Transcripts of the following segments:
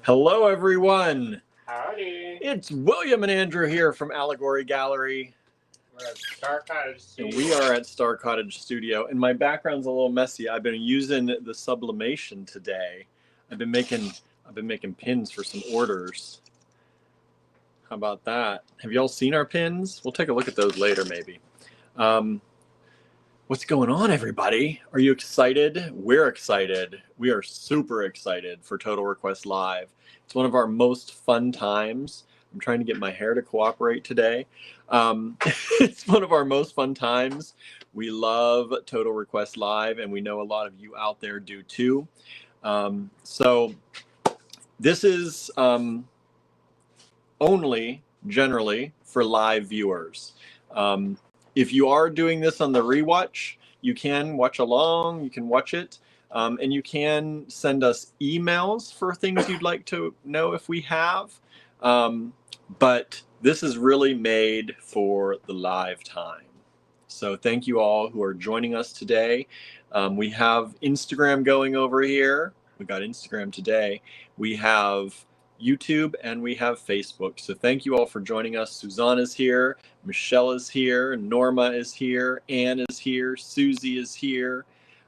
Hello, everyone. Howdy. It's William and Andrew here from Allegory Gallery. We're at Star Cottage Studio. And we are at Star Cottage Studio, and my background's a little messy. I've been using the sublimation today. I've been making pins for some orders. How about that? Have y'all seen our pins? We'll take a look at those later, maybe. What's going on, everybody? Are you excited? We're excited. We are super excited for Total Request Live. It's one of our most fun times. I'm trying to get my hair to cooperate today. It's one of our most fun times. We love Total Request Live, and we know a lot of you out there do too. So this is only generally for live viewers. If you are doing this on the rewatch, you can watch along, you can watch it, and you can send us emails for things you'd like to know if we have. But this is really made for the live time. So thank you all who are joining us today. We have Instagram going over here. We got Instagram today. We have YouTube and we have Facebook. So thank you all for joining us. Suzanne is here, Michelle is here, Norma is here, Anne is here, Susie is here.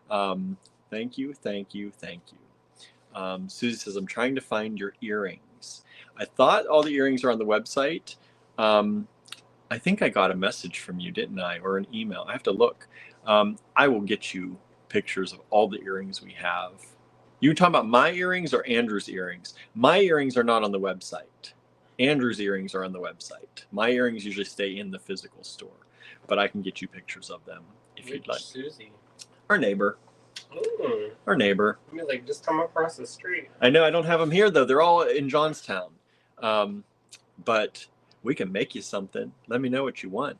Thank you, thank you, thank you. Susie says, I'm trying to find your earrings. I thought all the earrings are on the website. I think I got a message from you, didn't I? Or an email. I have to look. I will get you pictures of all the earrings we have. You talking about my earrings or Andrew's earrings? My earrings are not on the website. Andrew's earrings are on the website. My earrings usually stay in the physical store, but I can get you pictures of them if you'd like. Susie? Our neighbor. Ooh. Our neighbor. I mean, like, just come across the street. I know, I don't have them here though. They're all in Johnstown. But we can make you something. Let me know what you want.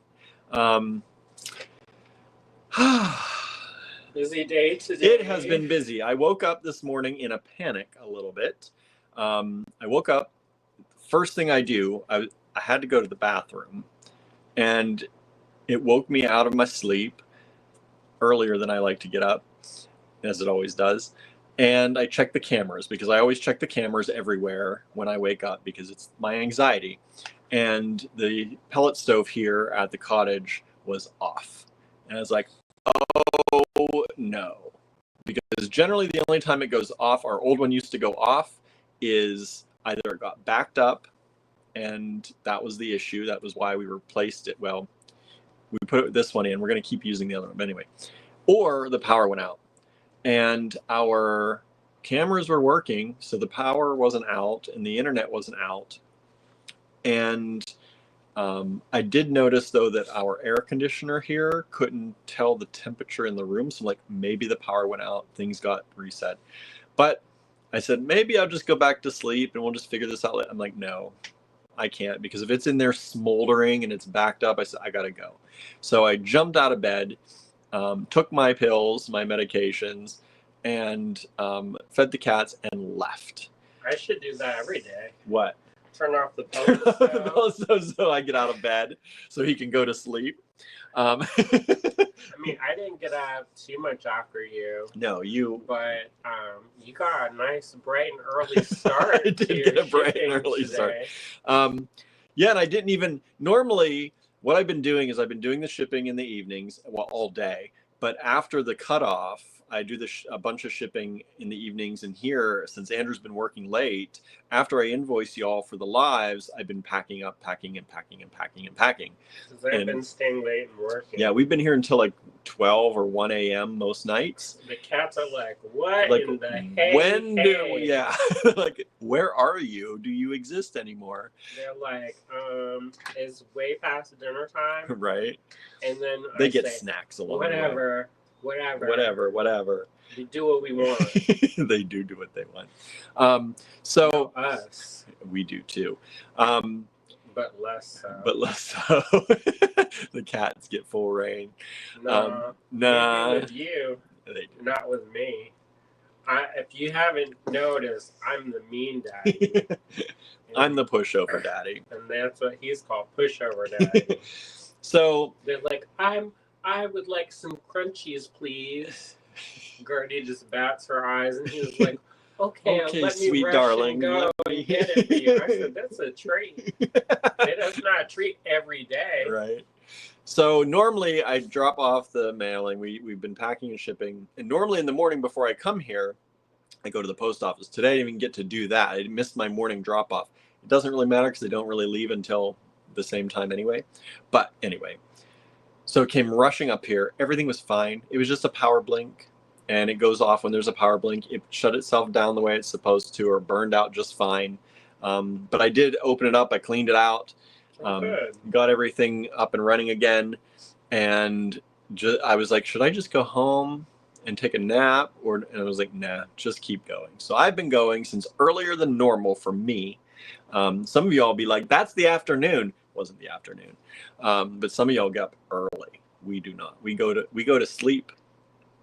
Busy day today. It has been busy. I woke up this morning in a panic a little bit. I woke up, first thing I do, I had to go to the bathroom, and it woke me out of my sleep earlier than I like to get up, as it always does. And I checked the cameras, because I always check the cameras everywhere when I wake up, because it's my anxiety. And the pellet stove here at the cottage was off. And I was like, oh no. Because generally the only time it goes off, our old one used to go off, is either it got backed up, and that was the issue. That was why we replaced it. Well, we put this one in. We're going to keep using the other one. But anyway. Or the power went out. And our cameras were working, so the power wasn't out and the internet wasn't out. And I did notice, though, that our air conditioner here couldn't tell the temperature in the room. So, like, maybe the power went out, things got reset. But I said, maybe I'll just go back to sleep and we'll just figure this out. I'm like, no, I can't, because if it's in there smoldering and it's backed up, I said, I got to go. So I jumped out of bed, took my pills, my medications, and fed the cats and left. I should do that every day. What? Turn off the pellet stove. So I get out of bed so he can go to sleep. I mean, I didn't get up too much after you. No, you. But you got a nice, bright and early start. I did get a bright and early start. Yeah, and I didn't even, normally what I've been doing is I've been doing the shipping in the evenings, well, all day. But after the cutoff, I do a bunch of shipping in the evenings. And here, since Andrew's been working late, after I invoice y'all for the lives, I've been packing up, packing and packing and packing and packing. Because I've been staying late and working. Yeah, we've been here until like 12 or 1 a.m. most nights. The cats are like, what like, in the hey? When do, yeah, like, where are you? Do you exist anymore? They're like, it's way past dinner time. Right. And then they get snacks along the way. Whatever. We do what we want. They do what they want. So us. We do too. But less so. The cats get full reign. Nah. With you. They do. Not with me. If you haven't noticed, I'm the mean daddy. I'm the pushover daddy. And that's what he's called, pushover daddy. So they're like, I would like some crunchies, please. Gertie just bats her eyes, and he was like, okay, Okay, let me sweet rush darling, and go let me- and get it for you. I said, that's a treat. It's not a treat every day. Right. So normally I drop off the mailing. We've been packing and shipping. And normally in the morning before I come here, I go to the post office. Today I didn't even get to do that. I missed my morning drop off. It doesn't really matter because they don't really leave until the same time anyway. But anyway, so it came rushing up here. Everything was fine. It was just a power blink, and it goes off when there's a power blink. It shut itself down the way it's supposed to, or burned out just fine. But I did open it up. I cleaned it out. Good. Got everything up and running again, and I was like, should I just go home and take a nap? And I was like, nah, just keep going. So I've been going since earlier than normal for me. Some of y'all be like, that's the afternoon. Wasn't the afternoon, but some of y'all get up early. We do not. We go to sleep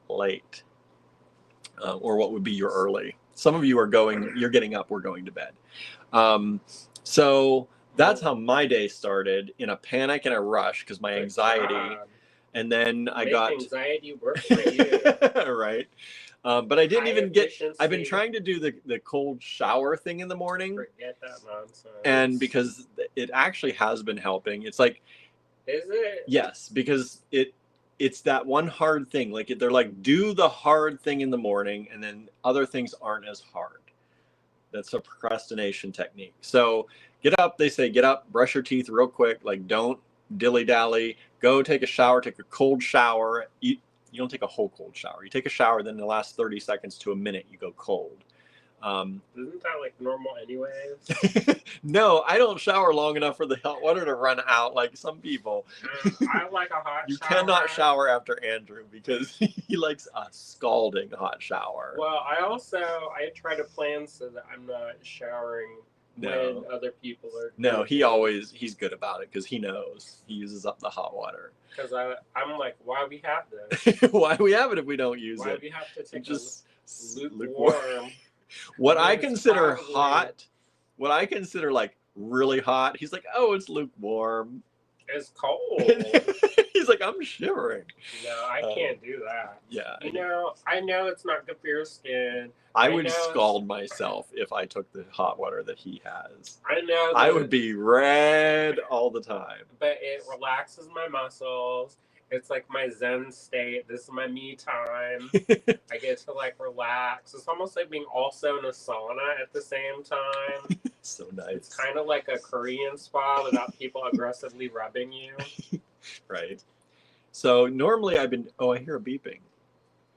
late, or what would be your early. Some of you are you're getting up. We're going to bed. So that's how my day started, in a panic and a rush because my anxiety. And then I got anxiety work for you. right. But I didn't even get. I've been efficiency. trying to do the cold shower thing in the morning, Forget that nonsense. and because it actually has been helping. It's like, is it? yes, because it's that one hard thing. Like they're like, do the hard thing in the morning, and then other things aren't as hard. That's a procrastination technique. So get up. They say get up, brush your teeth real quick. Like don't dilly dally. Go take a shower. Take a cold shower. You don't take a whole cold shower. You take a shower, then the last 30 seconds to a minute, you go cold. Isn't that like normal anyways? No, I don't shower long enough for the hot water to run out like some people. I like a hot You shower. cannot shower after Andrew because he likes a scalding hot shower. Well, I try to plan so that I'm not showering when other people are. No, he's good about it because he knows he uses up the hot water. Because I'm like, why we have this? Why we have it if we don't use it? Why we have to take just lukewarm? What I consider hot, what I consider like really hot, he's like, oh, it's lukewarm. It's cold. He's like, I'm shivering. No, I can't do that. Yeah. I know it's not good for your skin. I would scald myself if I took the hot water that he has. I know. I would be red all the time. But it relaxes my muscles. It's like my Zen state. This is my me time. I get to like relax. It's almost like being also in a sauna at the same time. So nice. It's kind of like a Korean spa without people aggressively rubbing you. Right. So normally I've been. Oh, I hear a beeping.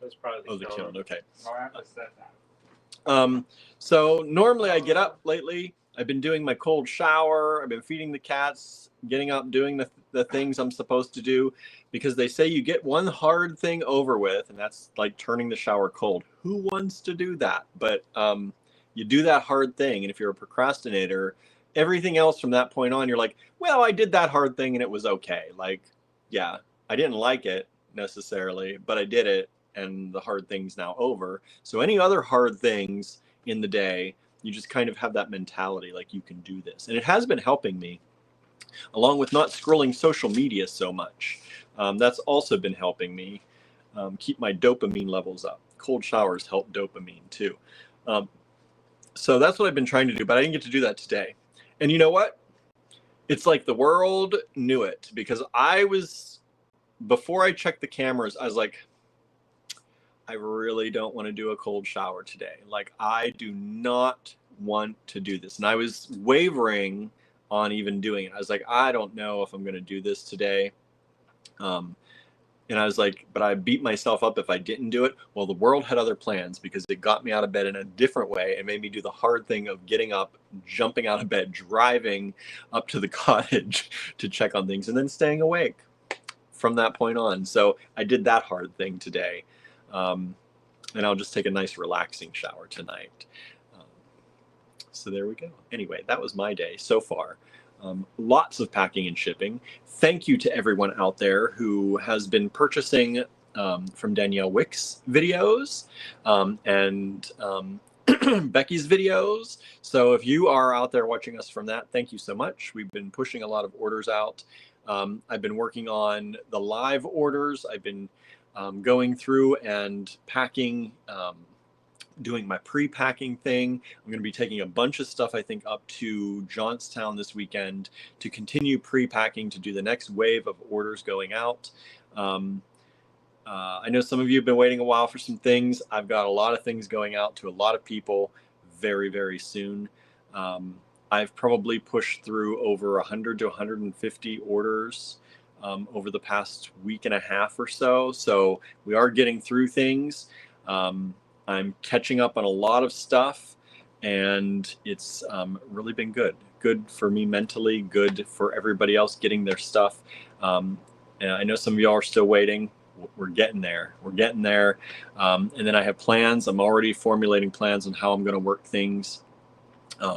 That's probably the kiln. Okay. I'll have to set that. So normally I get up lately. I've been doing my cold shower. I've been feeding the cats, getting up, doing the things I'm supposed to do, because they say you get one hard thing over with, and that's like turning the shower cold. Who wants to do that? But you do that hard thing, and if you're a procrastinator, everything else from that point on, you're like, well, I did that hard thing and it was okay. Like, yeah, I didn't like it necessarily, but I did it, and the hard thing's now over. So any other hard things in the day, you just kind of have that mentality like you can do this. And it has been helping me, along with not scrolling social media so much. That's also been helping me keep my dopamine levels up. Cold showers help dopamine too. So that's what I've been trying to do, but I didn't get to do that today. And you know what? It's like the world knew it, because before I checked the cameras, I was like, I really don't want to do a cold shower today. Like, I do not want to do this. And I was wavering on even doing it. I was like, I don't know if I'm going to do this today. And I was like, but I beat myself up if I didn't do it. Well, the world had other plans, because it got me out of bed in a different way and made me do the hard thing of getting up, jumping out of bed, driving up to the cottage to check on things, and then staying awake from that point on. So I did that hard thing today. And I'll just take a nice relaxing shower tonight. So there we go. Anyway, that was my day so far. Lots of packing and shipping. Thank you to everyone out there who has been purchasing from Danielle Wick's videos and Becky's videos. So if you are out there watching us from that, thank you so much. We've been pushing a lot of orders out. I've been working on the live orders. I've been going through and packing doing my pre-packing thing. I'm going to be taking a bunch of stuff, I think, up to Johnstown this weekend to continue pre-packing to do the next wave of orders going out. I know some of you have been waiting a while for some things. I've got a lot of things going out to a lot of people very, very soon. I've probably pushed through over 100 to 150 orders over the past week and a half or so. So we are getting through things. I'm catching up on a lot of stuff, and it's really been good. Good for me mentally, good for everybody else getting their stuff. And I know some of y'all are still waiting. We're getting there. We're getting there. And then I have plans. I'm already formulating plans on how I'm going to work things.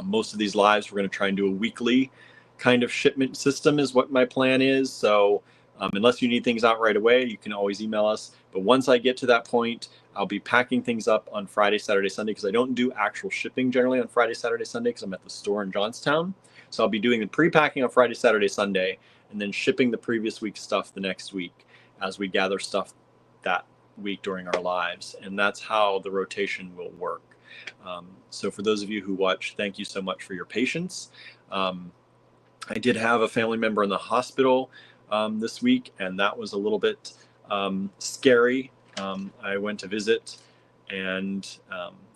Most of these lives, we're going to try and do a weekly kind of shipment system is what my plan is. So unless you need things out right away, you can always email us. But once I get to that point, I'll be packing things up on Friday, Saturday, Sunday, because I don't do actual shipping generally on Friday, Saturday, Sunday, because I'm at the store in Johnstown. So I'll be doing the pre-packing on Friday, Saturday, Sunday, and then shipping the previous week's stuff the next week as we gather stuff that week during our lives. And that's how the rotation will work. So for those of you who watch, thank you so much for your patience. I did have a family member in the hospital this week, and that was a little bit scary. I went to visit, and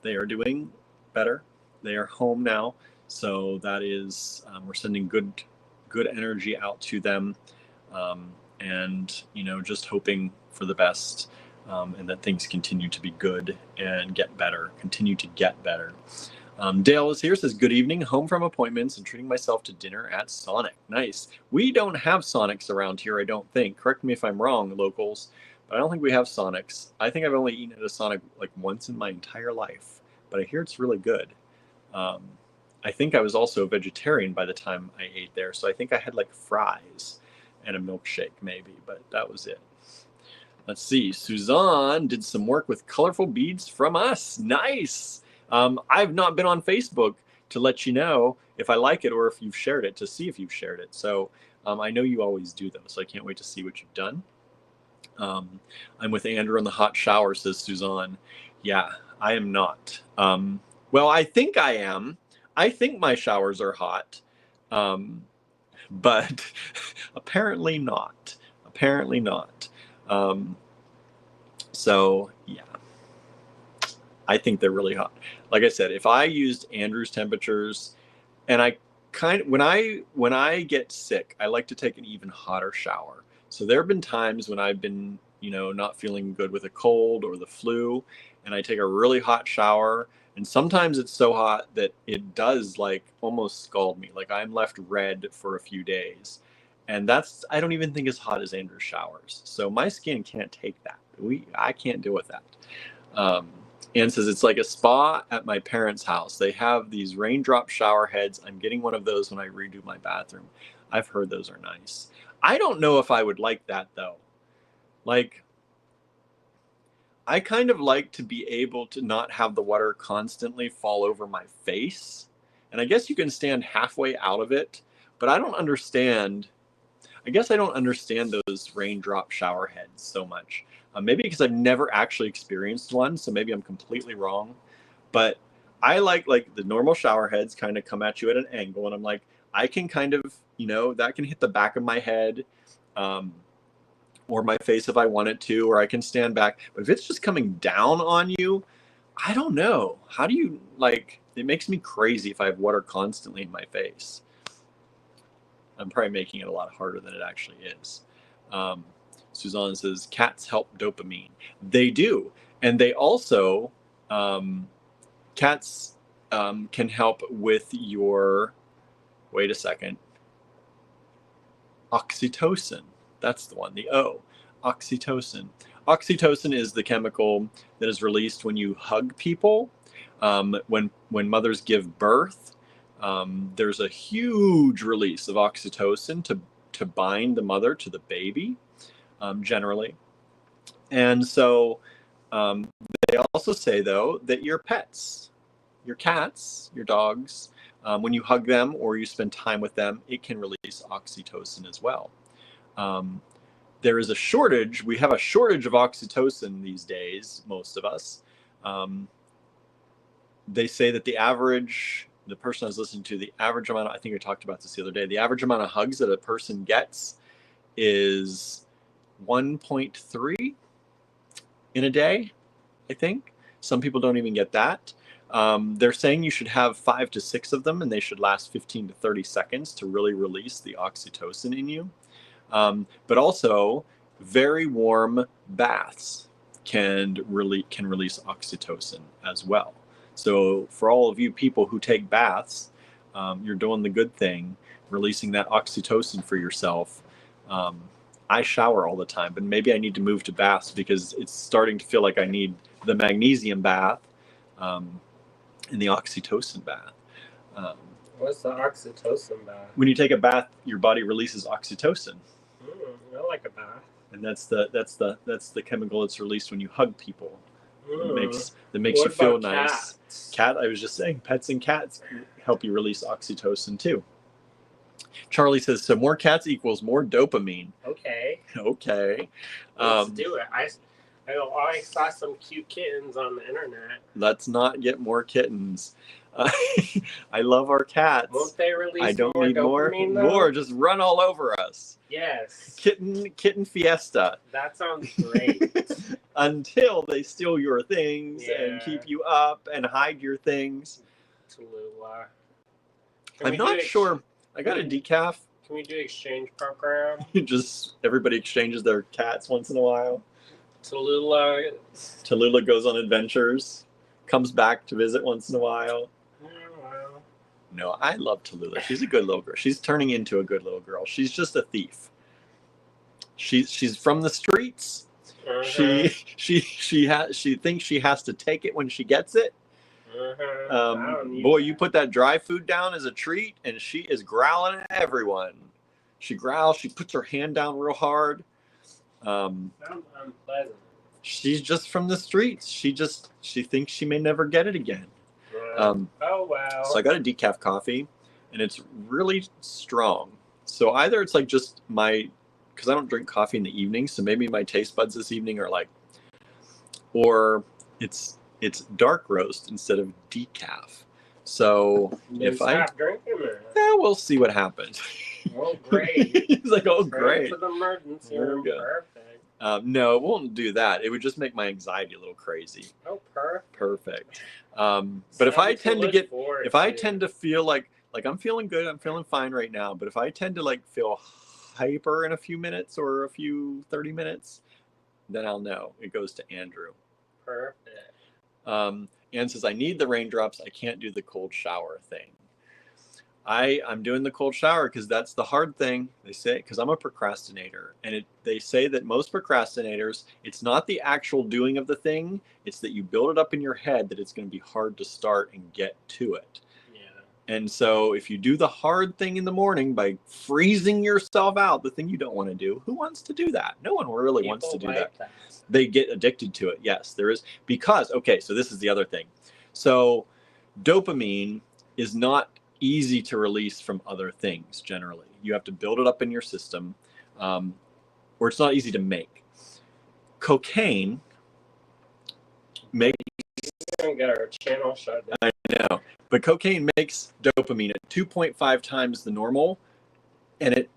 they are doing better. They are home now. So that is, we're sending good energy out to them. And, you know, just hoping for the best, and that things continue to be good and get better, continue to get better. Dale is here, says, good evening, home from appointments and treating myself to dinner at Sonic. Nice. We don't have Sonics around here, I don't think. Correct me if I'm wrong, locals, but I don't think we have Sonics. I think I've only eaten at a Sonic like once in my entire life, but I hear it's really good. I think I was also a vegetarian by the time I ate there, so I think I had like fries and a milkshake maybe, but that was it. Let's see. Suzanne did some work with colorful beads from us. Nice. I've not been on Facebook to let you know if I like it or if you've shared it, to see if you've shared it. So I know you always do though, so I can't wait to see what you've done. I'm with Andrew in the hot shower, says Suzanne. Yeah, I am not. Well, I think I am. I think my showers are hot. But apparently not. Apparently not. So yeah, I think they're really hot. Like I said, if I used Andrew's temperatures, and I kind of, when I get sick, I like to take an even hotter shower. So there have been times when I've been, you know, not feeling good with a cold or the flu, and I take a really hot shower. And sometimes it's so hot that it does like almost scald me. Like I'm left red for a few days. And that's, I don't even think as hot as Andrew's showers. So my skin can't take that. I can't deal with that. Anne says, it's like a spa at my parents' house. They have these raindrop shower heads. I'm getting one of those when I redo my bathroom. I've heard those are nice. I don't know if I would like that though. Like, I kind of like to be able to not have the water constantly fall over my face. And I guess you can stand halfway out of it, but I don't understand. I guess I don't understand those raindrop shower heads so much. Maybe because I've never actually experienced one, so maybe I'm completely wrong. But I like the normal shower heads kind of come at you at an angle, and I'm like, I can kind of, you know, that can hit the back of my head. Or my face if I want it to, or I can stand back. But if it's just coming down on you, I don't know. How do you, like, it makes me crazy if I have water constantly in my face. I'm probably making it a lot harder than it actually is. Suzanne says, cats help dopamine. They do. And they also, cats can help with your, wait a second, oxytocin. That's the one, the O, oxytocin. Oxytocin is the chemical that is released when you hug people. When mothers give birth, there's a huge release of oxytocin to bind the mother to the baby, generally. And so they also say, though, that your pets, your cats, your dogs, when you hug them or you spend time with them, it can release oxytocin as well. There is a shortage. We have a shortage of oxytocin these days, most of us. they say that the person I was listening to, the average amount, I think we talked about this the other day, the average amount of hugs that a person gets is 1.3 in a day, I think. Some people don't even get that. They're saying you should have 5 to 6 of them, and they should last 15 to 30 seconds to really release the oxytocin in you. But also, very warm baths can release oxytocin as well. So for all of you people who take baths, you're doing the good thing, releasing that oxytocin for yourself. I shower all the time, but maybe I need to move to baths because it's starting to feel like I need the magnesium bath and the oxytocin bath. What's the oxytocin bath? When you take a bath, your body releases oxytocin. I like a bath. And that's the chemical that's released when you hug people. That makes What you feel about nice. cats? I was just saying, pets and cats help you release oxytocin too. Charlie says, so more cats equals more dopamine. Okay. Okay. Let's do it. I saw some cute kittens on the internet. Let's not get more kittens. I love our cats. Won't they release I don't more need dopamine, more. Just run all over us. Yes. Kitten fiesta. That sounds great. Until they steal your things and keep you up and hide your things. Tallulah. I'm not sure. I got a decaf. Can we do exchange program? Just everybody exchanges their cats once in a while. Tallulah goes on adventures, comes back to visit once in a while. Wow. No, I love Tallulah. She's a good little girl. She's turning into a good little girl. She's just a thief. She's from the streets. Uh-huh. She thinks she has to take it when she gets it. Boy, you put that dry food down as a treat, and she is growling at everyone. She growls. She puts her hand down real hard. Sounds unpleasant. She's just from the streets. She thinks she may never get it again. Oh wow! So I got a decaf coffee, and it's really strong. So either it's like just because I don't drink coffee in the evening, so maybe my taste buds this evening are like, or it's dark roast instead of decaf. So if stop drinking it. Yeah, we'll see what happens. Oh great! He's like, oh great. To the emergency There room. we go. Perfect. No, it won't do that. It would just make my anxiety a little crazy. Oh, perfect. But if I tend to feel like I'm feeling good, I'm feeling fine right now. But if I tend to like feel hyper in a few minutes or a few 30 minutes, then I'll know. It goes to Andrew. Perfect. Ann says, I need the raindrops. I can't do the cold shower thing. I'm doing the cold shower because that's the hard thing. They say, because I'm a procrastinator, and they say that most procrastinators, it's not the actual doing of the thing, it's that you build it up in your head that it's going to be hard to start and get to it. Yeah. And so if you do the hard thing in the morning by freezing yourself out, the thing you don't want to do, who wants to do that? No one really wants to do that. They get addicted to it. Yes, there is. Because, okay, so this is the other thing. So dopamine is not easy to release from other things generally. You have to build it up in your system, or it's not easy to make. Cocaine makes... We're gonna get our channel shut down. I know. But cocaine makes dopamine at 2.5 times the normal, and it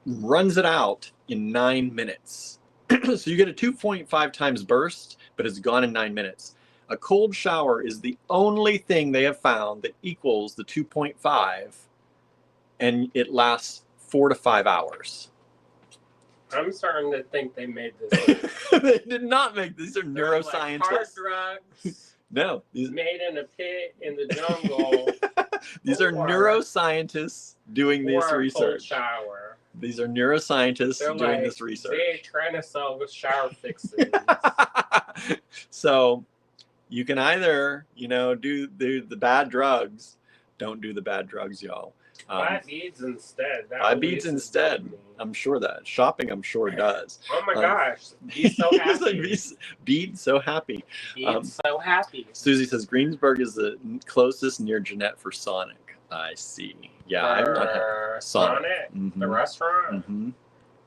runs it out in 9 minutes. So you get a 2.5 times burst, but it's gone in 9 minutes. A cold shower is the only thing they have found that equals the 2.5, and it lasts 4 to 5 hours. I'm starting to think they made this. They did not make these. Are neuroscientists. Like hard drugs. No, made in a pit in the jungle. These are neuroscientists doing this research. Cold shower. These are neuroscientists doing this research. They're trying to sell shower fixes. So you can either, do the bad drugs. Don't do the bad drugs, y'all. Buy beads instead. Buy beads instead. I'm sure that. Shopping, I'm sure, does. Oh my gosh. Bead's so happy. Bead's so happy. Bead's so happy. Susie says Greensburg is the closest near Jeanette for Sonic. I see. Yeah, I've not had Sonic. The restaurant? Mm-hmm.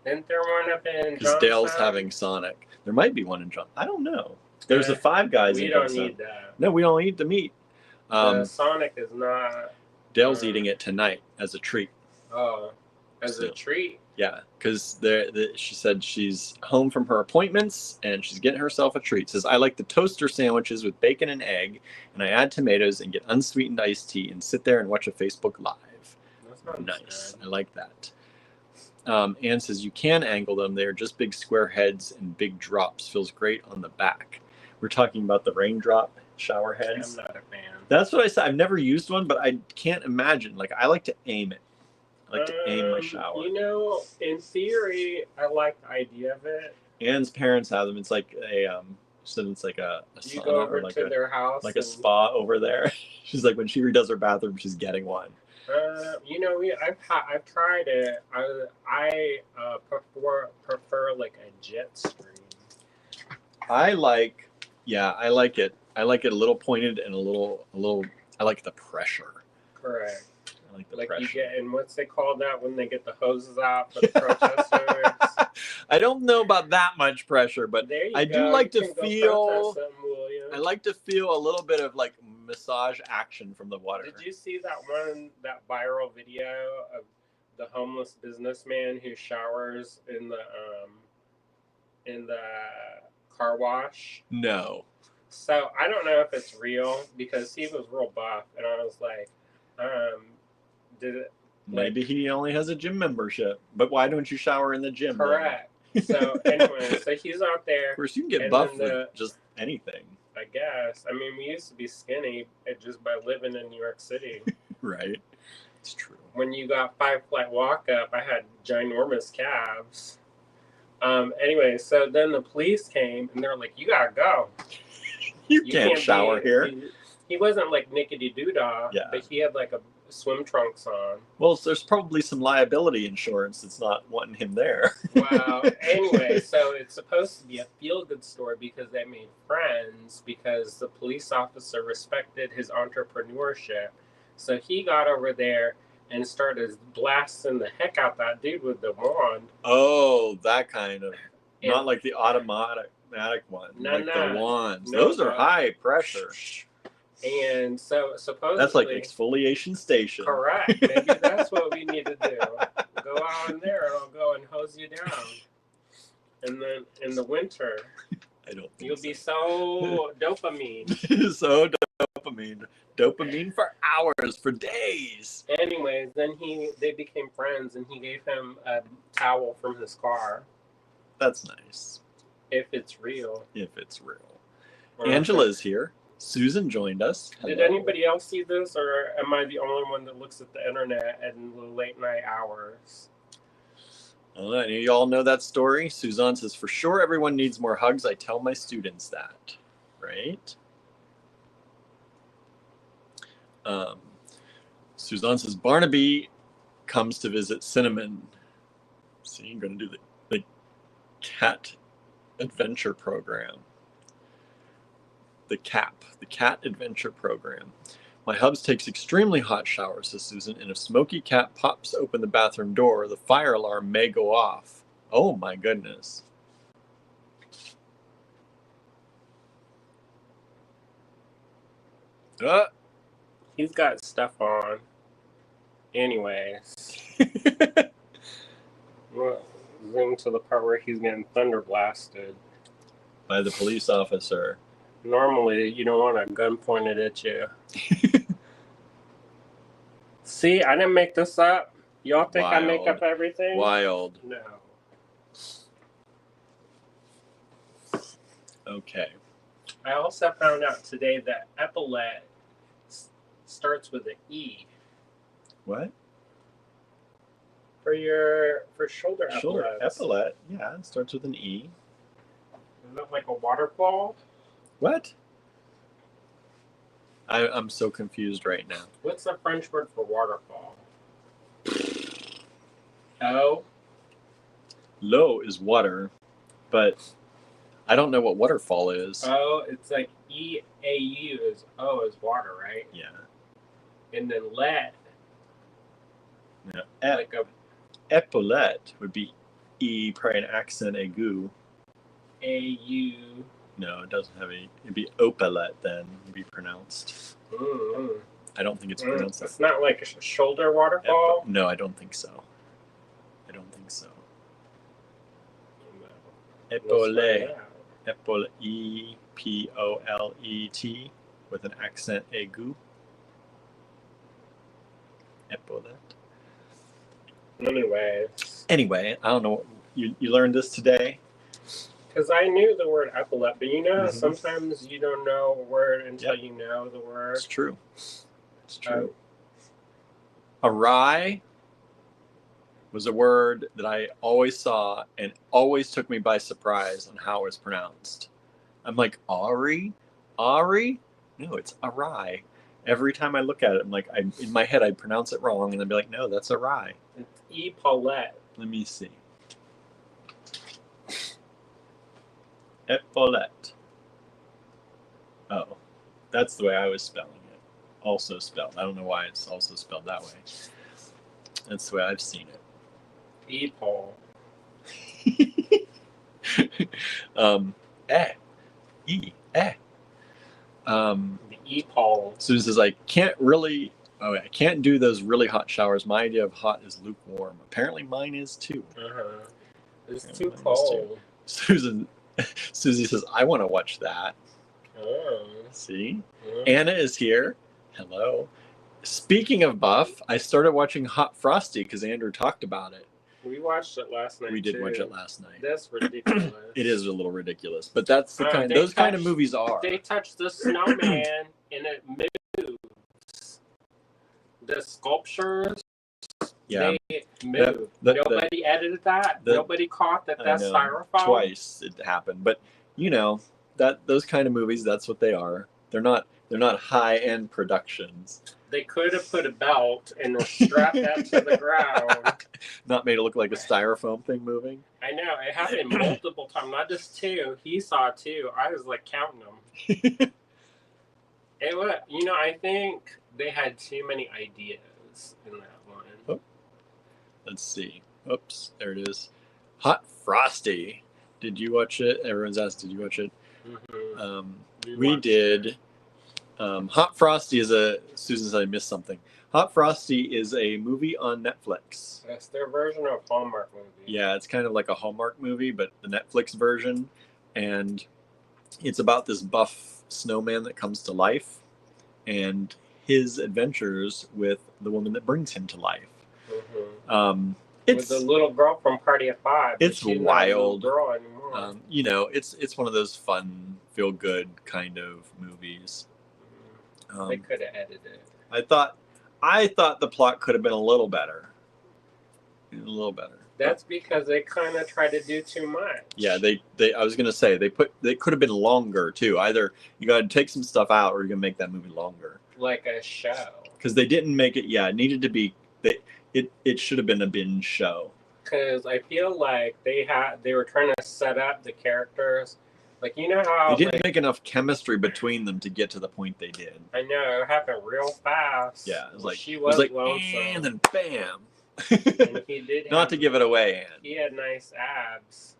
Isn't there one up in because Dale's having Sonic. There might be one in John. I don't know. There's the Five Guys. We don't need that. No, we don't eat the meat. The Sonic is not. Dale's eating it tonight as a treat. Oh, as a treat? Yeah, because she said she's home from her appointments and she's getting herself a treat. Says, I like the toaster sandwiches with bacon and egg, and I add tomatoes and get unsweetened iced tea and sit there and watch a Facebook Live. That's nice. Good. I like that. Anne says, you can angle them. They are just big square heads and big drops. Feels great on the back. We're talking about the raindrop shower heads. I'm not a fan. That's what I said. I've never used one, but I can't imagine. Like, I like to aim it. I like to aim my shower. You know, in theory, I like the idea of it. Anne's parents have them. It's like a it's like a you sauna go over or like to their house, like a spa over there. She's like, when she redoes her bathroom, she's getting one. You know, I've tried it. I prefer like a jet stream. I like it. I like it a little pointed and a little. I like the pressure. Correct. I like the like pressure. You get, and what's they call that when they get the hoses out for the protesters? I don't know about that much pressure, but I do like to feel. I like to feel a little bit of like massage action from the water. Did you see that viral video of the homeless businessman who showers in the car wash? No. So I don't know if it's real because he was real buff, and I was like, did it? Maybe he only has a gym membership, but why don't you shower in the gym? Correct. So anyway, so he's out there. Of course, you can get buff with just anything. I guess. I mean, we used to be skinny just by living in New York City. Right. It's true. When you got 5-flight walk up, I had ginormous calves. Anyway, so then the police came and they're like, "You gotta go. You can't shower here." He wasn't like nickety doodah, but he had like a swim trunks on. Well, there's probably some liability insurance that's not wanting him there. Well, anyway, so it's supposed to be a feel-good story because they made friends because the police officer respected his entrepreneurship. So he got over there and started blasting the heck out that dude with the wand. Oh, that kind of. Not like the automatic one. The wands. Those are high pressure. And so supposedly that's like exfoliation station. Correct. Maybe that's what we need to do. Go out in there and I'll go and hose you down. And then in the winter, I don't think you'll be so dopamine. So dopamine for hours, for days. Anyways, then they became friends and he gave him a towel from his car. That's nice. If it's real. Or Angela's here. Susan joined us. Hello. Did anybody else see this, or am I the only one that looks at the internet in the late night hours? You all know that story. Suzanne says, for sure everyone needs more hugs. I tell my students that. Right? Suzanne says, Barnaby comes to visit Cinnamon. See, I'm going to do the cat adventure program. The cat adventure program. My hubs takes extremely hot showers, says Susan, and if Smoky Cat pops open the bathroom door, the fire alarm may go off. Oh my goodness. He's got stuff on. Anyways. Well, zoom to the part where he's getting thunder blasted. By the police officer. Normally, you don't want a gun pointed at you. See, I didn't make this up. Y'all think I make up everything? Wild. No. Okay. I also found out today that epaulette starts with an E. What? For shoulder epaulettes. Shoulder epaulette, yeah, it starts with an E. Is that like a waterfall? What? I'm so confused right now. What's the French word for waterfall? O? Low is water, but I don't know what waterfall is. Oh, it's like E-A-U is O is water, right? Yeah. And then let. Yeah. Like a epaulette would be E, probably an accent aigu. A-U. No, it doesn't have a. It'd be opalette then. It'd be pronounced. Mm-hmm. I don't think it's pronounced that. It's not like a shoulder waterfall? No, I don't think so. I don't think so. No. Epaulet. Epaulet. E-P-O-L-E-T with an accent aigu. Epaulet. Anyway, I don't know. You learned this today? Because I knew the word epaulet, but you know, sometimes you don't know a word until you know the word. It's true. It's true. Awry was a word that I always saw and always took me by surprise on how it was pronounced. I'm like, Ari? Ari? No, it's awry. Every time I look at it, I'm like, in my head, I'd pronounce it wrong, and I'd be like, no, that's awry. It's epaulette. Let me see. Epaulette. Oh, that's the way I was spelling it. Also spelled. I don't know why it's also spelled that way. That's the way I've seen it. Epaulet. The epaulet. Susan says, I can't do those really hot showers. My idea of hot is lukewarm. Apparently mine is too. It's too cold. Susie says, I want to watch that. Oh. See? Anna is here. Hello. Speaking of buff, I started watching Hot Frosty because Andrew talked about it. We watched it last night. We did watch it last night. That's ridiculous. It is a little ridiculous, but that's the kind of movies are. They touch the snowman and it moves. The sculptures, they move. Nobody edited that. Nobody caught that. That's styrofoam. Twice it happened, but you know that those kind of movies, that's what they are. They're not high-end productions. They could have put a belt and strapped that to the ground. Not made it look like a styrofoam thing moving. I know. It happened multiple times, not just two. He saw two. I was like counting them. It was, I think they had too many ideas in that one. Oh. Let's see. Oops, there it is. Hot Frosty. Did you watch it? Everyone's asked, did you watch it? We did. Hot Frosty is Susan said I missed something. Hot Frosty is a movie on Netflix. That's their version of a Hallmark movie. Yeah, it's kind of like a Hallmark movie, but the Netflix version. And it's about this buff snowman that comes to life and his adventures with the woman that brings him to life. It's with the little girl from Party of Five. It's wild. Not a little girl anymore. It's one of those fun, feel good kind of movies. They could have edited it. I thought the plot could have been a little better. That's because they kind of try to do too much. Yeah, they I was gonna say they could have been longer too. Either you got to take some stuff out, or you're gonna make that movie longer. Like a show. Because they didn't make it. Yeah, it needed to be. It should have been a binge show. Because I feel like they were trying to set up the characters. Like, you know how... They didn't make enough chemistry between them to get to the point they did. I know. It happened real fast. Yeah. It was like... She was lonesome. And then bam. And he did Not to give it away, Anne. He had nice abs.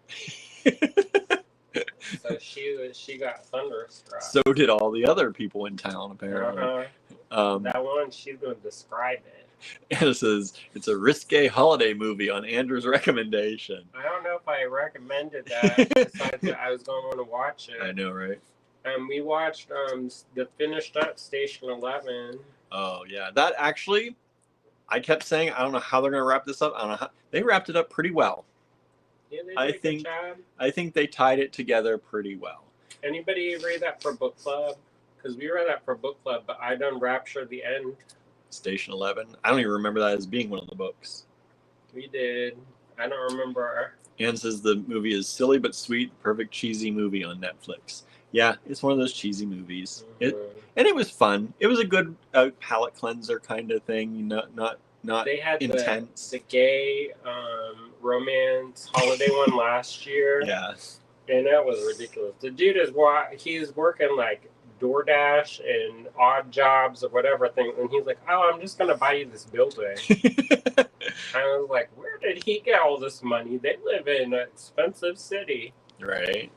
So she got thunderstruck. So did all the other people in town, apparently. That one, she's going to describe it. Anna says, it's a risque holiday movie on Andrew's recommendation. I don't know if I recommended that. Besides that, I was going to watch it. I know, right? We watched the finished up Station 11. Oh, yeah. That actually, I kept saying, I don't know how they're going to wrap this up. I don't know how. They wrapped it up pretty well. Yeah, they did a good job. I think they tied it together pretty well. Anybody read that for book club? Because we read that for book club, but I done Rapture the End. Station 11. I don't even remember that as being one of the books. We did. I don't remember. Anne says the movie is silly but sweet, perfect cheesy movie on Netflix. Yeah, it's one of those cheesy movies. And it was fun. It was a good palate cleanser kind of thing. Not they had intense. The gay romance holiday one last year. Yeah. And that was ridiculous. The dude he's working like DoorDash and odd jobs or whatever thing, and he's like, "Oh, I'm just gonna buy you this building." I was like, "Where did he get all this money? They live in an expensive city." Right.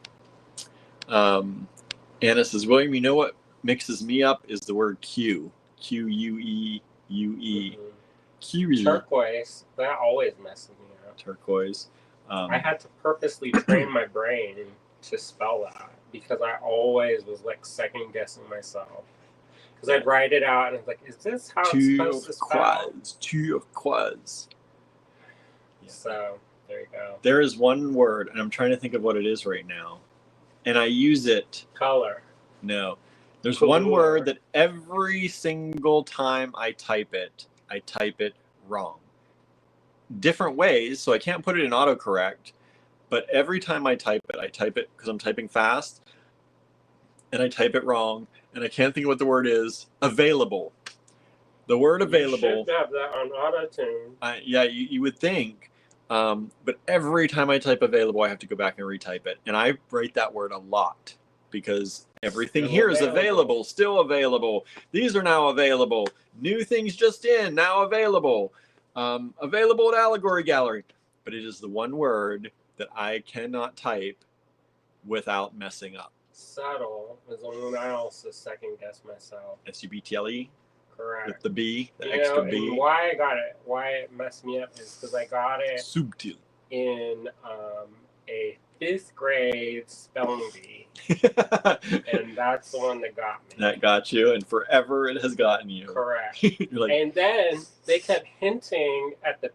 Anna says, William, you know what mixes me up is the word Q. Q-U-E-U-E. Q. Turquoise. That always messes me up. Turquoise. I had to purposely train my brain to spell that because I always was like second guessing myself. Because I'd write it out and it's like, is this how it's supposed to spell? Turquoise. Yeah. So there you go. There is one word, and I'm trying to think of what it is right now, and I use it. Color. No. There's one word that every single time I type it wrong. Different ways, so I can't put it in autocorrect, but every time I type it because I'm typing fast, and I type it wrong, and I can't think of what the word is. Available. The word available. You should have that on auto-tune. Yeah, you would think, but every time I type available, I have to go back and retype it, and I write that word a lot because everything here is available, still available. These are now available. New things just in, now available. Available at Allegory Gallery. But it is the one word that I cannot type without messing up. Subtle is the one I also second guess myself. S-U-B-T-L-E? Correct. With the B, the extra B. And why I got it, why it messed me up is because I got it Subtil. in a 5th grade spelling bee. And that's the one that got me. That got you, and forever it has gotten you. Correct. Like, and then they kept hinting at the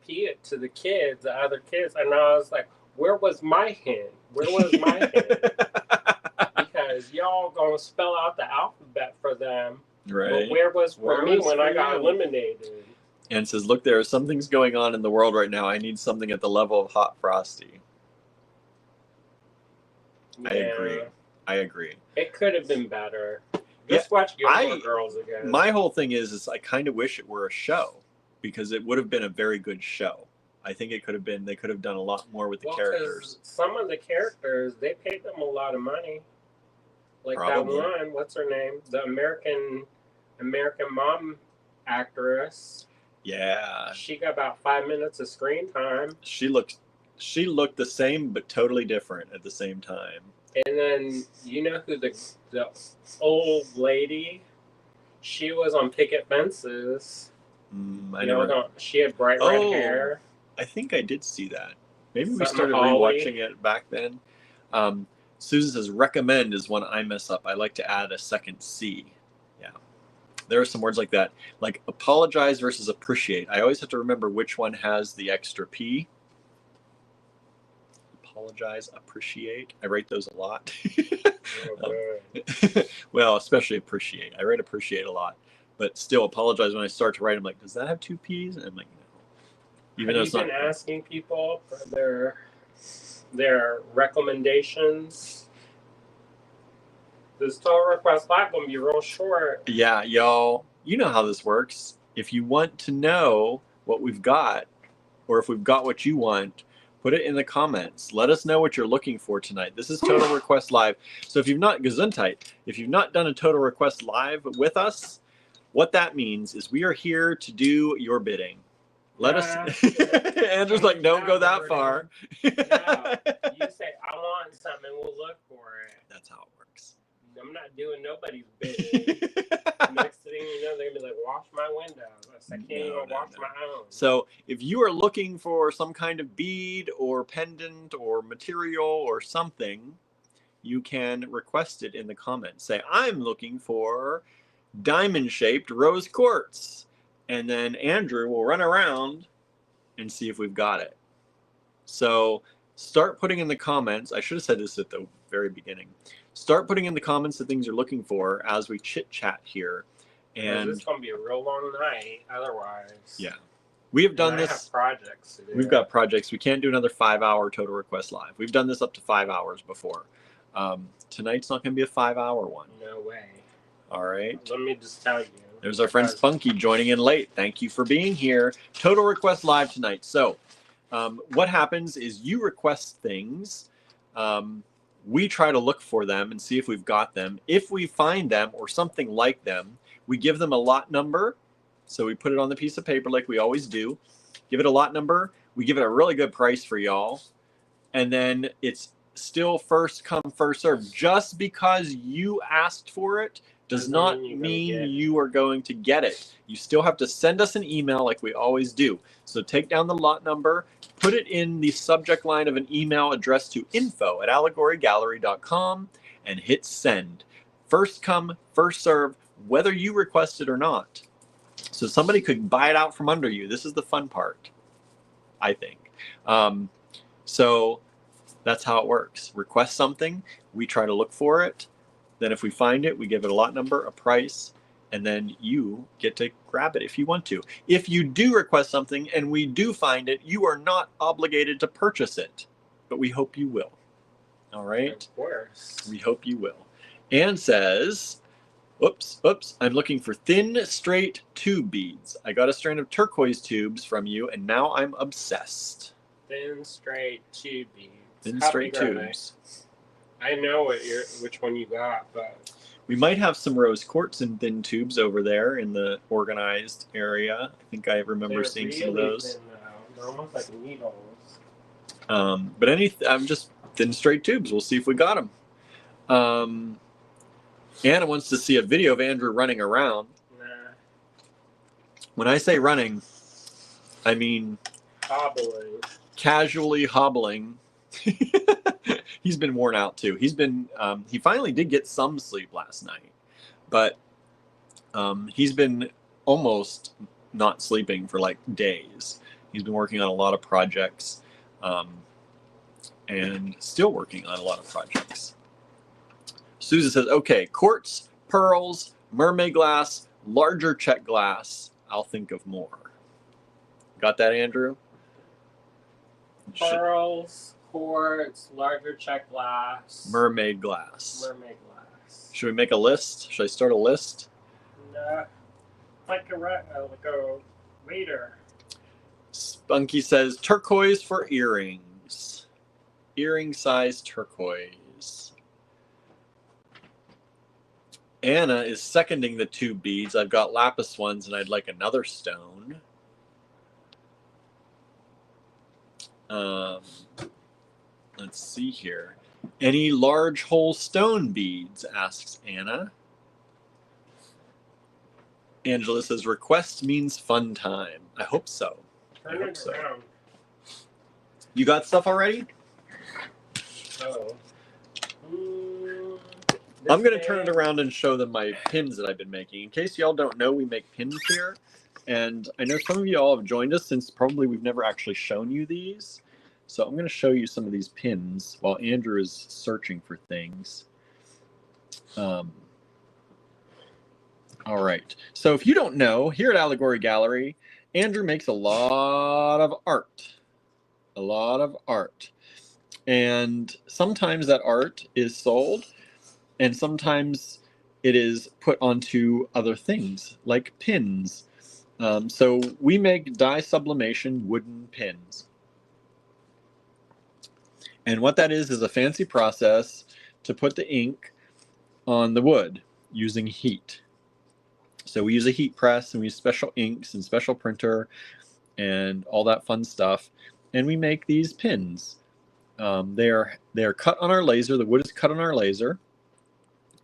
other kids, and I was like, where was my hint? Where was my hint? Because y'all gonna spell out the alphabet for them. Right. But where was me when I got eliminated? And says, look, there are some things going on in the world right now. I need something at the level of Hot Frosty. Yeah. I agree. It could have been better. Just watch Gilmore Girls again. My whole thing is I kind of wish it were a show because it would have been a very good show. I think it could have been. They could have done a lot more with the characters. Some of the characters, they paid them a lot of money. Like Probably. That one, what's her name? The American Mom actress. Yeah. She got about 5 minutes of screen time. She looked the same but totally different at the same time. And then you know who the old lady? She was on Picket Fences. She had bright red hair. I think I did see that. Maybe we started rewatching it back then. Susan says recommend is one I mess up. I like to add a second C. Yeah. There are some words like that. Like apologize versus appreciate. I always have to remember which one has the extra P. Apologize, appreciate. I write those a lot. Well, especially appreciate. I write appreciate a lot. But still apologize when I start to write. I'm like, does that have 2 P's? And I'm like, no. Even though it's not. Have you been asking people for their recommendations? This total request live gonna be real short. Yeah, y'all. You know how this works. If you want to know what we've got, or if we've got what you want, put it in the comments. Let us know what you're looking for tonight. This is Total Request Live. So if you've not done a Total Request Live with us, what that means is we are here to do your bidding. Let us. Andrew's like, don't go that far. No, you say, I want something, we'll look for it. That's how it works. I'm not doing nobody's bidding. Next thing you know, they're going to be like, wash my windows. I can't even wash my own. So if you are looking for some kind of bead or pendant or material or something, you can request it in the comments. Say, I'm looking for diamond-shaped rose quartz. And then Andrew will run around and see if we've got it. So start putting in the comments. I should have said this at the very beginning. Start putting in the comments the things you're looking for as we chit-chat here. And this is going to be a real long night otherwise. Yeah. We have done this. I have projects to do. We've got projects. We can't do another 5-hour Total Request Live. We've done this up to 5 hours before. Tonight's not going to be a 5-hour one. No way. All right. Let me just tell you. There's our friend Spunky joining in late. Thank you for being here. Total Request Live tonight. So what happens is you request things. We try to look for them and see if we've got them. If we find them or something like them, we give them a lot number. So we put it on the piece of paper like we always do. Give it a lot number. We give it a really good price for y'all. And then it's still first come, first serve. Just because you asked for it does not mean you are going to get it. You still have to send us an email like we always do. So take down the lot number, put it in the subject line of an email addressed to info@allegorygallery.com, and hit send. First come, first serve, whether you request it or not. So somebody could buy it out from under you. This is the fun part, I think. So that's how it works. Request something, we try to look for it. Then if we find it, we give it a lot number, a price, and then you get to grab it if you want to. If you do request something and we do find it, you are not obligated to purchase it, but we hope you will. All right? Of course. We hope you will. Anne says, oops, I'm looking for thin, straight tube beads. I got a strand of turquoise tubes from you, and now I'm obsessed. Thin, straight tube beads. Thin, straight tubes. I know which one you got, but we might have some rose quartz in thin tubes over there in the organized area. I think I remember seeing some of those. Thin, they're almost like needles. But I'm just thin, straight tubes. We'll see if we got them. Anna wants to see a video of Andrew running around. Nah. When I say running, I mean Hobbling. Casually hobbling. He's been worn out too. He finally did get some sleep last night, but he's been almost not sleeping for like days. He's been working on a lot of projects, and still working on a lot of projects. Susan says, okay, quartz, pearls, mermaid glass, larger Czech glass. I'll think of more. Got that, Andrew? Pearls, quartz, larger Czech glass. Mermaid glass. Mermaid glass. Should we make a list? Should I start a list? Nah. Like a waiter. Spunky says, turquoise for earrings. Earring size turquoise. Anna is seconding the tube beads. I've got lapis ones and I'd like another stone. Let's see here. Any large hole stone beads? Asks Anna. Angela says, request means fun time. I hope so. I hope so. You got stuff already? Oh. I'm going to turn it around and show them my pins that I've been making. In case y'all don't know, we make pins here. And I know some of you all have joined us since probably we've never actually shown you these. So I'm going to show you some of these pins while Andrew is searching for things. All right. So if you don't know, here at Allegory Gallery, Andrew makes a lot of art. A lot of art. And sometimes that art is sold, and sometimes it is put onto other things, like pins. So we make dye sublimation wooden pins. And what that is a fancy process to put the ink on the wood using heat. So we use a heat press, and we use special inks and special printer and all that fun stuff. And we make these pins. They are cut on our laser. The wood is cut on our laser.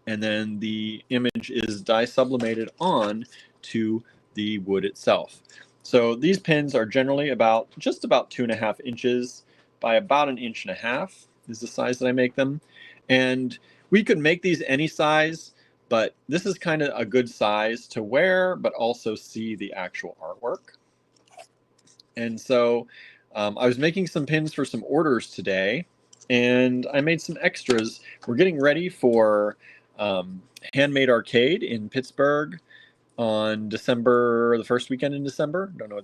And then the image is dye sublimated on to the wood itself. So these pins are generally just about 2.5 inches by about 1.5 inches is the size that I make them. And we could make these any size, but this is kind of a good size to wear, but also see the actual artwork. And so I was making some pins for some orders today, and I made some extras. We're getting ready for Handmade Arcade in Pittsburgh on the first weekend in December. Don't know.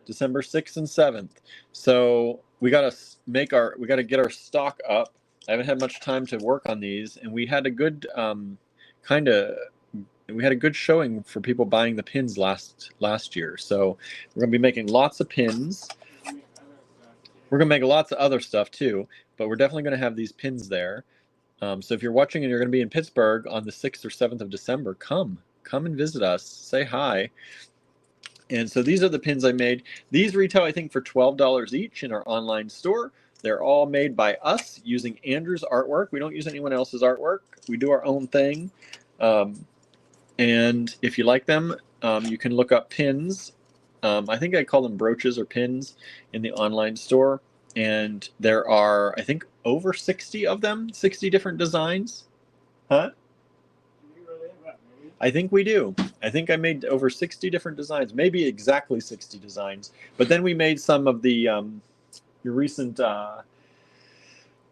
December 6th and 7th. So we got to get our stock up. I haven't had much time to work on these, and we had a good showing for people buying the pins last year. So we're going to be making lots of pins. We're going to make lots of other stuff too, but we're definitely going to have these pins there. So if you're watching and you're going to be in Pittsburgh on the 6th or 7th of December, come and visit us. Say hi. And so these are the pins I made. These retail, I think, for $12 each in our online store. They're all made by us using Andrew's artwork. We don't use anyone else's artwork. We do our own thing. And if you like them, you can look up pins. I think I call them brooches or pins in the online store. And there are, I think, over 60 of them, 60 different designs. Huh? I think we do. I think I made over 60 different designs, maybe exactly 60 designs. But then we made some of the your recent, can't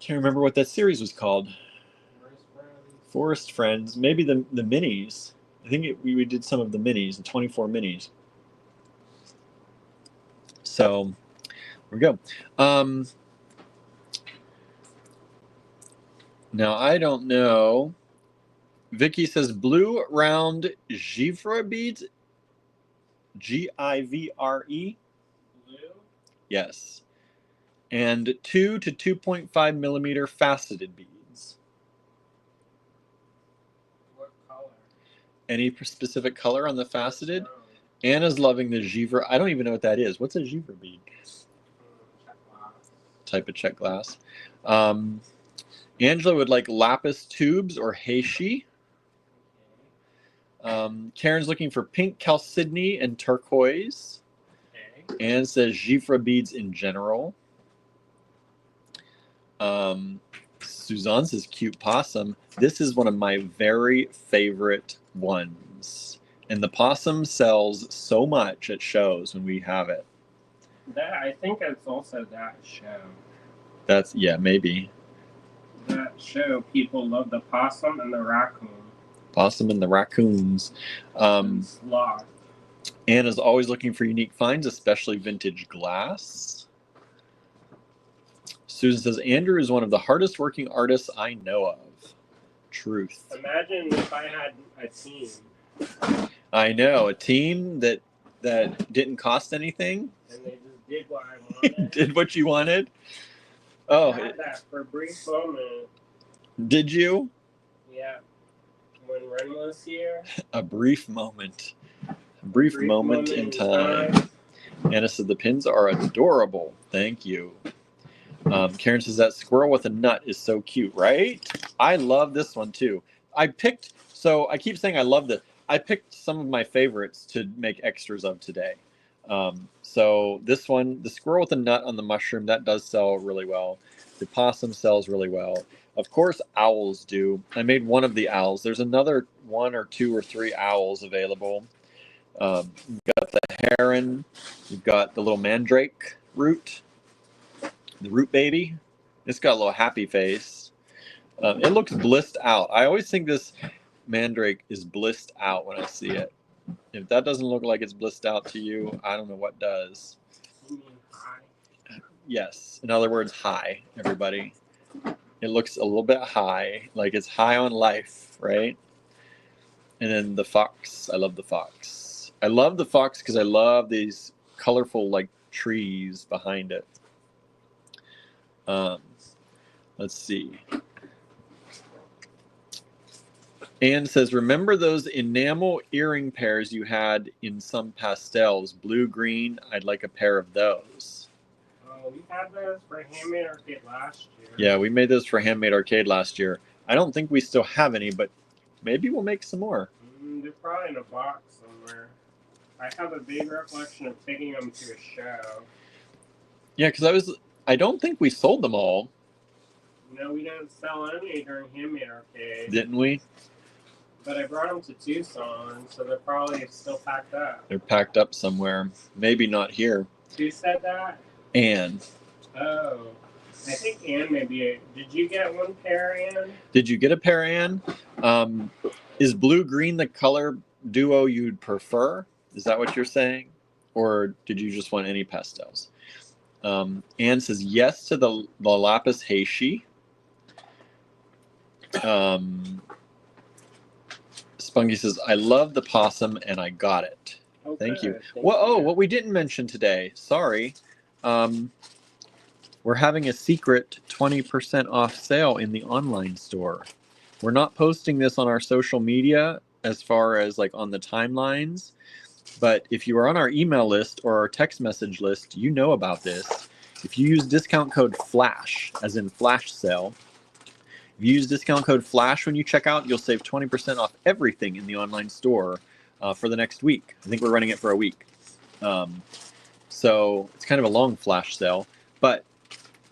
remember what that series was called. Forest Friends. Maybe the minis. I think we did some of the minis, the 24 minis. So, there we go. Now, I don't know. Vicky says blue round Givre beads. Givre. Blue? Yes. And 2 to 2.5 millimeter faceted beads. What color? Any specific color on the faceted? Anna's loving the Givre. I don't even know what that is. What's a Givre bead? Check glass. Type of check glass. Angela would like lapis tubes or heishi. Karen's looking for pink chalcedony and turquoise. Okay. Anne says Givre beads in general. Suzanne says cute possum. This is one of my very favorite ones. And the possum sells so much at shows when we have it. I think it's also that show. That's, yeah, maybe. That show, people love the possum and the raccoon. Possum and the raccoons. And sloth. Anna's always looking for unique finds, especially vintage glass. Susan says, Andrew is one of the hardest working artists I know of. Truth. Imagine if I had a team. I know, a team that didn't cost anything. And they just did what I wanted. Did what you wanted? Oh, I had that for a brief moment. Did you? Yeah. When Ren was here. A brief moment. A brief moment in time. Anna said the pins are adorable. Thank you. Karen says that squirrel with a nut is so cute, right? I love this one too. I keep saying I love this. I picked some of my favorites to make extras of today. So this one, the squirrel with a nut on the mushroom, that does sell really well. The possum sells really well. Of course, owls do. I made one of the owls. There's another 1 or 2 or 3 owls available. You've got the heron. You've got the little mandrake root. The root baby. It's got a little happy face. It looks blissed out. I always think this mandrake is blissed out when I see it. If that doesn't look like it's blissed out to you, I don't know what does. You mean high? Yes. In other words, high, everybody. It looks a little bit high, like it's high on life, right? And then the fox. I love the fox. I love the fox because I love these colorful, like, trees behind it. Let's see. Anne says, remember those enamel earring pairs you had in some pastels, blue, green? I'd like a pair of those. Oh, we had those for Handmade Arcade last year. Yeah, we made those for Handmade Arcade last year. I don't think we still have any, but maybe we'll make some more. They're probably in a box somewhere. I have a big recollection of taking them to a show. Yeah, because I don't think we sold them all. No, we didn't sell any during Handmade Arcade. Didn't we? But I brought them to Tucson, so they're probably still packed up. They're packed up somewhere. Maybe not here. Who said that? Anne. Oh. I think Anne maybe. Did you get one pair, Anne? Did you get a pair, Anne? Is blue-green the color duo you'd prefer? Is that what you're saying? Or did you just want any pastels? Anne says yes to the lapis heishi. Spunky says, I love the possum and I got it. Oh, Thank you. Thank Well, you. oh, what we didn't mention today, sorry. We're having a secret 20% off sale in the online store. We're not posting this on our social media as far as like on the timelines, but if you are on our email list or our text message list, you know about this. If you use discount code FLASH, as in flash sale, If you use discount code FLASH when you check out, you'll save 20% off everything in the online store for the next week. I think we're running it for a week. So it's kind of a long flash sale, but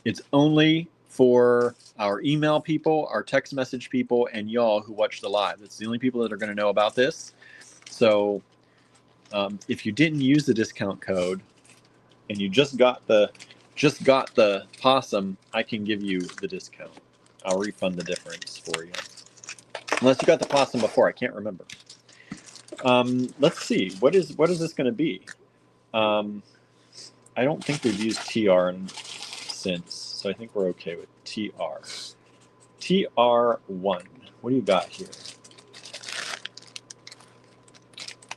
it's only for our email people, our text message people, and y'all who watch the live. It's the only people that are going to know about this. So if you didn't use the discount code and you just got the possum, I can give you the discount. I'll refund the difference for you. Unless you got the possum before, I can't remember. Let's see. What is this going to be? I don't think we've used TR since, so I think we're okay with TR. TR1. What do you got here?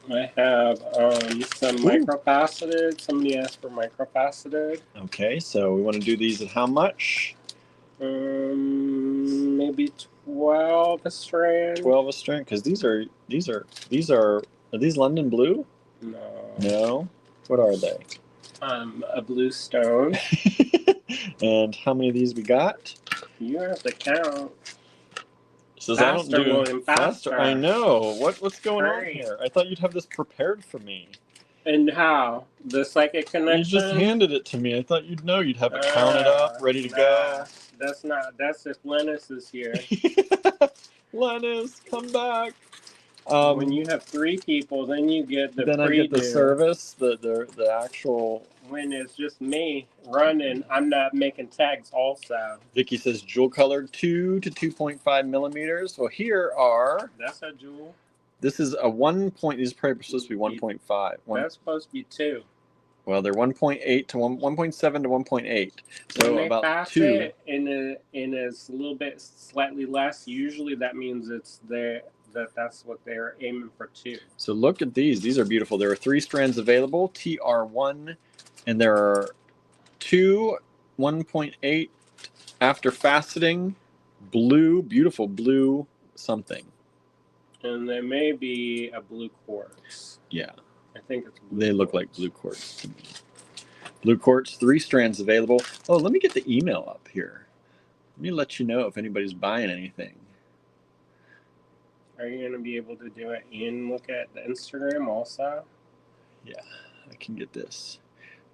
I have some microfaceted. Somebody asked for microfaceted. Okay, so we want to do these at how much? Maybe 12 a strand. 12 a strand, because these are these London blue? No. No. What are they? A blue stone. And how many of these we got? You have to count. Says Faster, I don't do William, faster. I know. What's going Hurry. on here? I thought you'd have this prepared for me. And how? The psychic connection? You just handed it to me. I thought you'd know. You'd have it counted up, ready to go. That's if Lennis is here. Lennis, come back. When you have 3 people, then you get the then preview. I get the service, the actual. When it's just me running, I'm not making tags also. Vicky says jewel colored 2 to 2.5 millimeters. Well, here are. That's a jewel. This is a 1 point. These are probably supposed to be 1.5. That's supposed to be 2. Well, they're 1.8 to 1.7 to 1.8. So when about pass 2. It and it's a little bit slightly less. Usually that means it's there. That's what they're aiming for 2. So look at these. These are beautiful. There are 3 strands available, TR1, and there are 2 1.8 after faceting, blue, beautiful blue something. And there may be a blue quartz. Yeah. I think it's blue They look like blue quartz to me. Blue quartz, 3 strands available. Oh, let me get the email up here. Let me let you know if anybody's buying anything. Are you going to be able to do it and look at the Instagram also? Yeah, I can get this.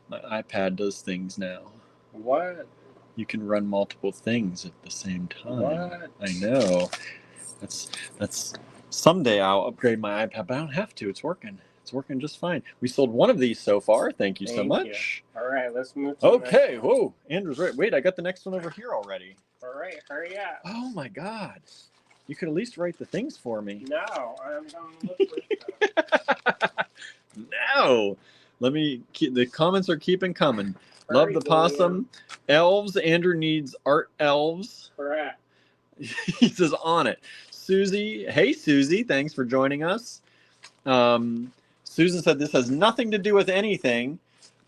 My iPad does things now. What? You can run multiple things at the same time. What? I know. That's someday I'll upgrade my iPad, but I don't have to. It's working. It's working just fine. We sold 1 of these so far. Thank you so much. All right, let's move to the next one. Whoa. Andrew's right. Wait, I got the next one over here already. All right, hurry up. Oh my God. You could at least write the things for me. No, I'm going to look for stuff. No. Let me keep, the comments are keeping coming. Hurry, Love the possum. Elves. Andrew needs art elves. Correct. He says on it. Susie. Hey, Susie. Thanks for joining us. Susan said this has nothing to do with anything,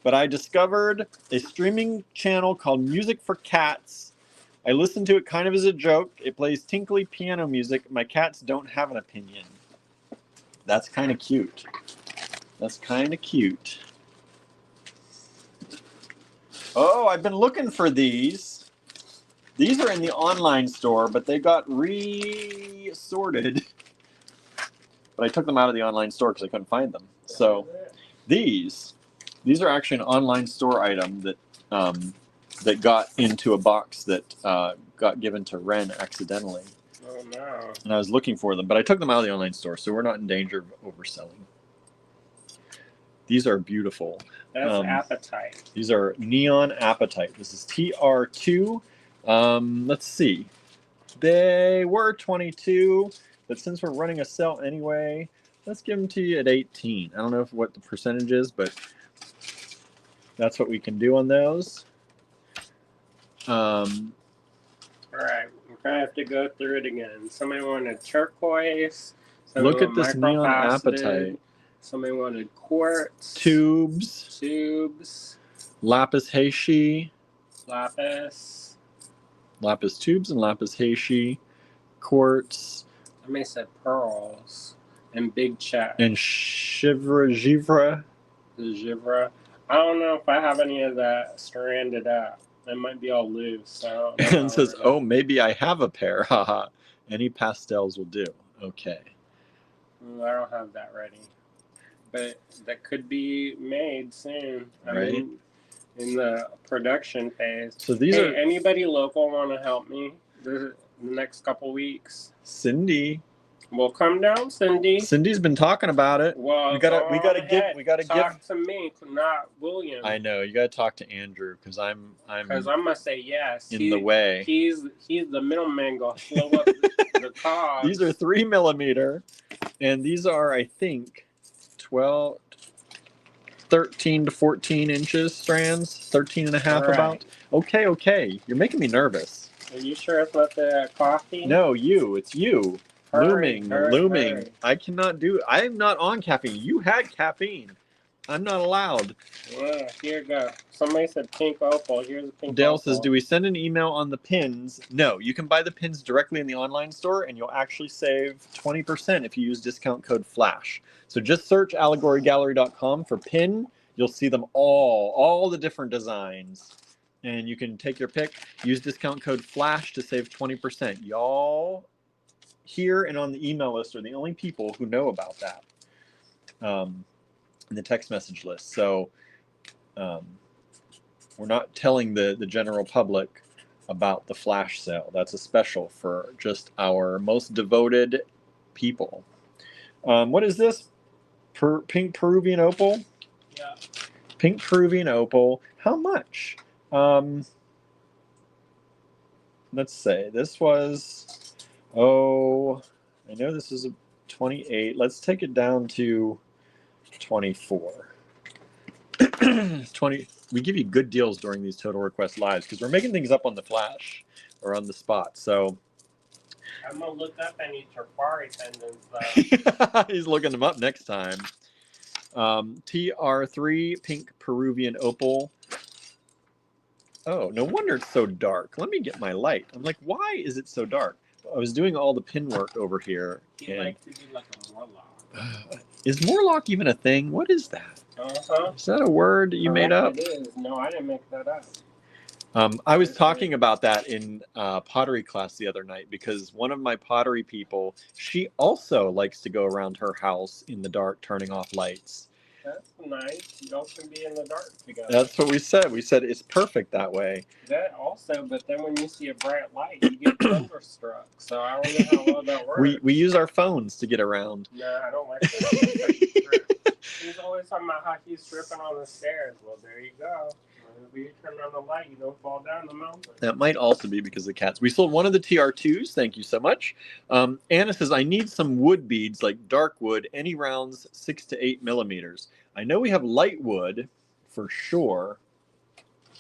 but I discovered a streaming channel called Music for Cats. I listened to it kind of as a joke. It plays tinkly piano music. My cats don't have an opinion. That's kind of cute. That's kind of cute. Oh, I've been looking for these. These are in the online store, but they got resorted. But I took them out of the online store because I couldn't find them. So these are actually an online store item that that got into a box that got given to Ren accidentally. Oh no. And I was looking for them, but I took them out of the online store, so we're not in danger of overselling. These are beautiful. That's Appetite. These are Neon Appetite. This is TR2. Let's see. They were 22, but since we're running a sale anyway, let's give them to you at 18. I don't know what the percentage is, but that's what we can do on those. All right, we're gonna have to go through it again. Somebody wanted turquoise. Look at this Neon Appetite. Somebody wanted quartz. Tubes. Lapis Heishi. Lapis tubes and lapis heishi. Quartz. Somebody said pearls. And big Czech. And givra. The givra. I don't know if I have any of that stranded up. It might be all loose. So And says, oh, maybe I have a pair. Haha. Any pastels will do. Okay. I don't have that ready. But that could be made soon. Right. mean, in the production phase. So these are anybody local want to help me the next couple weeks? Cindy. Well, come down, Cindy. Cindy's been talking about it. Well, we gotta talk to me, not William. I know, you gotta talk to Andrew because I'm gonna say yes. In the way. He's the middleman gonna slow up the cogs. These are 3 millimeter, and these are, I think, 13 to 14 inches strands, 13 and a half about. Okay, you're making me nervous. Are you sure it's not the coffee? No, it's you. Looming. Hurry. I cannot do it. I am not on caffeine. You had caffeine. I'm not allowed. Yeah, here you go. Somebody said pink opal. Here's a pink Dale opal. says, do we send an email on the pins? No, you can buy the pins directly in the online store, and you'll actually save 20% if you use discount code FLASH. So just search allegorygallery.com for pin. You'll see them all the different designs. And you can take your pick. Use discount code FLASH to save 20%. Y'all here and on the email list are the only people who know about that in the text message list. So we're not telling the general public about the flash sale. That's a special for just our most devoted people. What is this? Pink Peruvian opal? Yeah. Pink Peruvian opal. How much? Let's say this was, I know this is a 28. Let's take it down to 24. 20. We give you good deals during these Total Request Lives because we're making things up on the flash or on the spot. So I'm gonna look up any Trapari pendants though. He's looking them up next time. TR3 Pink Peruvian Opal. Oh, no wonder it's so dark. Let me get my light. I'm like, why is it so dark? I was doing all the pin work over here. He likes to be like a Morlock. Is Morlock even a thing? What is that? Uh-huh. Is that a word that you made up? It is. No, I didn't make that up. I was talking about that in pottery class the other night because one of my pottery people, she also likes to go around her house in the dark turning off lights. That's nice. Y'all can be in the dark together. That's what we said. We said it's perfect that way. That also, but then when you see a bright light, you get thunderstruck. So I don't know how well that works. We use our phones to get around. No, I don't like that. He's always talking about how he's tripping on the stairs. Well, there you go. If you turn on the light, you don't fall down the mountain. That might also be because of the cats. We sold one of the TR2s. Thank you so much. Anna says, I need some wood beads, like dark wood, any rounds 6 to 8 millimeters. I know we have light wood for sure,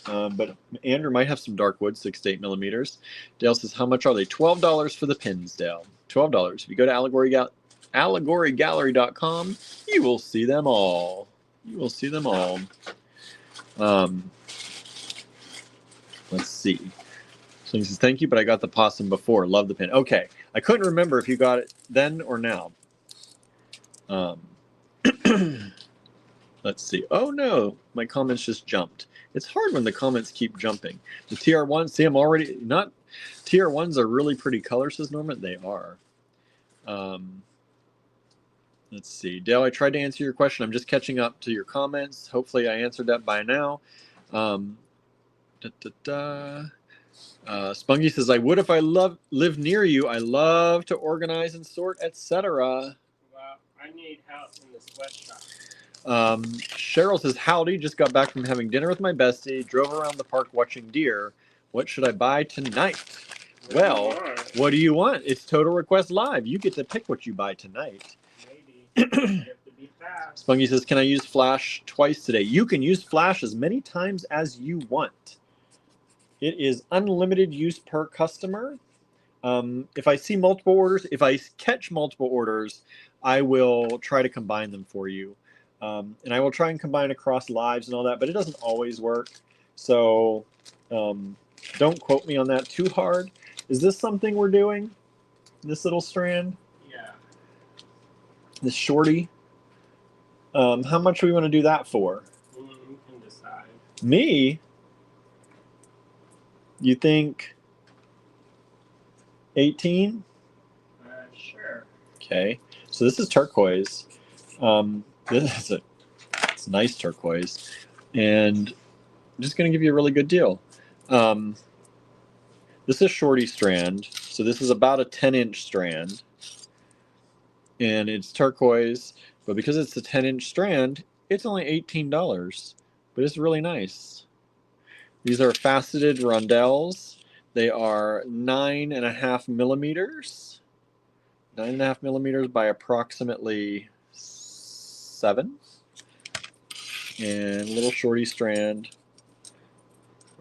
but Andrew might have some dark wood, 6 to 8 millimeters. Dale says, how much are they? $12 for the pins, Dale. $12. If you go to allegorygallery.com, you will see them all. You will see them all. Let's see. So he says, thank you, but I got the possum before. Love the pin. Okay. I couldn't remember if you got it then or now. Let's see. Oh, no. My comments just jumped. It's hard when the comments keep jumping. The TR1, see, I'm already not. TR1s are really pretty colors, says Norman. They are. Let's see. Dale, I tried to answer your question. I'm just catching up to your comments. Hopefully I answered that by now. Spungy says, I would if I live near you. I love to organize and sort, etc. Well, I need help in the sweatshop. Cheryl says, howdy, just got back from having dinner with my bestie, drove around the park watching deer. What should I buy tonight? What do you want? It's Total Request Live. You get to pick what you buy tonight. Maybe. You have to be fast. Spungy says, can I use Flash twice today? You can use Flash as many times as you want. It is unlimited use per customer. If I see multiple orders, if I catch multiple orders, I will try to combine them for you. And I will try and combine across lives and all that, but it doesn't always work. So don't quote me on that too hard. Is this something we're doing? This little strand? Yeah. This shorty? How much do we want to do that for? You can decide. Me? You think 18? Sure. Okay. So this is turquoise. It's a nice turquoise. And I'm just going to give you a really good deal. This is shorty strand. So this is about a 10-inch strand. And it's turquoise. But because it's a 10-inch strand, it's only $18. But it's really nice. These are faceted rondelles. They are 9.5 millimeters. 9.5 millimeters by approximately 7. And little shorty strand.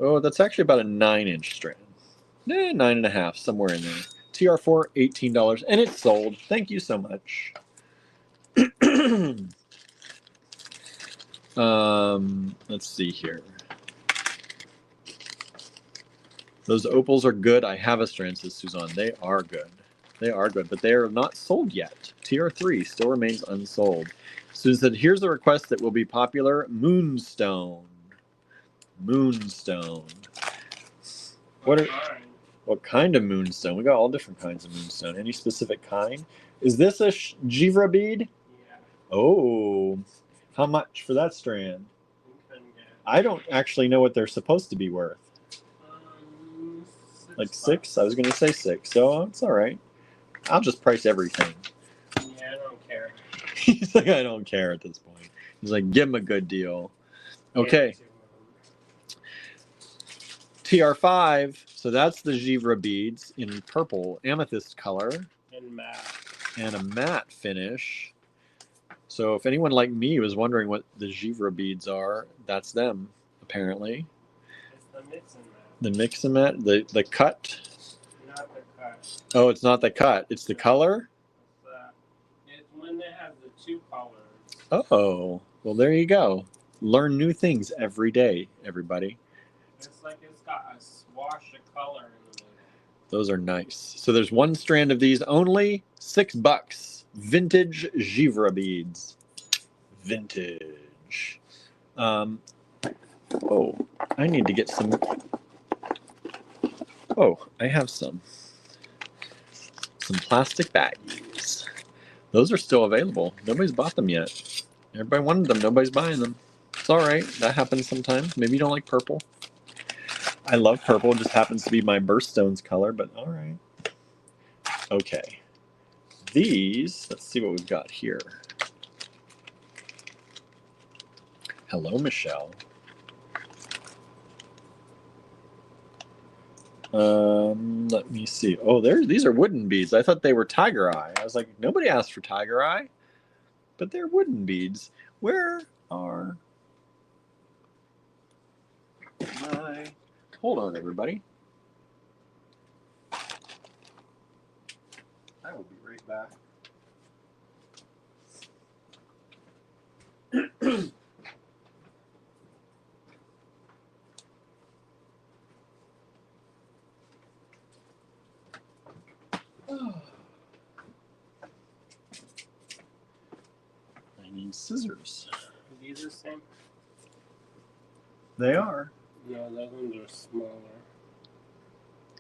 Oh, that's actually about a 9-inch strand. 9.5, somewhere in there. TR4, $18, and it's sold. Thank you so much. Let's see here. Those opals are good. I have a strand, says Suzanne. They are good. They are good, but they are not sold yet. TR3 still remains unsold. Susan said, here's a request that will be popular. Moonstone. Moonstone. What kind of moonstone? We got all different kinds of moonstone. Any specific kind? Is this a Givra bead? Yeah. Oh, how much for that strand? I don't actually know what they're supposed to be worth. Like $6? I was going to say 6, so it's all right. I'll just price everything. Yeah, I don't care. He's like, I don't care at this point. He's like, give him a good deal. Okay. TR5, so that's the Givra beads in purple amethyst color. And matte. And a matte finish. So if anyone like me was wondering what the Givra beads are, that's them, apparently. It's the mix and matte. The mix and matte? The cut? Not the cut. Oh, it's not the cut. It's the color? It's when they have the 2 colors. Oh, well, there you go. Learn new things every day, everybody. It's like it's got a swash of color in the middle. Those are nice. So there's one strand of these, only $6. Vintage Givra beads. Vintage. Oh, I need to get some. Oh, I have some plastic baggies. Those are still available. Nobody's bought them yet. Everybody wanted them. Nobody's buying them. It's all right. That happens sometimes. Maybe you don't like purple. I love purple. It just happens to be my birthstones color, but all right. Okay. These, let's see what we've got here. Hello, Michelle. Let me see. Oh, these are wooden beads. I thought they were tiger eye. I was like, nobody asked for tiger eye, but they're wooden beads. Where are my... Hold on, everybody. I will be right back. I need scissors. Are these the same? They are. No, those ones are smaller.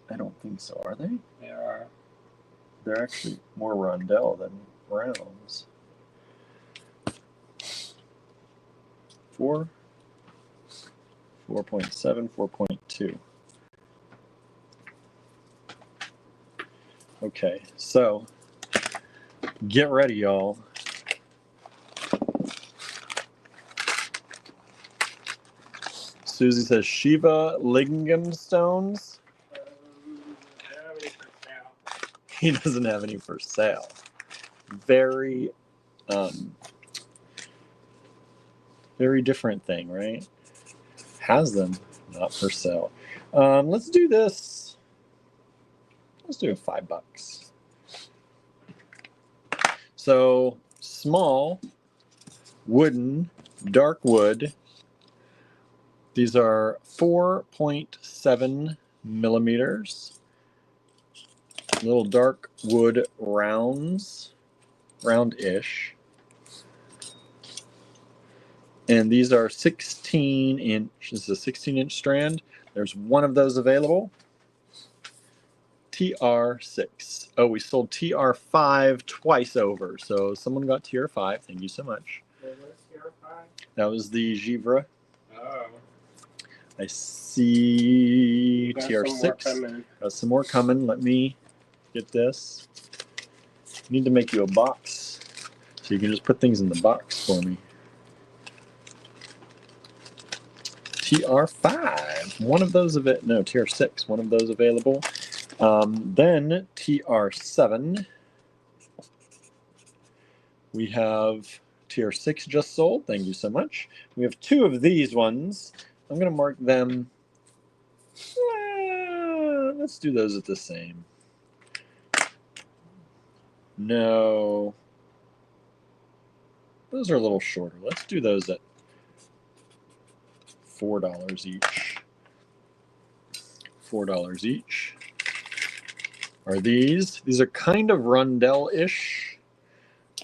I don't think so, are they? They are. They're actually more rondelle than rounds. 4, 4.7, 4.2. Okay, so get ready, y'all. Susie says Shiva lingam stones. He doesn't have any for sale. Very, very different thing, right? Has them, not for sale. Let's do this. Let's do $5. So small, wooden, dark wood. These are 4.7 millimeters. Little dark wood rounds, round-ish. And these are 16-inch. This is a 16-inch strand. There's one of those available. TR6. Oh, we sold TR5 twice over. So someone got TR5. Thank you so much. What was TR5? That was the Givre. Oh. I see TR6. Got some more coming. Let me get this. I need to make you a box so you can just put things in the box for me. TR5, one of those no, TR6, one of those available. Then TR7, we have TR6 just sold. Thank you so much. We have two of these ones. I'm going to mark them. Let's do those at the same. No. Those are a little shorter. Let's do those at $4 each. $4 each. Are these? These are kind of rondelle-ish.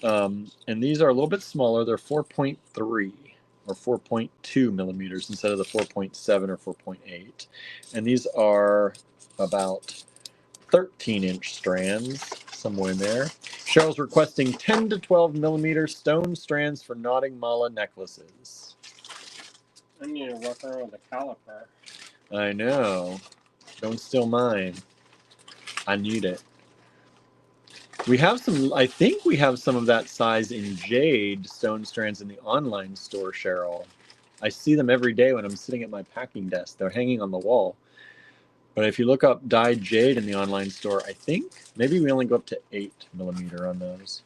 And these are a little bit smaller. They're 4.3 or 4.2 millimeters instead of the 4.7 or 4.8. And these are about 13-inch strands, somewhere in there. Cheryl's requesting 10 to 12 millimeter stone strands for knotting mala necklaces. I need to work around with a caliper. I know. Don't steal mine. I need it. We have some, I think we have some of that size in jade stone strands in the online store, Cheryl. I see them every day when I'm sitting at my packing desk. They're hanging on the wall. But if you look up dyed jade in the online store, I think maybe we only go up to 8 millimeter on those.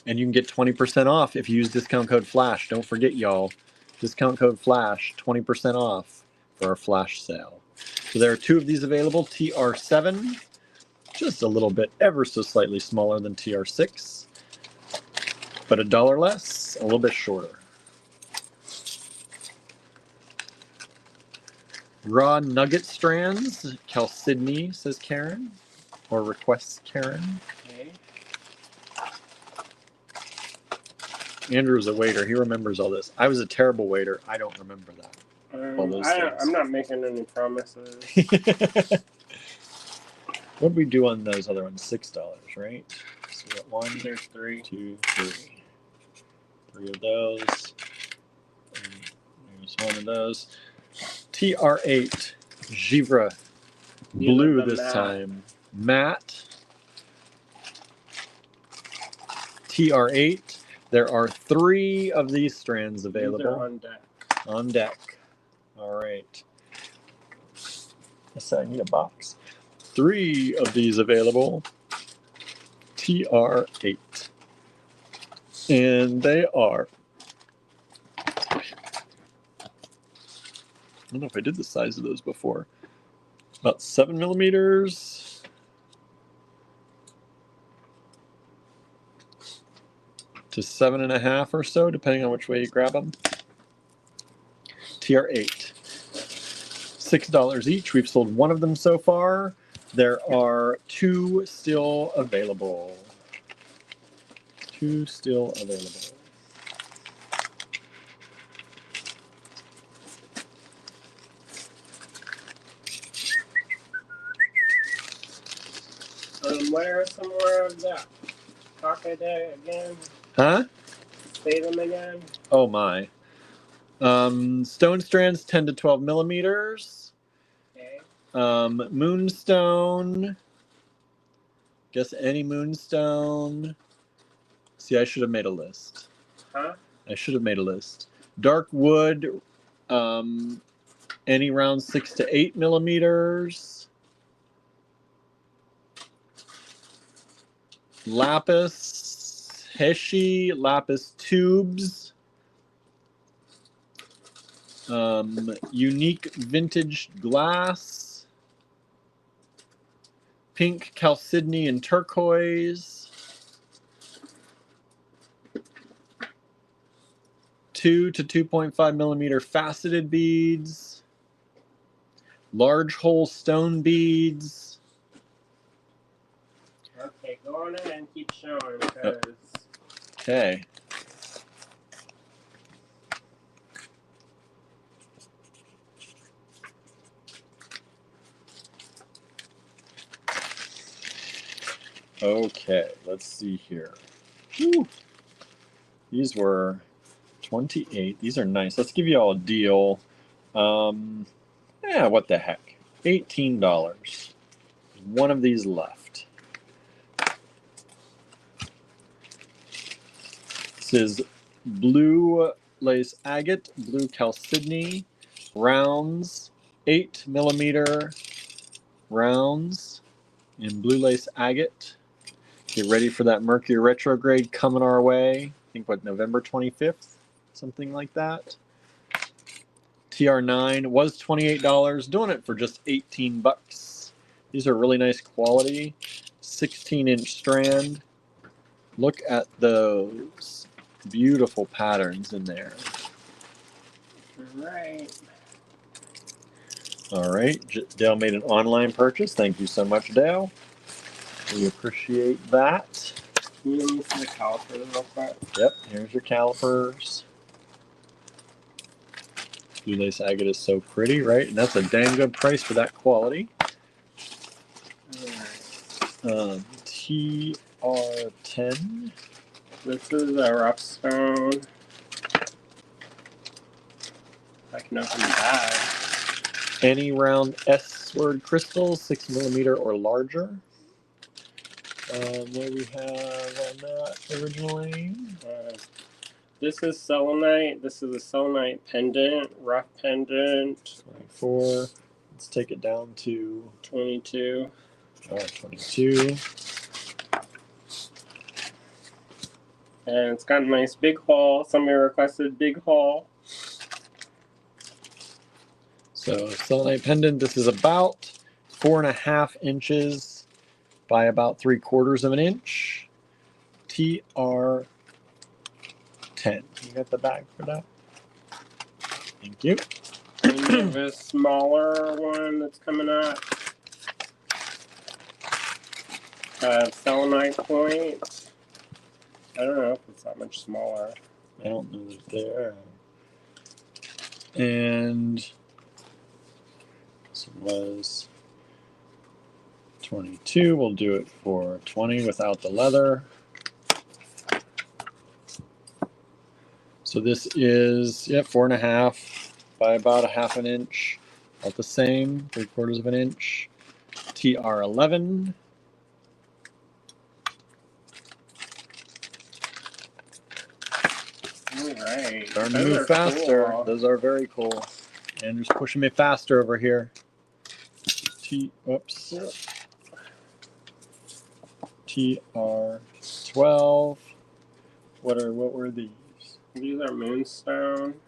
And you can get 20% off if you use discount code FLASH. Don't forget, y'all. Discount code FLASH, 20% off for our flash sale. So there are two of these available, TR7, just a little bit, ever so slightly smaller than TR6, but $1 less, a little bit shorter. Raw nugget strands, Chalcedony, says Karen, or requests Karen. Okay. Andrew's a waiter. He remembers all this. I was a terrible waiter. I don't remember that. I'm not making any promises. What did we do on those other ones? $6, right? So we got 1, There's 3. 2, 3. 3 of those. And there's one of those. TR8 Givre blue this time. Matte. TR8. There are 3 of these strands available. These are on deck. On deck. All right. I said I need a box. 3 of these available. TR8. And they are, I don't know if I did the size of those before. About 7 millimeters. To 7.5 or so, depending on which way you grab them. TR8. $6 each. We've sold one of them so far. There are 2 still available. 2 still available. Where are some more of that? Pocket again? Huh? Say them again? Oh my. Stone strands 10 to 12 millimeters. Okay. Moonstone. Guess any moonstone. See, I should have made a list. Huh? I should have made a list. Dark wood, any round 6 to 8 millimeters. Lapis, Heshi, lapis tubes. Unique vintage glass. Pink, chalcedony, and turquoise. 2 to 2.5 millimeter faceted beads. Large hole stone beads. Okay, go on ahead and keep showing because. Okay. Okay, let's see here. Whew. These were 28. These are nice. Let's give you all a deal. Yeah, what the heck? $18. One of these left. This is blue lace agate, blue chalcedony, rounds, 8mm rounds in blue lace agate. Get ready for that Mercury retrograde coming our way. I think what, November 25th? Something like that. TR9 was $28, doing it for just 18 bucks. These are really nice quality. 16-inch strand. Look at those beautiful patterns in there. Right. All right, Dale made an online purchase. Thank you so much, Dale. We appreciate that. Can you use the calipers real quick? Yep, here's your calipers. Blue lace agate is so pretty, right? And that's a dang good price for that quality. TR10. This is a rough stone. I can open the bag. Any round S-word crystals, 6mm or larger. What do we have on that originally? This is selenite. This is a selenite pendant, rough pendant. 24. Let's take it down to 22. 22. And it's got a nice big haul. Somebody requested big haul. So selenite pendant, this is about 4.5 inches by about 3/4 of an inch. TR10. You got the bag for that? Thank you. And you have a smaller one that's coming up. Selenite point. I don't know if it's that much smaller. I don't know that there. And this was 22. We'll do it for 20 without the leather. So this is 4.5 by about 1/2 inch. About the same, 3/4 of an inch. TR11. Alright. Starting to move faster. Cool. Those are very cool. Andrew's pushing me faster over here. Oops. TR12. What were these? These are moonstone.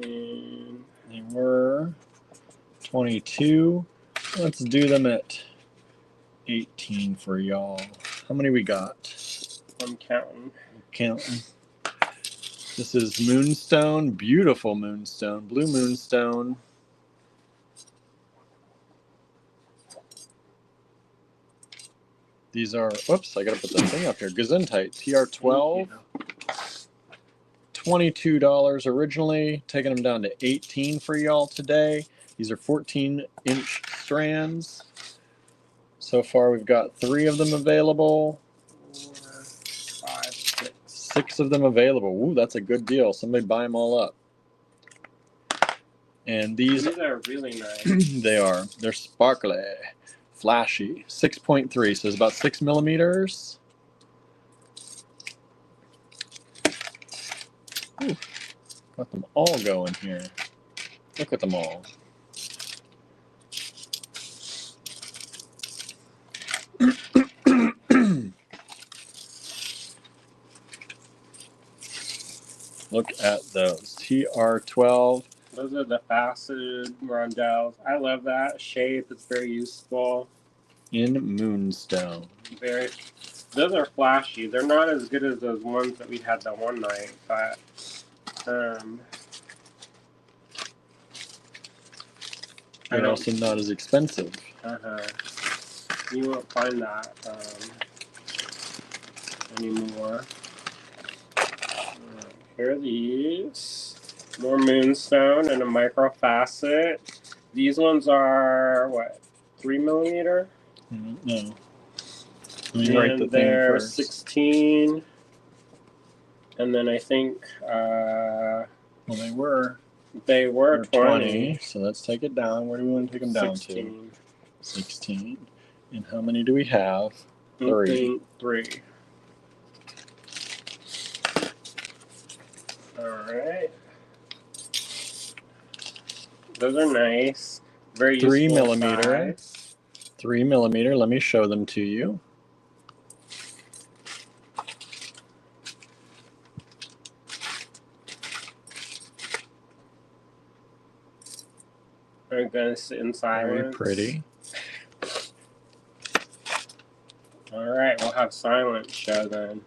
And They were 22. Let's do them at 18 for y'all. How many we got? I'm counting. Counting. This is moonstone, beautiful moonstone, blue moonstone. These are, whoops, I gotta put the thing up here. Gesundheit, TR12, $22 originally, taking them down to 18 for y'all today. These are 14-inch strands. So far, we've got 3 of them available. 4, 5, 6. 6 of them available. Ooh, that's a good deal. Somebody buy them all up. And these are really nice. they are. They're sparkly, flashy. 6.3, so it's about 6mm. Ooh, got them all going here. Look at them all. Look at those. TR12. Those are the faceted rondelles. I love that shape. It's very useful. In moonstone. Very. Those are flashy. They're not as good as those ones that we had that one night, but and also not as expensive. You won't find that anymore. Here are these. More moonstone and a micro facet. These ones are what, 3mm? I don't know. Let me write the thing they're first. 16. And then I think Well, they were 20. So let's take it down. Where do we want to take them down 16. to? 16. And how many do we have? I 3. think 3. All right. Those are nice. Very 3 useful millimeter. size. 3 millimeter. Let me show them to you. I'm gonna sit in silence. Very pretty. All right, we'll have silence show then.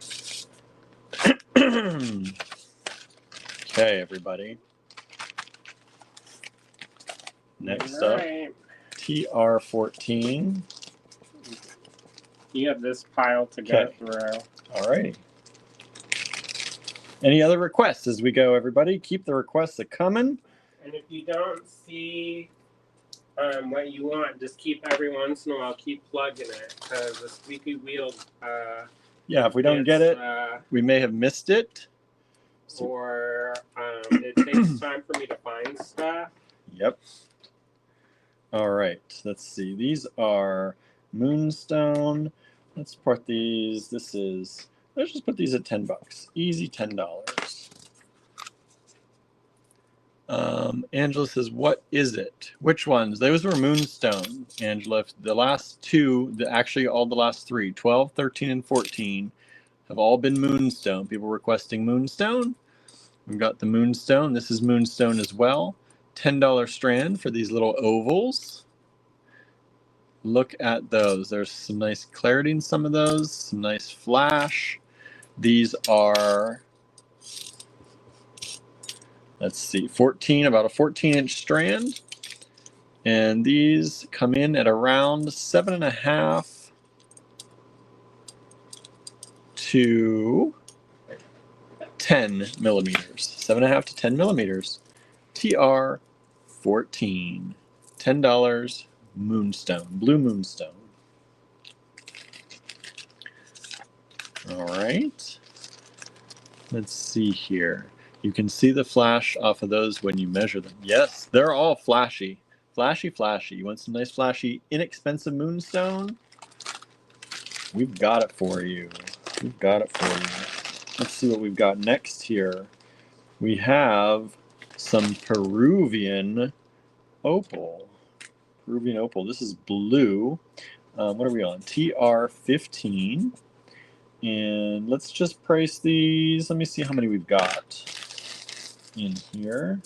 Okay, everybody. Next up, TR14. You have this pile to go through. All righty. Any other requests as we go, everybody? Keep the requests a-coming. And if you don't see what you want, just keep every once in a while, keep plugging it, because the squeaky wheel yeah, if we don't get it, we may have missed it. Or it takes time for me to find stuff. Yep. All right, let's see. These are Moonstone. Let's put these. Let's just put these at $10. Easy $10. Angela says, what is it? Which ones? Those were Moonstone, Angela. The last two, actually all the last 3, 12, 13, and 14, have all been Moonstone. People requesting Moonstone. We've got the Moonstone. This is Moonstone as well. $10 strand for these little ovals. Look at those. There's some nice clarity in some of those, some nice flash. These are, let's see, about a 14-inch strand. And these come in at around 7.5 to 10 millimeters. 7.5 to 10 millimeters. TR14. $10. Moonstone. Blue Moonstone. All right. Let's see here. You can see the flash off of those when you measure them. Yes, they're all flashy. Flashy, flashy. You want some nice, flashy, inexpensive Moonstone? We've got it for you. We've got it for you. Let's see what we've got next here. We have some Peruvian opal. Peruvian opal. This is blue. What are we on? TR15. And let's just price these. Let me see how many we've got in here.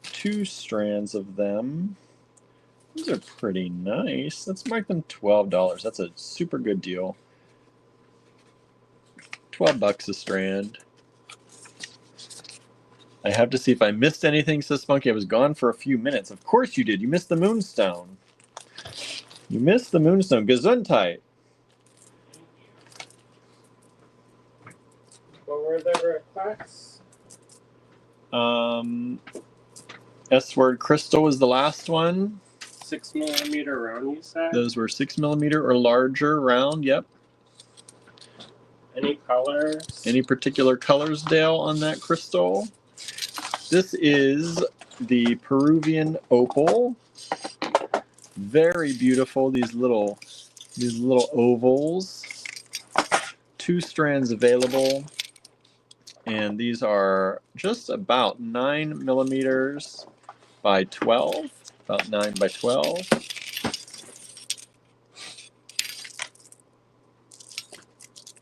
2 strands of them. These are pretty nice. Let's mark them $12. That's a super good deal. $12 a strand. I have to see if I missed anything, says Spunky. I was gone for a few minutes. Of course you did. You missed the Moonstone. You missed the Moonstone. Gesundheit. What were the requests? S-word crystal was the last one. 6 millimeter round, you said? Those were 6 millimeter or larger round, yep. Any colors? Any particular colors, Dale, on that crystal? This is the Peruvian opal. Very beautiful, these little ovals. 2 strands available. And these are just about 9 millimeters by 12. About 9 by 12.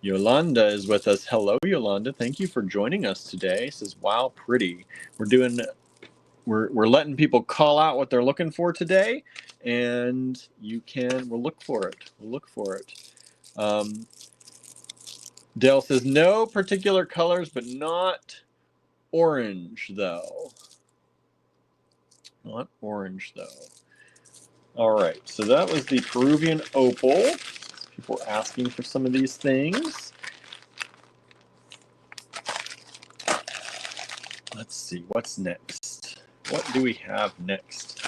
Yolanda is with us. Hello, Yolanda. Thank you for joining us today. Says, wow, pretty. We're letting people call out what they're looking for today, and we'll look for it. We'll look for it. Dale says, no particular colors, but not orange, though. Not orange, though. All right, so that was the Peruvian opal. People are asking for some of these things. Let's see, what's next? What do we have next?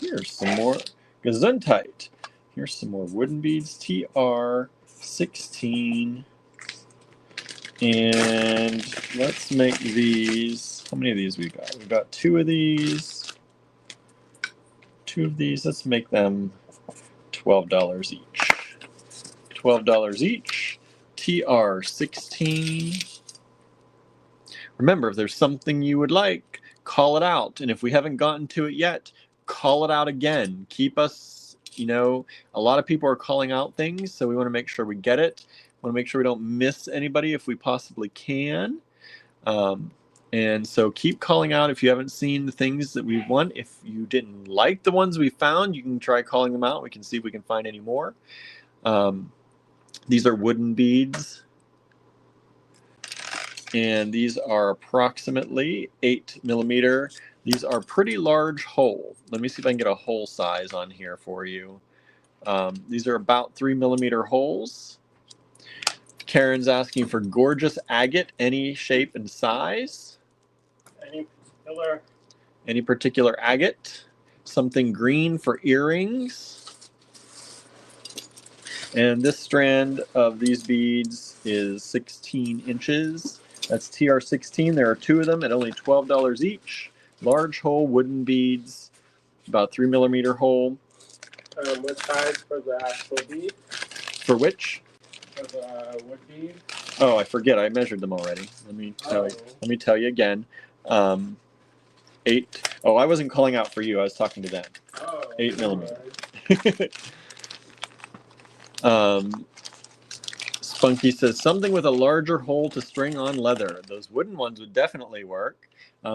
Here's some more Gesundheit. Here's some more wooden beads, TR16. And let's make these. How many of these we got? We've got 2 of these. 2 of these. Let's make them $12 each. $12 each. TR16. Remember, if there's something you would like, call it out. And if we haven't gotten to it yet, call it out again. Keep us, a lot of people are calling out things, so we want to make sure we get it. We want to make sure we don't miss anybody if we possibly can. And so keep calling out if you haven't seen the things that we want. If you didn't like the ones we found, you can try calling them out. We can see if we can find any more. These are wooden beads. And these are approximately 8 millimeter. These are pretty large hole. Let me see if I can get a hole size on here for you. These are about 3 millimeter holes. Karen's asking for gorgeous agate, any shape and size. Any particular agate. Something green for earrings. And this strand of these beads is 16 inches. That's TR16. There are 2 of them at only $12 each. Large hole wooden beads, about 3 millimeter hole. What size for the actual bead? For which? For the wood bead? Oh, I forget. I measured them already. Let me tell you again. 8. Oh, I wasn't calling out for you. I was talking to them. 8 millimeter. Spunky says something with a larger hole to string on leather. Those wooden ones would definitely work.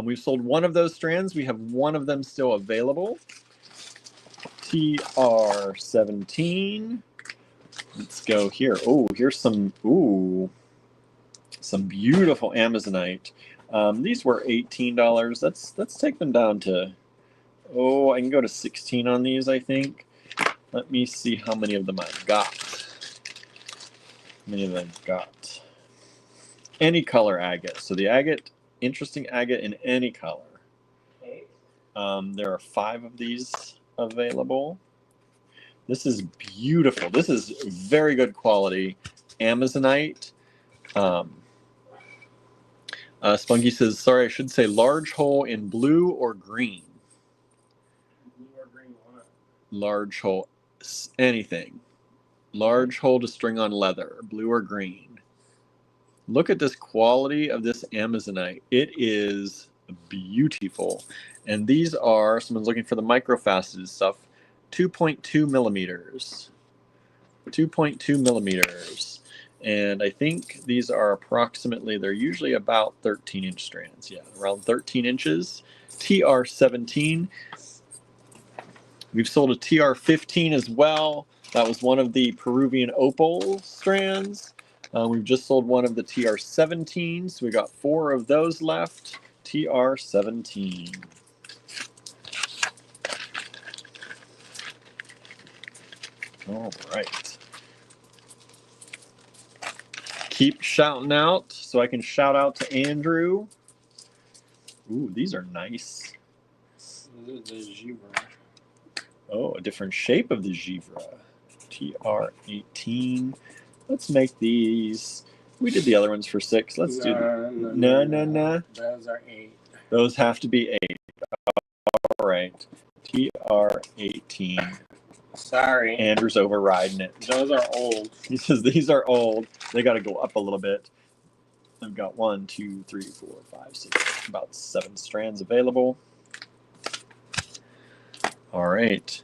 We've sold 1 of those strands. We have 1 of them still available. TR17. Let's go here. Oh, here's some beautiful Amazonite. These were $18. Let's take them down to, I can go to 16 on these, I think. Let me see how many of them I've got. Any color agate. So the agate, interesting agate in any color. There are 5 of these available. This is beautiful. This is very good quality Amazonite. Spunky says, sorry, I should say large hole in blue or green. Blue or green what? Large hole, anything. Large hole to string on leather, blue or green. Look at this quality of this Amazonite. It is beautiful. And these are, someone's looking for the microfaceted stuff, 2.2 millimeters. 2.2 millimeters. And I think these are approximately, they're usually about 13-inch strands. Yeah, around 13 inches. TR17. We've sold a TR15 as well. That was one of the Peruvian opal strands. We've just sold one of the TR17s. So we got 4 of those left. TR17. All right. Keep shouting out so I can shout out to Andrew. Ooh, these are nice. The zebra. Oh, a different shape of the zebra. TR18. Let's make these. We did the other ones for 6. Let's do no. Those are 8. Those have to be 8. All right. TR18. Sorry. Andrew's overriding it. Those are old. He says these are old. They got to go up a little bit. I've got 1, 2, 3, 4, 5, 6, about 7 strands available. All right.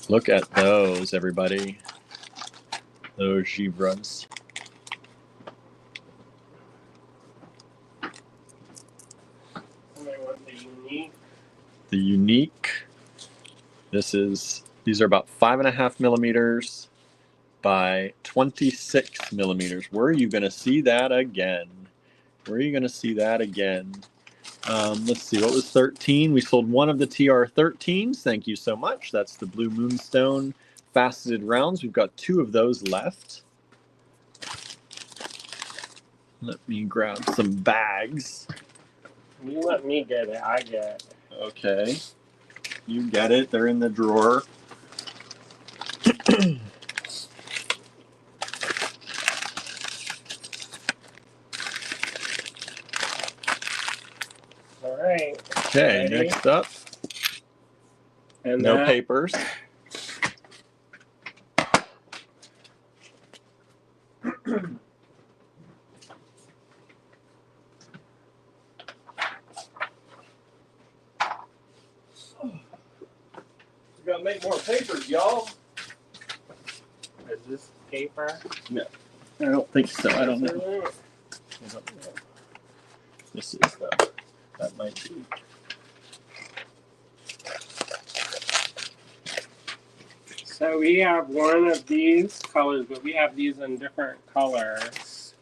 Look at those, everybody. Those zebras. The unique. These are about 5.5 millimeters by 26 millimeters. Where are you going to see that again? Where are you going to see that again? Let's see, what was 13? We sold 1 of the TR13s. Thank you so much. That's the Blue Moonstone faceted rounds. We've got 2 of those left. Let me grab some bags. You let me get it. I get it. Okay. You get it. They're in the drawer. All right. Okay, Ready? next up, And no that, papers. We gotta make more papers, y'all. is this paper? No, I don't think so. I don't know. This is the, that might be. So we have one of these colors, but we have these in different colors.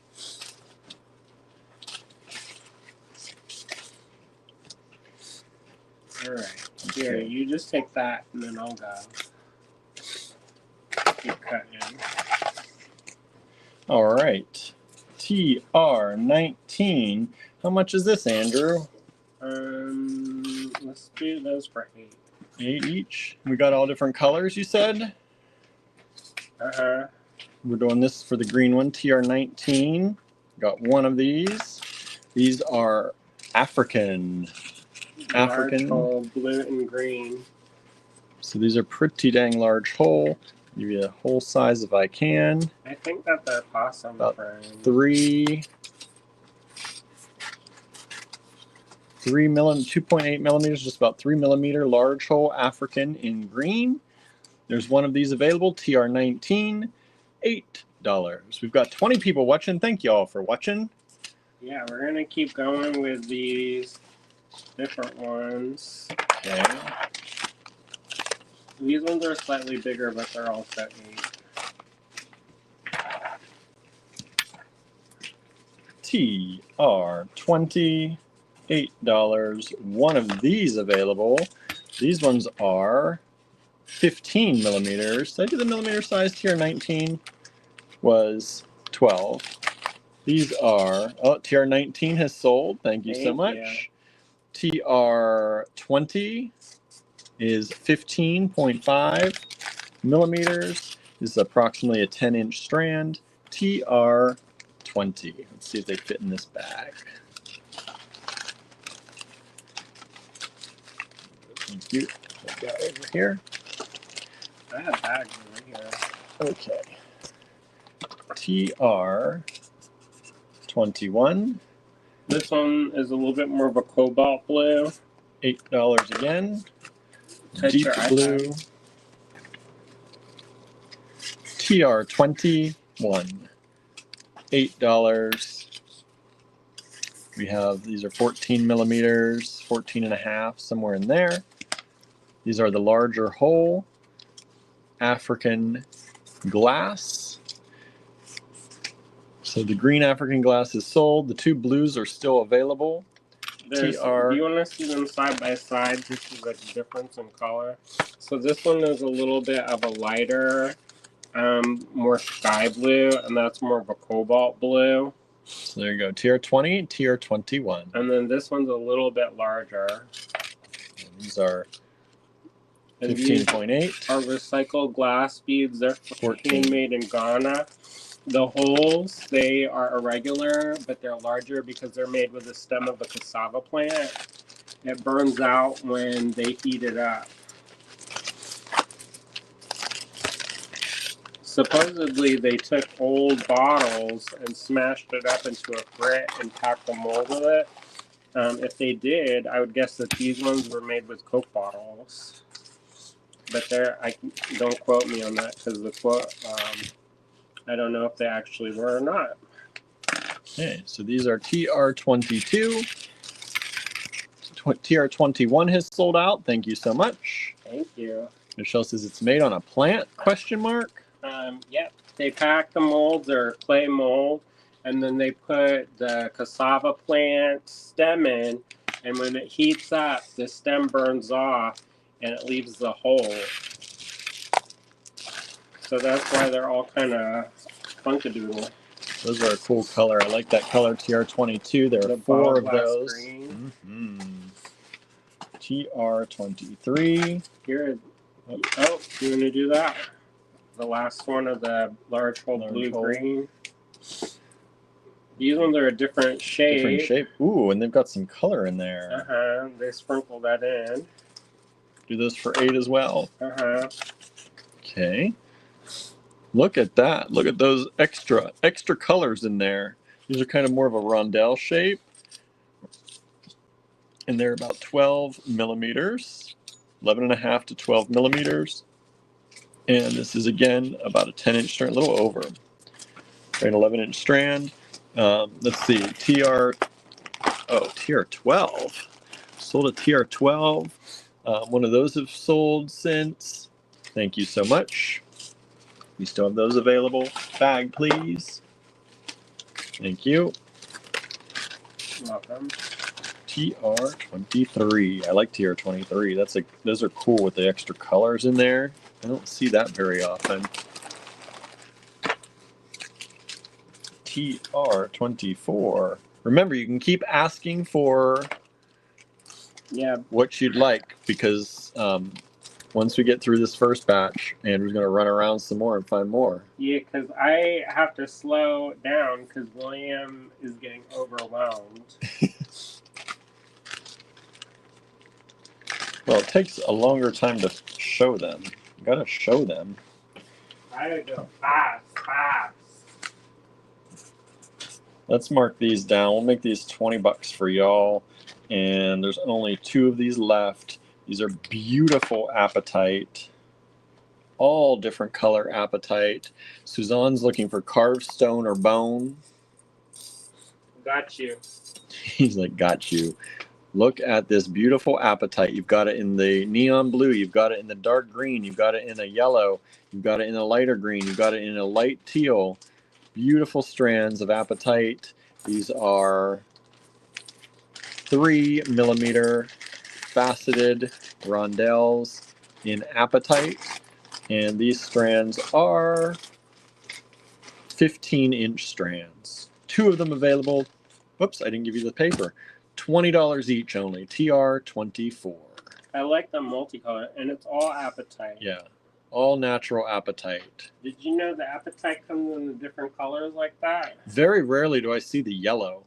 All right. Here, you just take that, and then I'll go. Keep cutting. All right. TR19. How much is this, Andrew? Let's do those for 8. 8 each. We got all different colors, you said? Uh-huh. We're doing this for the green one, TR19. Got one of these. These are African. African. Large, blue and green. So these are pretty dang large hole. Give you a whole size if I can. I think that they're possum About frames. 2.8 millimeters, just about 3 millimeter large hole African in green. There's one of these available, TR19, $8. We've got 20 people watching. Thank you all for watching. Yeah, we're gonna keep going with these different ones. Okay. These ones are slightly bigger, but they're also 8. TR20, $8. One of these available. These ones are 15 millimeters. Did I do the millimeter size? TR19 was 12. These are, oh, TR19 has sold. Thank you so much. TR20 is 15.5 millimeters. This is approximately a 10-inch strand. TR20. Let's see if they fit in this bag. Thank you. Put that over here. I have bags over here. Okay. TR21. This one is a little bit more of a cobalt blue. $8 again. Touch Deep your blue. TR21. $8. We have, these are 14 millimeters, 14 and a half, somewhere in there. These are the larger hole African glass. So the green African glass is sold. The 2 blues are still available. Do you want to see them side by side just as like a difference in color? So this one is a little bit of a lighter, more sky blue, and that's more of a cobalt blue. So there you go, TR20, TR21. And then this one's a little bit larger. And these are 15.8. Are recycled glass beads. They're 14. handmade in Ghana. The holes, they are irregular, but they're larger because they're made with the stem of a cassava plant. It burns out when they heat it up. Supposedly, they took old bottles and smashed it up into a grit and packed a mold with it. If they did, I would guess that these ones were made with Coke bottles. But don't quote me on that because the quote, I don't know if they actually were or not. Okay, so these are TR22. TR21 has sold out. Thank you so much. Thank you. Michelle says it's made on a plant, question mark. Yep. They pack the molds or clay mold, and then they put the cassava plant stem in, and when it heats up, the stem burns off, and it leaves the hole. So that's why they're all kind of funkadoodle. Those are a cool color. I like that color, TR22. There are 4 of those. TR23. Here. Oh, you want to do that? the last one of the large hole Large blue hole. green. These ones are a different shape. Different shape. Ooh, and they've got some color in there. They sprinkle that in. Do those for 8 as well. Okay. Look at that. Look at those extra colors in there. These are kind of more of a rondelle shape. And they're about 12 millimeters. 11.5 to 12 millimeters. And this is, again, about a 10-inch strand, a little over. An 11-inch strand. Let's see, TR12. Sold a TR12. One of those have sold since. Thank you so much. We still have those available. Bag, please. Thank you. Welcome. TR23. I like TR23. Those are cool with the extra colors in there. I don't see that very often. TR24. Remember, you can keep asking for what you'd like, because once we get through this first batch, Andrew's going to run around some more and find more. Yeah, because I have to slow down because William is getting overwhelmed. Well, it takes a longer time to show them. You got to show them. I gotta go fast. Let's mark these down. We'll make these $20 for y'all. And there's only 2 of these left. These are beautiful apatite. All different color apatite. Suzanne's looking for carved stone or bone. Got you. He's like, got you. Look at this beautiful apatite. You've got it in the neon blue. You've got it in the dark green. You've got it in a yellow. You've got it in a lighter green. You've got it in a light teal. Beautiful strands of apatite. These are 3 millimeter faceted rondelles in apatite. And these strands are 15-inch strands. 2 of them available. Whoops, I didn't give you the paper. $20 each only. TR24. I like the multicolor, and it's all apatite. Yeah, all natural apatite. Did you know the apatite comes in the different colors like that? Very rarely do I see the yellow.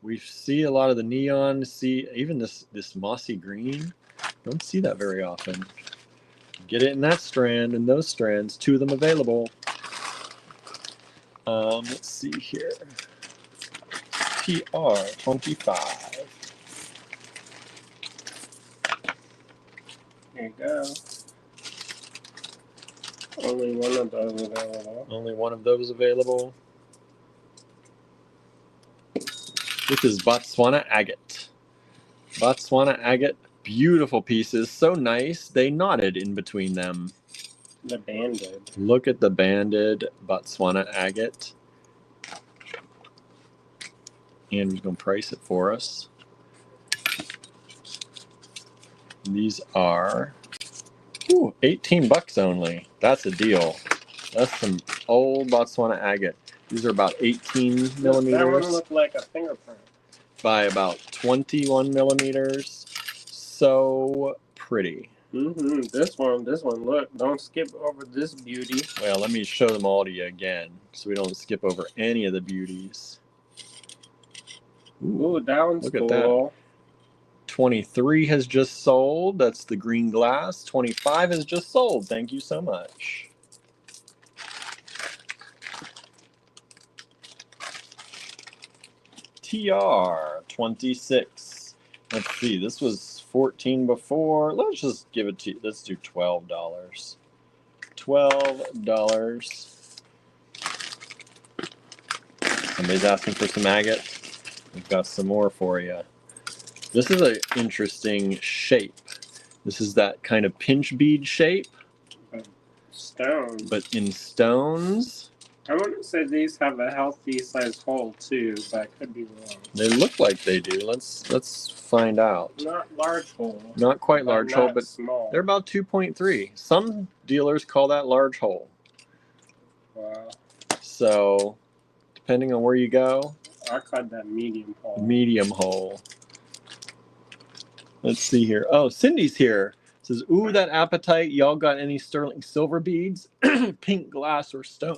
We see a lot of the neon. See even this mossy green. Don't see that very often. Get it in that strand and those strands. 2 of them available. Let's see here. TR25. There you go. Only one of those available. Only one of those available. This is Botswana agate. Botswana agate, beautiful pieces. So nice, they knotted in between them. The banded. Look at the banded Botswana agate. Andrew's going to price it for us. These are $18 only. That's a deal. That's some old Botswana agate. These are about 18 millimeters. That one looked like a fingerprint. By about 21 millimeters. So pretty. This one, look, don't skip over this beauty. Well, let me show them all to you again so we don't skip over any of the beauties. Ooh, that one's look cool. At that. 23 has just sold. That's the green glass. 25 has just sold. Thank you so much. TR26. Let's see. This was 14 before. Let's just give it to. Let's do $12. $12. Somebody's asking for some agate. We've got some more for you. This is an interesting shape. This is that kind of pinch bead shape. Stones. But in stones. I wouldn't say these have a healthy size hole too, but I could be wrong. They look like they do. Let's find out. Not large hole. Not quite large hole, but small. They're about 2.3. Some dealers call that large hole. Wow. So, depending on where you go. I called that medium hole. Medium hole. Let's see here. Oh, Cindy's here. says, ooh, that appetite. Y'all got any sterling silver beads? Pink glass or stone?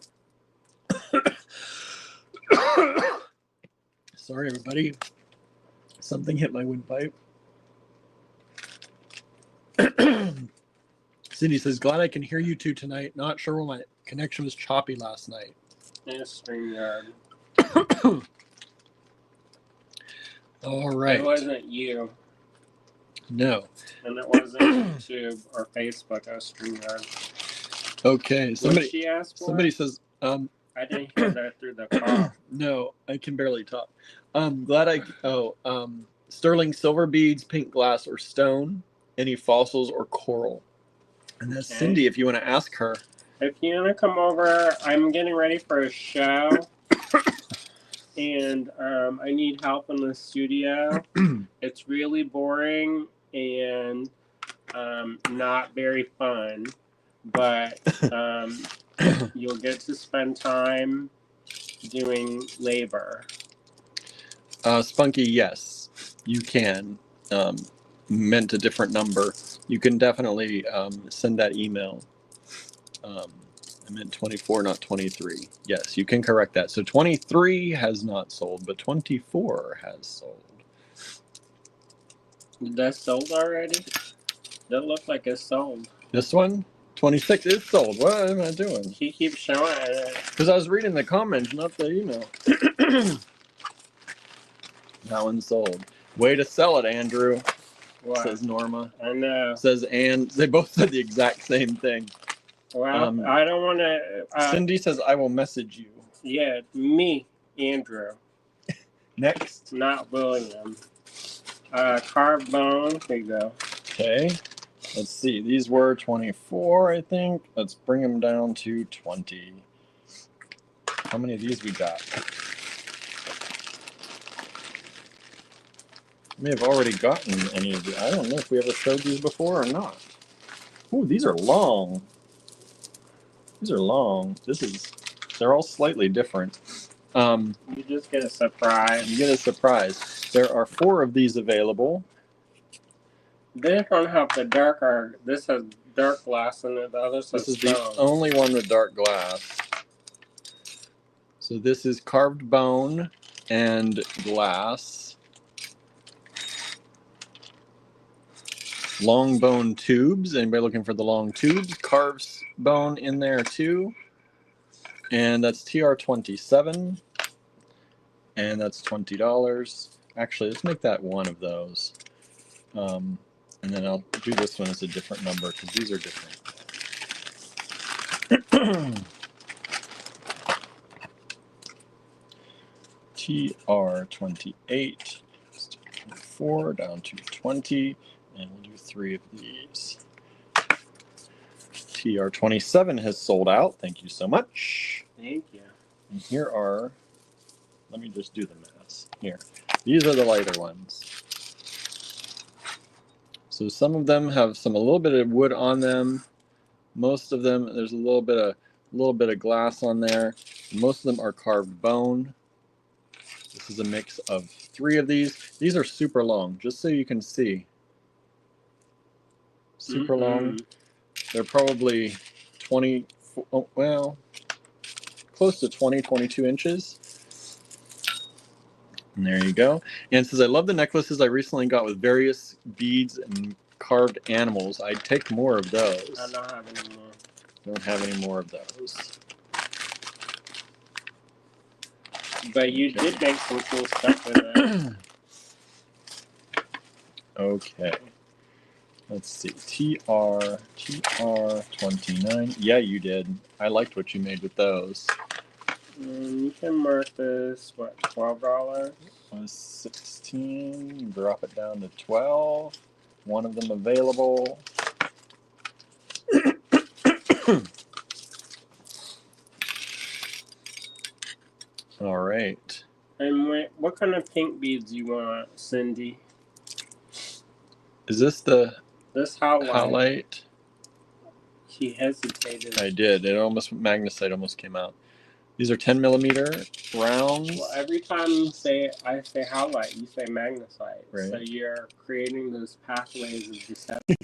Sorry, everybody. Something hit my windpipe. Cindy says, glad I can hear you two tonight. Not sure why my connection was choppy last night. Yes, StreamYard. All right. It wasn't you. No. And it wasn't YouTube or Facebook. It was StreamYard. Okay. What did she ask for? Somebody says, I didn't hear that through the call. no, I can barely talk. Sterling silver beads, pink glass or stone, any fossils or coral. And that's Okay. Cindy, if you want to ask her. If you want to come over, I'm getting ready for a show. And I need help in the studio. It's really boring and not very fun. But you'll get to spend time doing labor. Spunky, yes, you can. Meant a different number. You can definitely send that email. I meant 24, not 23. Yes, you can correct that. So 23 has not sold, but 24 has sold. That sold already? That looked like it's sold. This one? 26 is sold. What am I doing? He keeps showing it. Because I was reading the comments, not the email. That one's sold. Way to sell it, Andrew. What? Says Norma. I know. Says Ann. They both said the exact same thing. Well, I don't want to. Cindy says, I will message you. Yeah, me, Andrew. Next. Not William. Carved bone. Here you go. Okay. Let's see. These were 24, I think. Let's bring them down to 20. How many of these we got? May have already gotten any of these. I don't know if we ever showed these before or not. Ooh, these are long. These are long. They're all slightly different. You just get a surprise. You get a surprise. There are 4 of these available. This one have the darker. This has dark glass in it. The other says This is stone. the only one with dark glass. So this is carved bone and glass. Long bone tubes. Anybody looking for the long tubes? Carved bone in there too. And that's TR27. And that's $20. Actually, let's make that one of those. And then I'll do this one as a different number because these are different. TR28, 4 down to 20, and we'll do 3 of these. TR27 has sold out. Thank you so much. Thank you. And here are, let me just do the math. Here, these are the lighter ones. So some of them have a little bit of wood on them. Most of them, there's a little bit of glass on there. Most of them are carved bone. This is a mix of 3 of these. These are super long, just so you can see. Super long. They're probably 20, well, close to 20, 22 inches. And there you go. And it says, I love the necklaces I recently got with various beads and carved animals. I'd take more of those. I don't have any more. Don't have any more of those. But you did make some cool stuff with it. Okay. Let's see. TR29. Yeah, you did. I liked what you made with those. You can mark this, what, $12? 16. Drop it down to 12. One of them available. All right. And wait, what kind of pink beads you want, Cindy? Is this the This highlight. She hesitated. I did. It almost, magnesite almost came out. These are 10 millimeter rounds. Well, every time I say highlight, you say magnesite. Right. So you're creating those pathways of deception.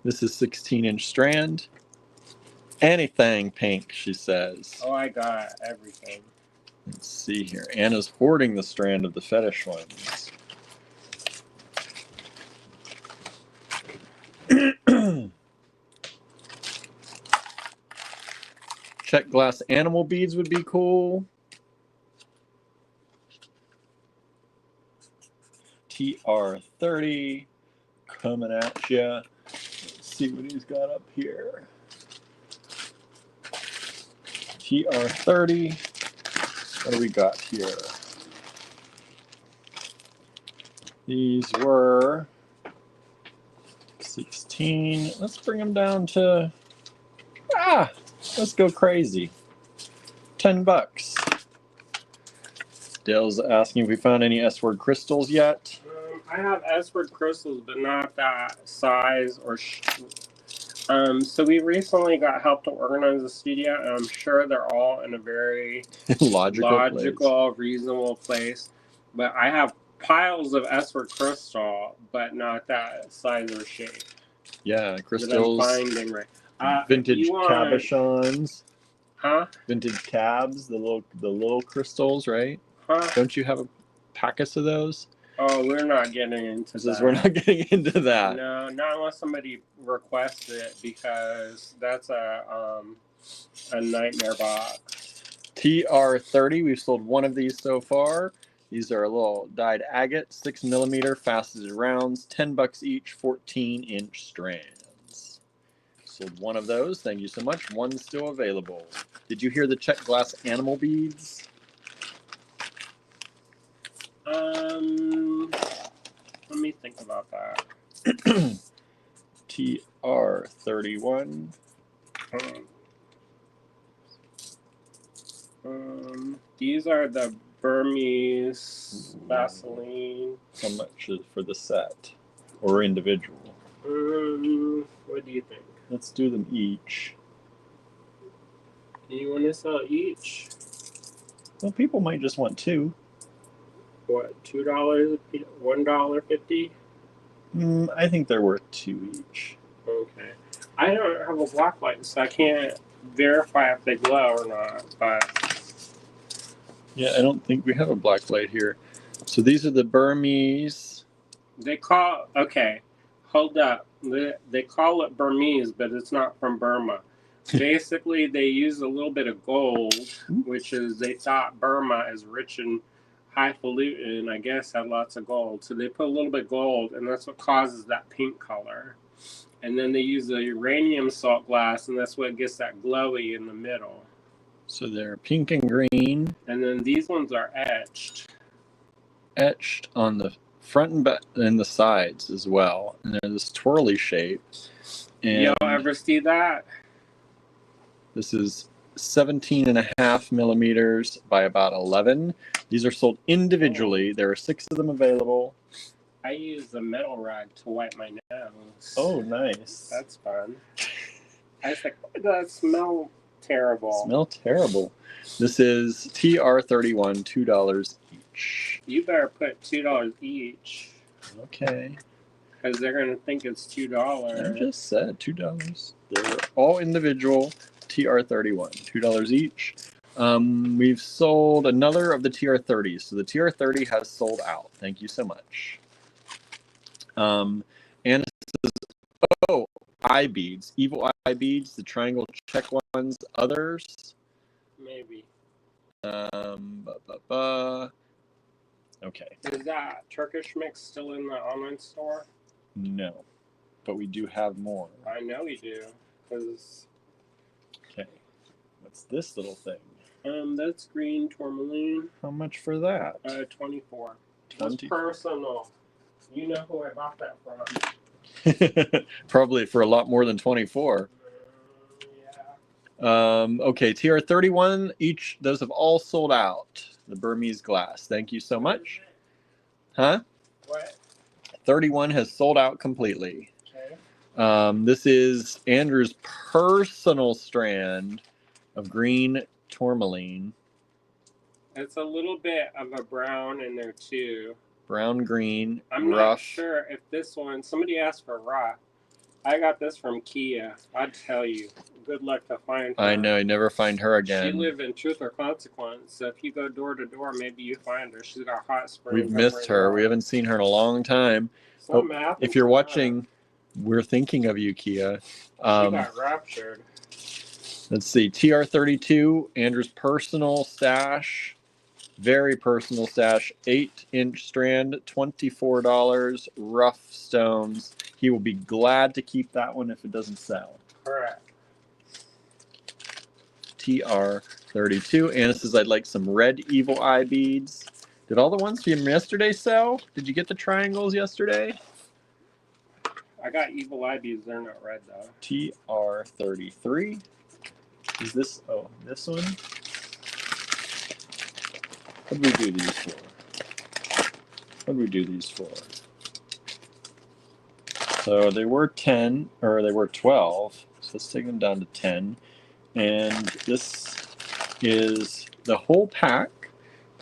This is 16-inch strand. Anything pink, she says. Oh, I got everything. Let's see here. Anna's hoarding the strand of the fetish ones. Czech glass animal beads would be cool. TR30 coming at ya. Let's see what he's got up here. TR30. What do we got here? These were 16. Let's bring them down to, let's go crazy. $10. Dale's asking if we found any S-word crystals yet. I have S-word crystals, but not that size or so we recently got help to organize the studio, and I'm sure they're all in a very logical, reasonable place. But I have piles of S-word crystal, but not that size or shape. Yeah, crystals. That I'm finding right. Vintage cabochons. Huh? Vintage cabs, the little crystals, right? Huh? Don't you have a package of those? Oh, we're not getting into that. We're not getting into that. No, not unless somebody requests it, because that's a nightmare box. TR30, we've sold one of these so far. These are a little dyed agate, 6mm faceted rounds, $10 each, 14-inch strands. Sold one of those. Thank you so much. One's still available. Did you hear the Czech glass animal beads? Let me think about that. TR31. These are the Burmese Vaseline. How much is for the set or individual? What do you think? Let's do them each. You want to sell each? Well, people might just want two. What, $2? $1.50? I think they're worth two each. Okay. I don't have a black light, so I can't verify if they glow or not. But yeah, I don't think we have a black light here. So these are the Burmese. Okay, hold up. They call it Burmese, but it's not from Burma. Basically, they use a little bit of gold, which is they thought Burma is rich and highfalutin, I guess, had lots of gold. So they put a little bit of gold, and that's what causes that pink color. And then they use the uranium salt glass, and that's what gets that glowy in the middle. So they're pink and green. And then these ones are etched. Etched on the front and back and the sides as well. And they're this twirly shape. And y'all ever see that? This is 17.5mm by about 11. These are sold individually. There are 6 of them available. I use a metal rag to wipe my nose. Oh, nice. That's fun. I was like, why does that smell terrible? Smell terrible. This is TR31, $2 each. You better put $2 each. Okay. Because they're going to think it's $2. I just said $2. They're all individual. TR31, $2 each. We've sold another of the TR30s. So the TR30 has sold out. Thank you so much. Anna says, oh, eye beads. Evil eye beads, the triangle Czech ones. Others? Maybe. Okay. Is that Turkish mix still in the online store? No. But we do have more. I know we do. Because... Okay. What's this little thing? That's green tourmaline. How much for that? 24. 20. That's personal. You know who I bought that from. Probably for a lot more than 24. Yeah. Okay, TR31 each. Those have all sold out. The Burmese glass. Thank you so much. Huh? What? 31 has sold out completely. Okay. This is Andrew's personal strand of green tourmaline. It's a little bit of a brown in there too. Brown, green, I'm rough. not sure if this one, somebody asked for rough. I got this from Kia. I tell you, good luck to find her. I know, I never find her again. She lived in Truth or Consequence, so if you go door to door, maybe you find her. She's got hot springs. We've missed her. We haven't seen her in a long time. If you're watching, we're thinking of you, Kia. She got raptured. Let's see, TR32, Andrew's personal stash. Very personal stash, 8-inch strand, $24, rough stones. He will be glad to keep that one if it doesn't sell. Correct. TR32. Anna says, I'd like some red evil eye beads. Did all the ones from yesterday sell? Did you get the triangles yesterday? I got evil eye beads. They're not red, though. TR33. Is this, oh, this one? What did we do these for? What did we do these for? So they were 10, or they were 12. So let's take them down to 10. And this is the whole pack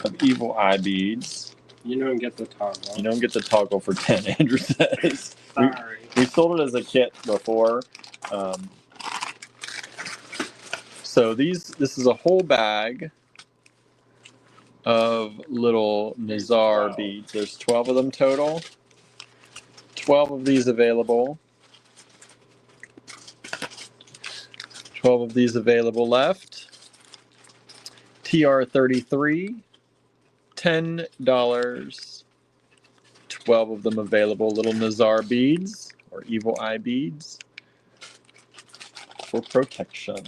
of evil eye beads. You don't get the toggle. You don't get the toggle for 10, Andrew says. Sorry. We sold it as a kit before. So this is a whole bag of little Nazar beads. There's 12 of them total. 12 of these available. 12 of these available left. TR33, $10. 12 of them available. Little Nazar beads or evil eye beads for protection.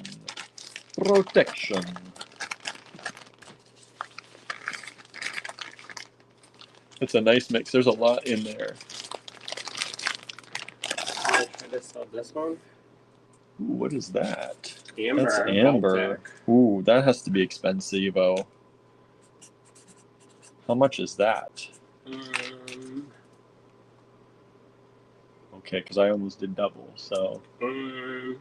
Protection. It's a nice mix. There's a lot in there. Should I sell this one? Ooh, what is that? Amber. That's amber. Baltic. Ooh, that has to be expensive, oh. How much is that? Okay, because I almost did double, so. Okay.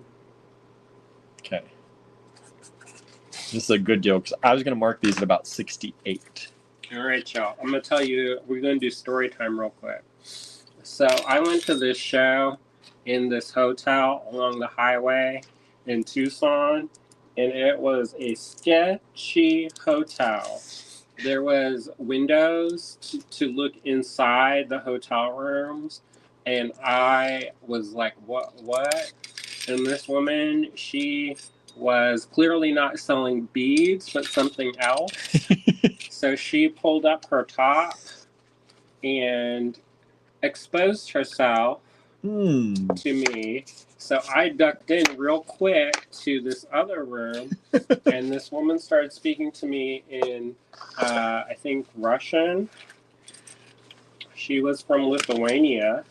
This is a good deal, because I was going to mark these at about 68. All right, y'all. I'm going to tell you, we're going to do story time real quick. So I went to this show in this hotel along the highway in Tucson, and it was a sketchy hotel. There was windows to look inside the hotel rooms, and I was like, what? And this woman, she was clearly not selling beads, but something else. So she pulled up her top and exposed herself to me. So I ducked in real quick to this other room, and this woman started speaking to me in, I think, Russian. She was from Lithuania.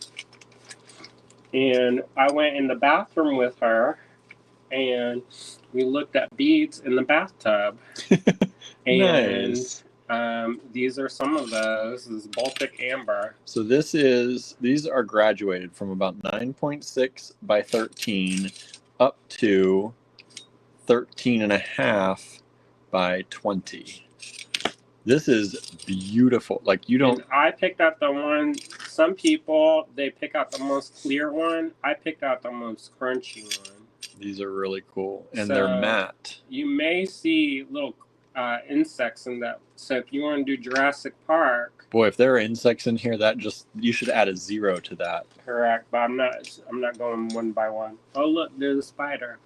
And I went in the bathroom with her, and we looked at beads in the bathtub. And Nice. These are some of those. This is Baltic Amber. So these are graduated from about 9.6 by 13 up to 13.5 by 20. This is beautiful. Like you don't. And I picked out the one. Some people they pick out the most clear one. I picked out the most crunchy one. These are really cool, and So, they're matte. You may see little insects in that. So if you want to do Jurassic Park, Boy, if there are insects in here, you should add a 0 to that. correct. But I'm not going one by one. Oh look, there's a spider.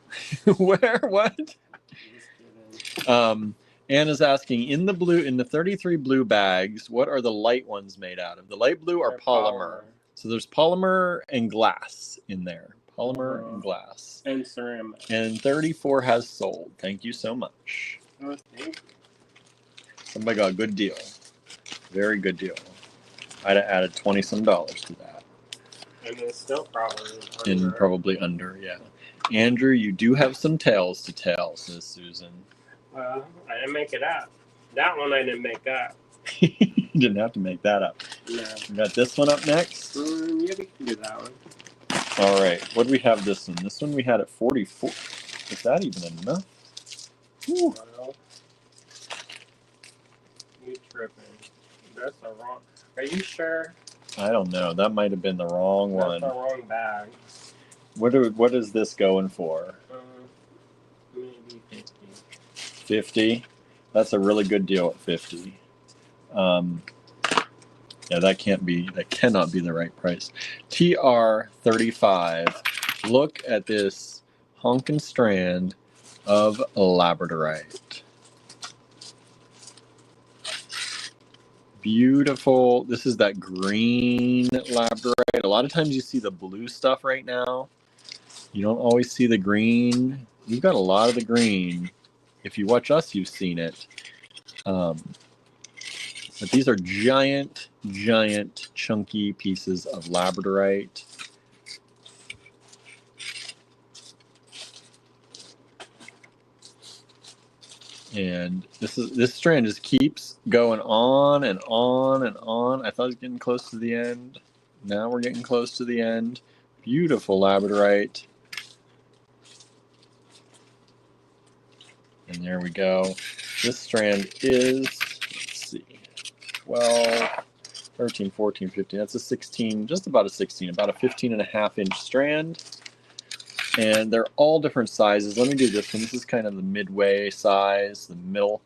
Where? What? Just kidding. Anna's asking, in the 33 blue bags, what are the light ones made out of? The light blue are They're polymer. So there's polymer and glass in there. Polymer and glass. And ceramic. And 34 has sold. Thank you so much. Oh, thank you. Somebody got a good deal. Very good deal. I'd have added $20-some to that. And it's still Probably under, yeah. Andrew, you do have some tales to tell, says Susan. Well, I didn't make it up. That one I didn't make up. You didn't have to make that up. No. We got this one up next. Yeah, we can do that one. All right. What do we have this one? This one we had at 44. Is that even enough? Ooh. Well, you tripping. That's the wrong. Are you sure? I don't know. That might have been the wrong one. That's the wrong bag. What is this going for? Maybe 50. 50. That's a really good deal at 50. Yeah, that cannot be the right price. TR35. Look at this honkin' strand of labradorite. Beautiful. This is that green labradorite. A lot of times you see the blue stuff right now. You don't always see the green. You've got a lot of the green. If you watch us, you've seen it. But these are giant, giant, chunky pieces of labradorite. And this strand just keeps going on and on and on. I thought it was getting close to the end. Now we're getting close to the end. Beautiful labradorite. And there we go. This strand is, let's see, 12, 13, 14, 15. That's a 16, just about a 16, about a 15.5-inch strand. And they're all different sizes. Let me do this one. This is kind of the midway size, the middle.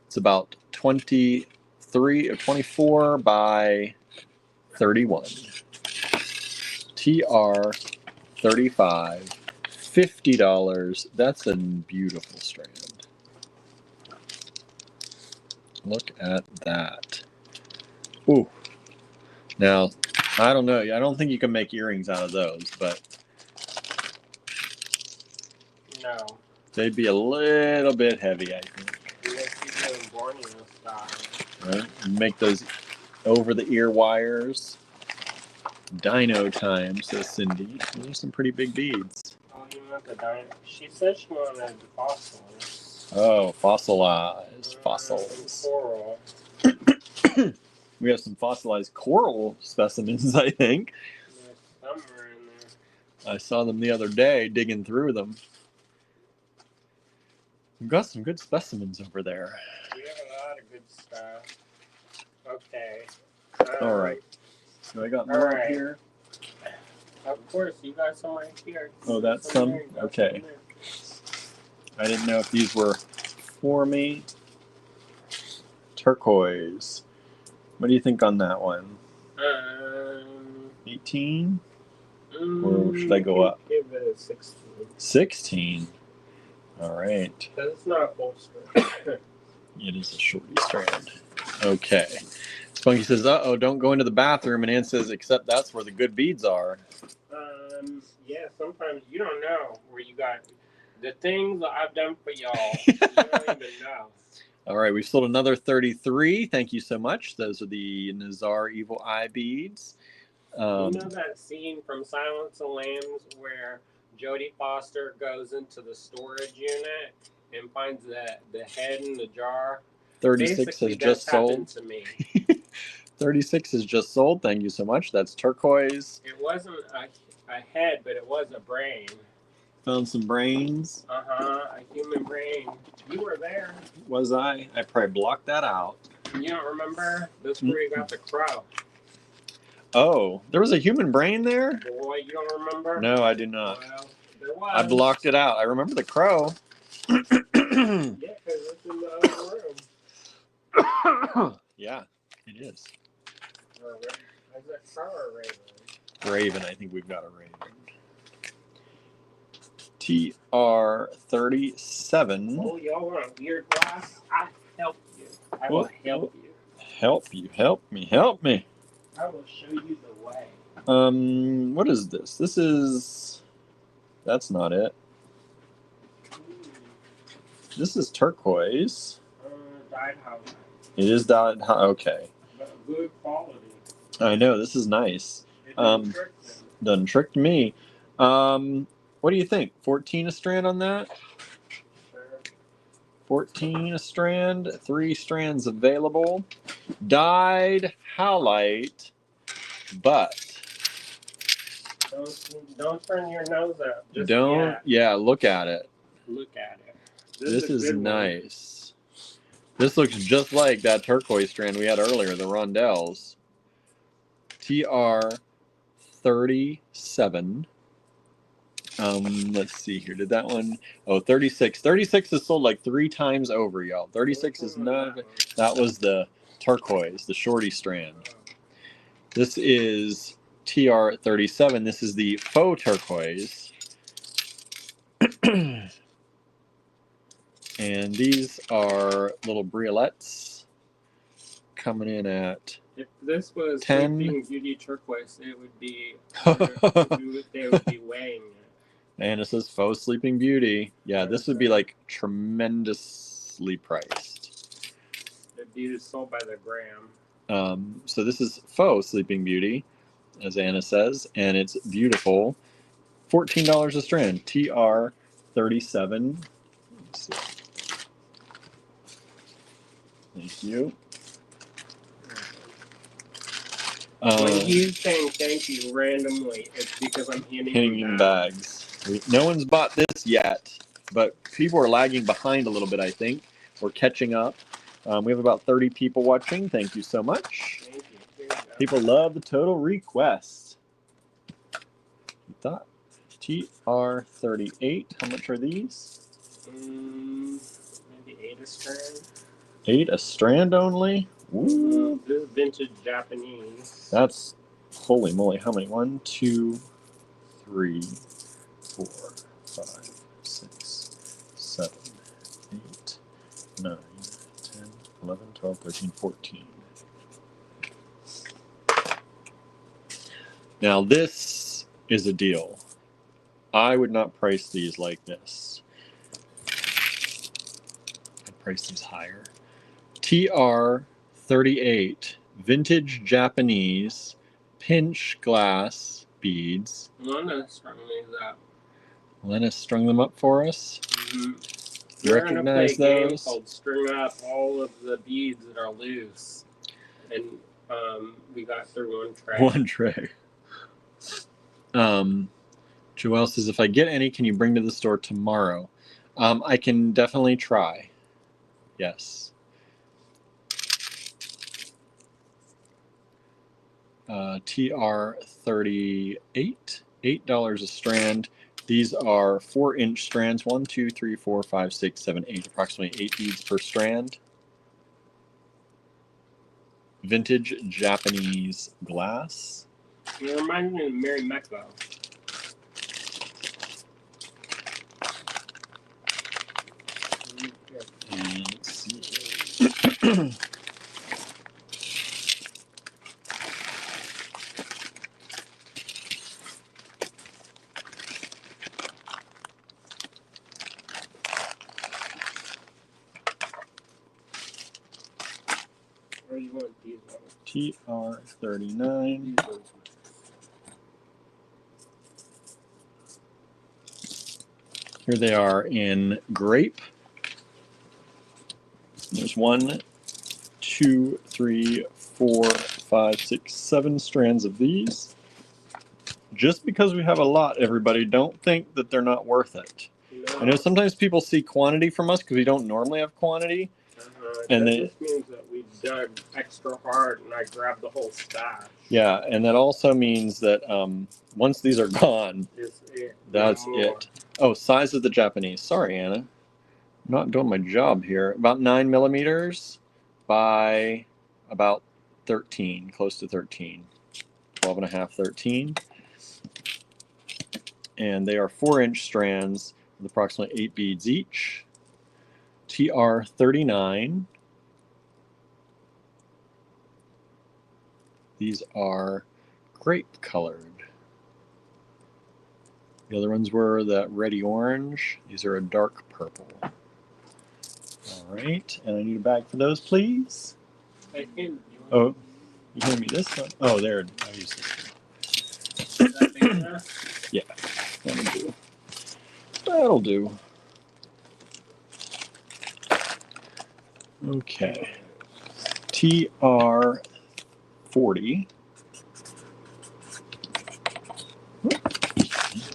It's about 23 or 24 by 31. TR35, $50. That's a beautiful strand. Look at that. Ooh. Now, I don't know. I don't think you can make earrings out of those, but No. they'd be a little bit heavy, I think. Unless you do Borneo style. Right? Make those over-the-ear wires. Dino time, says Cindy. Those are some pretty big beads. Oh, you want the dino? She said she wanted the fossils. Oh, fossilized fossils. Coral. We have some fossilized coral specimens, I think. There's somewhere in there. I saw them the other day digging through them. We've got some good specimens over there. We have a lot of good stuff. Okay. All right. So I got more up here. Of course, you got some right here. Oh, that's some? Okay. I didn't know if these were for me. Turquoise. What do you think on that one? 18? Or should I go up? Give it a 16. 16. All right. That's not a full strand. It is a shorty strand. Okay. Spunky says, uh-oh, don't go into the bathroom. And Ann says, except that's where the good beads are. Yeah, sometimes you don't know where you got the things that I've done for y'all. You don't even know. All right, we've sold another 33. Thank you so much. Those are the Nazar Evil Eye beads. You know that scene from Silence of the Lambs where Jodie Foster goes into the storage unit and finds the head in the jar? 36 Basically, has just sold. to me. 36 is just sold. Thank you so much. That's turquoise. It wasn't a head, but it was a brain. Found some brains. A human brain. You were there. Was I? I probably blocked that out. You don't remember? This is where you got the crow. Oh, there was a human brain there? Boy, you don't remember? No, I do not. Well, there was. I blocked it out. I remember the crow. Yeah, because it's in the other room. Yeah, it is. Is that crow or raven? Raven. I think we've got a raven. TR37. Oh, y'all want a weird glass? I'll help you. I will help you. Help you. Help me. Help me. I will show you the way. What is this? This is... That's not it. This is turquoise. Dyed highlight. It is dyed... Okay. But good quality. I know. This is nice. It doesn't trick them. Doesn't trick me. What do you think? 14 a strand on that? Sure. 14 a strand. 3 strands available. Dyed halite, but don't turn your nose up. Just look at it. Look at it. This is nice. This looks just like that turquoise strand we had earlier, the rondelles. TR37. Let's see here. Did that one? Oh, 36. 36 is sold like 3 times over, y'all. 36 is not. That was the turquoise, the shorty strand. This is TR37. This is the faux turquoise. And these are little briolettes coming in at If this was 10. Sleeping Beauty turquoise, it would be they would be weighing it. And it says faux Sleeping Beauty. Yeah, this would be like tremendously priced. The beauty is sold by the gram. So this is faux Sleeping Beauty, as Anna says, and it's beautiful. $14 a strand. TR37. Let's see. Thank you. When he's saying thank you randomly, it's because I'm handing him bags. No one's bought this yet, but people are lagging behind a little bit, I think. We're catching up. We have about 30 people watching. Thank you so much. Thank you. People love the total requests. Thought TR38. How much are these? Maybe 8 a strand. 8 a strand only? Ooh. This is vintage Japanese. That's, holy moly, how many? 1, 2, 3, 4, 5, 6, 7, 8, 9, 10, 11, 12, 13, 14. Now this is a deal. I would not price these like this. I'd price these higher. TR38 vintage Japanese pinch glass beads. Lena strung these up. Lena strung them up for us. Mm-hmm. You recognize play a game those? called String Up all of the beads that are loose, and we got through one tray. One tray. Joelle says, if I get any, can you bring to the store tomorrow? I can definitely try. Yes. TR38, $8 a strand. These are 4-inch strands. 1, 2, 3, 4, 5, 6, 7, 8. Approximately 8 beads per strand. Vintage Japanese glass. It reminds me of Mary Mecco. And let's see. Where you want these ones? TR39. Here they are in grape. There's 1, 2, 3, 4, 5, 6, 7 strands of these. Just because we have a lot, everybody, don't think that they're not worth it. No. I know sometimes people see quantity from us because we don't normally have quantity. And that just means that we dug extra hard and I grabbed the whole stash. Yeah, and that also means that once these are gone, that's it. Oh, size of the Japanese. Sorry, Anna. I'm not doing my job here. About 9 millimeters by about 13, close to 13. 12 and a half, 13. And they are 4-inch strands with approximately 8 beads each. TR39. These are grape colored. The other ones were that reddy orange. These are a dark purple. All right, and I need a bag for those, please. Oh, you hand me this one? Oh, there. I'll use this one. Yeah, that'll do. That'll do. Okay. TR40.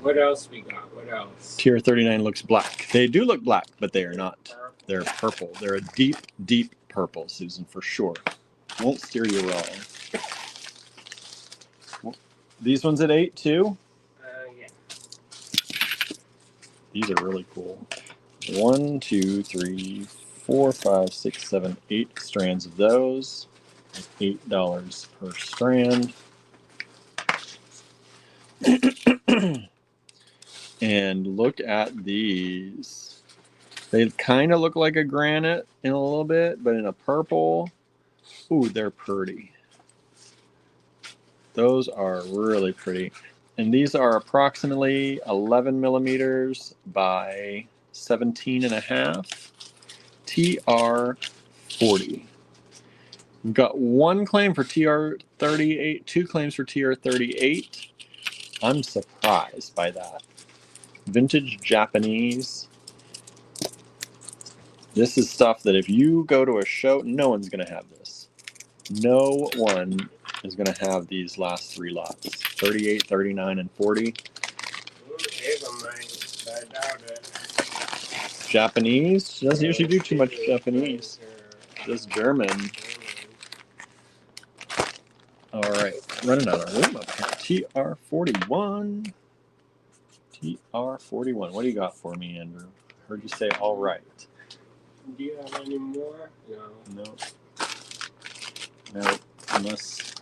What else we got? What else? TR39 looks black. They do look black, but they are not. They're purple. They're a deep, deep purple, Susan, for sure. Won't steer you wrong. These ones at 8 too? Yeah. These are really cool. 1, 2, 3, 4, 5, 6, 7, 8 strands of those. $8 per strand. And look at these. They kind of look like a granite in a little bit, but in a purple. Ooh, they're pretty. Those are really pretty. And these are approximately 11 millimeters by 17.5. TR40. We've got one claim for TR38, 2 claims for TR38. I'm surprised by that. Vintage Japanese. This is stuff that if you go to a show, no one's going to have this. No one is going to have these last 3 lots. 38, 39, and 40. Ava might, but I doubt it. Japanese? She doesn't usually do too much Japanese. Just German. All right, running out of room up here. TR41. TR41. What do you got for me, Andrew? Heard you say all right. Do you have any more? No. No, unless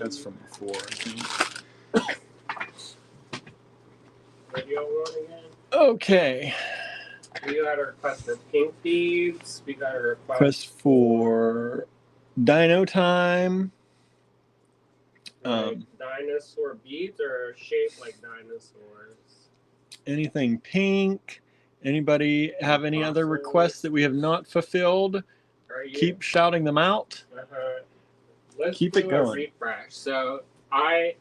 that's from before, I think. What do y'all want again? Okay. We got a request for pink beads. We got a Request for Dino Time. Dinosaur beads or shaped like dinosaurs? Anything pink? Anybody have any other requests that we have not fulfilled? Keep shouting them out. Let's keep do it going. A refresh. So I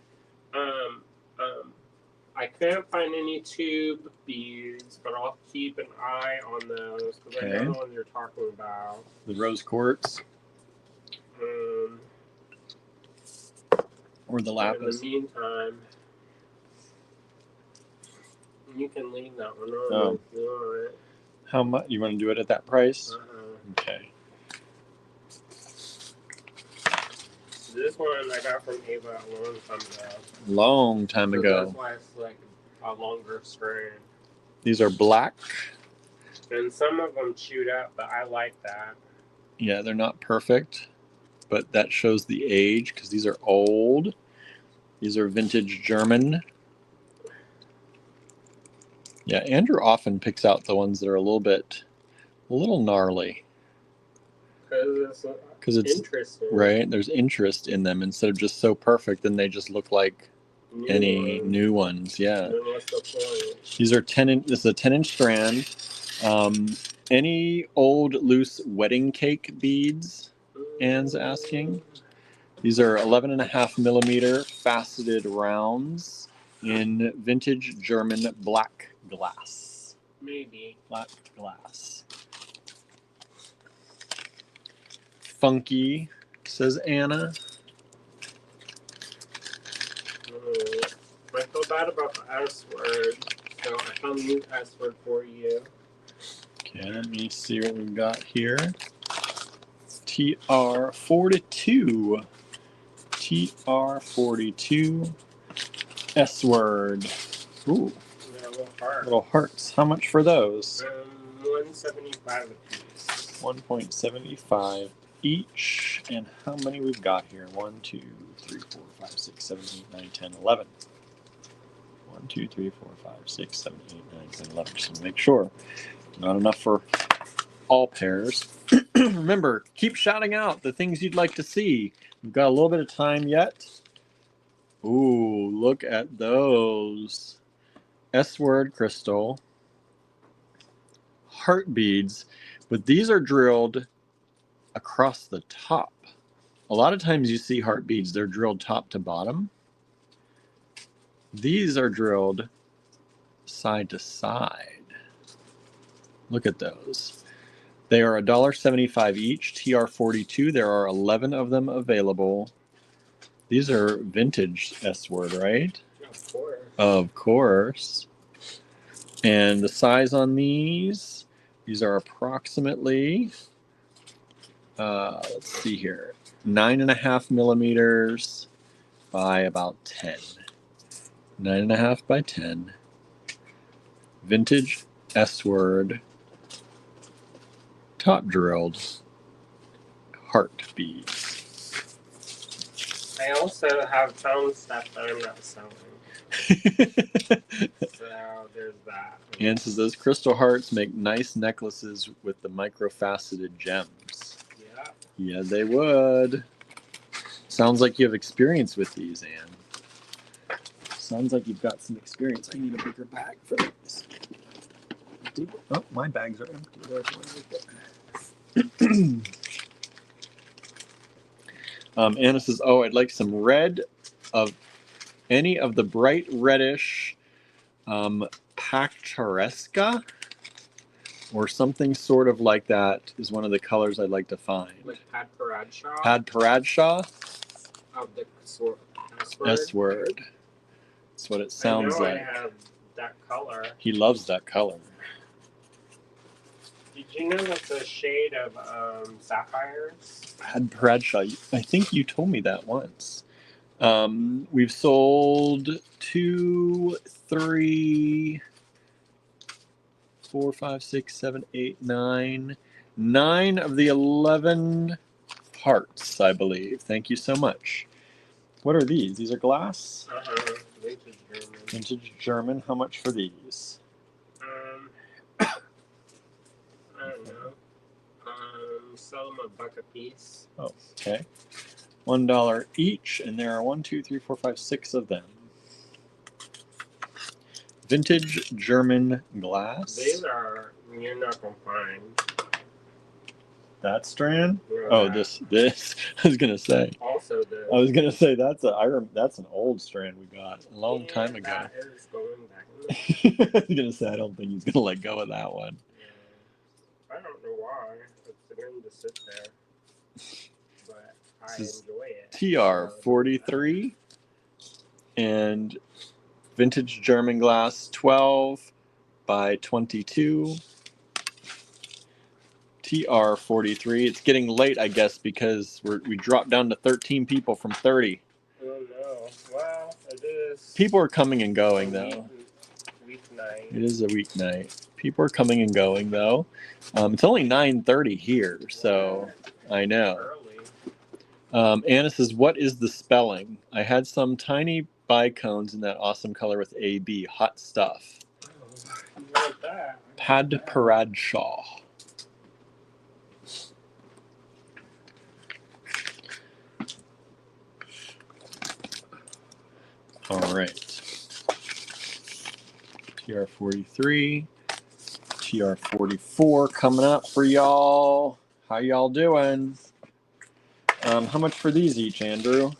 couldn't find any tube beads, but I'll keep an eye on those because I know the ones you're talking about. The rose quartz. Or the lapis. In the meantime, you can leave that one on. Oh. If you want. How much? You want to do it at that price? Okay. This one I got from Ava a long time ago. Long time ago. That's why it's like a longer strand. These are black. And some of them chewed up, but I like that. Yeah, they're not perfect, but that shows the age because these are old. These are vintage German. Yeah, Andrew often picks out the ones that are a little gnarly. Because it's interesting. Right. There's interest in them instead of just so perfect, then they just look like new ones. Yeah. Then what's the point? These are 10. This is a 10-inch strand. Any old loose wedding cake beads? Anne's asking. These are 11.5 millimeter faceted rounds in vintage German black glass. Maybe. Black glass. Funky, says Anna. I feel bad about the S word, so I found a new S word for you. Okay, let me see what we've got here. TR42. TR42. S word. Ooh. Little hearts. How much for those? $1.75 a piece. 1.75 each. And how many we've got here? 1, 2, 3, 4, 5, 6, 7, 8, 9, 10, 11. 1, 2, 3, 4, 5, 6, 7, 8, 9, 10, 11. So make sure. Not enough for all pairs. Remember, keep shouting out the things you'd like to see. We've got a little bit of time yet. Ooh, look at those. S-word crystal. Heart beads. But these are drilled across the top. A lot of times you see heart beads, they're drilled top to bottom. These are drilled side to side. Look at those. They are $1.75 each, TR42. There are 11 of them available. These are vintage S-word, right? Of course. Of course. And the size on these are approximately, let's see here, 9.5 millimeters by about 10. 9.5 by 10. Vintage S-word top drilled heart beads. I also have found stuff that I'm not selling. So there's that. Anne says those crystal hearts make nice necklaces with the microfaceted gems. Yeah. Yeah, they would. Sounds like you have experience with these, Anne. Sounds like you've got some experience. I need a bigger bag for this. Oh, my bags are empty. Anna says, oh, I'd like some red of any of the bright reddish Pactaresca or something sort of like that is one of the colors I'd like to find. Like Pad Paradshaw? Pad Paradshaw? Of the S-word. S-word. That's what it sounds I know like. I have that color. He loves that color. Did you know that's a shade of sapphires? Pad Paradshaw. I think you told me that once. We've sold 2, 3, 4, 5, 6, 7, 8, 9. 9 of the 11 hearts, I believe. Thank you so much. What are these? These are glass? Vintage German. Vintage German. How much for these? I don't know. Sell them $1 a piece. Oh, okay. $1 each, and there are 1, 2, 3, 4, 5, 6 of them. Vintage German glass. These are, you're not going to find. That strand? Yeah. Oh, this. I was gonna say. Also, I was gonna say that's an old strand we got a long time ago. That is going back. I was gonna say I don't think he's gonna let go of that one. Yeah. I don't know why. It's going to sit there, but I enjoy it. TR43 and vintage German glass 12 by 22. TR43. It's getting late, I guess, because we dropped down to 13 people from 30. Oh no! Well, it is. People are coming and going, though. Weeknight. It is a weeknight. People are coming and going, though. It's only 9:30 here, so I know. Early. Anna says, "What is the spelling? I had some tiny bicones in that awesome color with AB. Hot stuff." Oh, you want that? Pad Paradshaw. All right. TR43, TR44 coming up for y'all. How y'all doing? How much for these each, Andrew?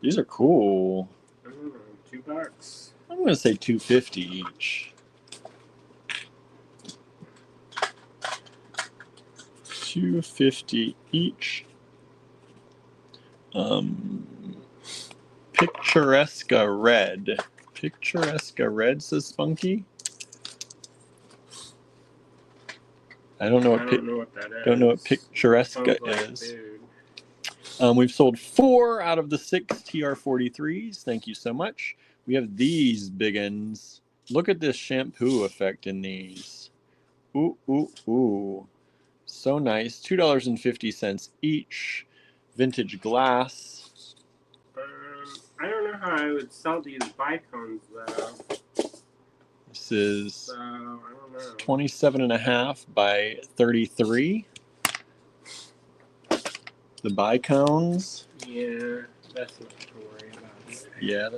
These are cool. I don't know, $2. I'm gonna say $2.50 each. $2.50 each. Picturesca red. Picturesca red, says Spunky. I don't know what that is. Don't know what Picturesca is. We've sold 4 out of the 6 TR43s. Thank you so much. We have these big uns. Look at this shampoo effect in these. Ooh, ooh, ooh. So nice. $2.50 each. Vintage glass. I don't know how I would sell these bicones though. This is So, I don't know. 27.5 by 33. The bicones. Yeah, that's not to worry about. Yeah,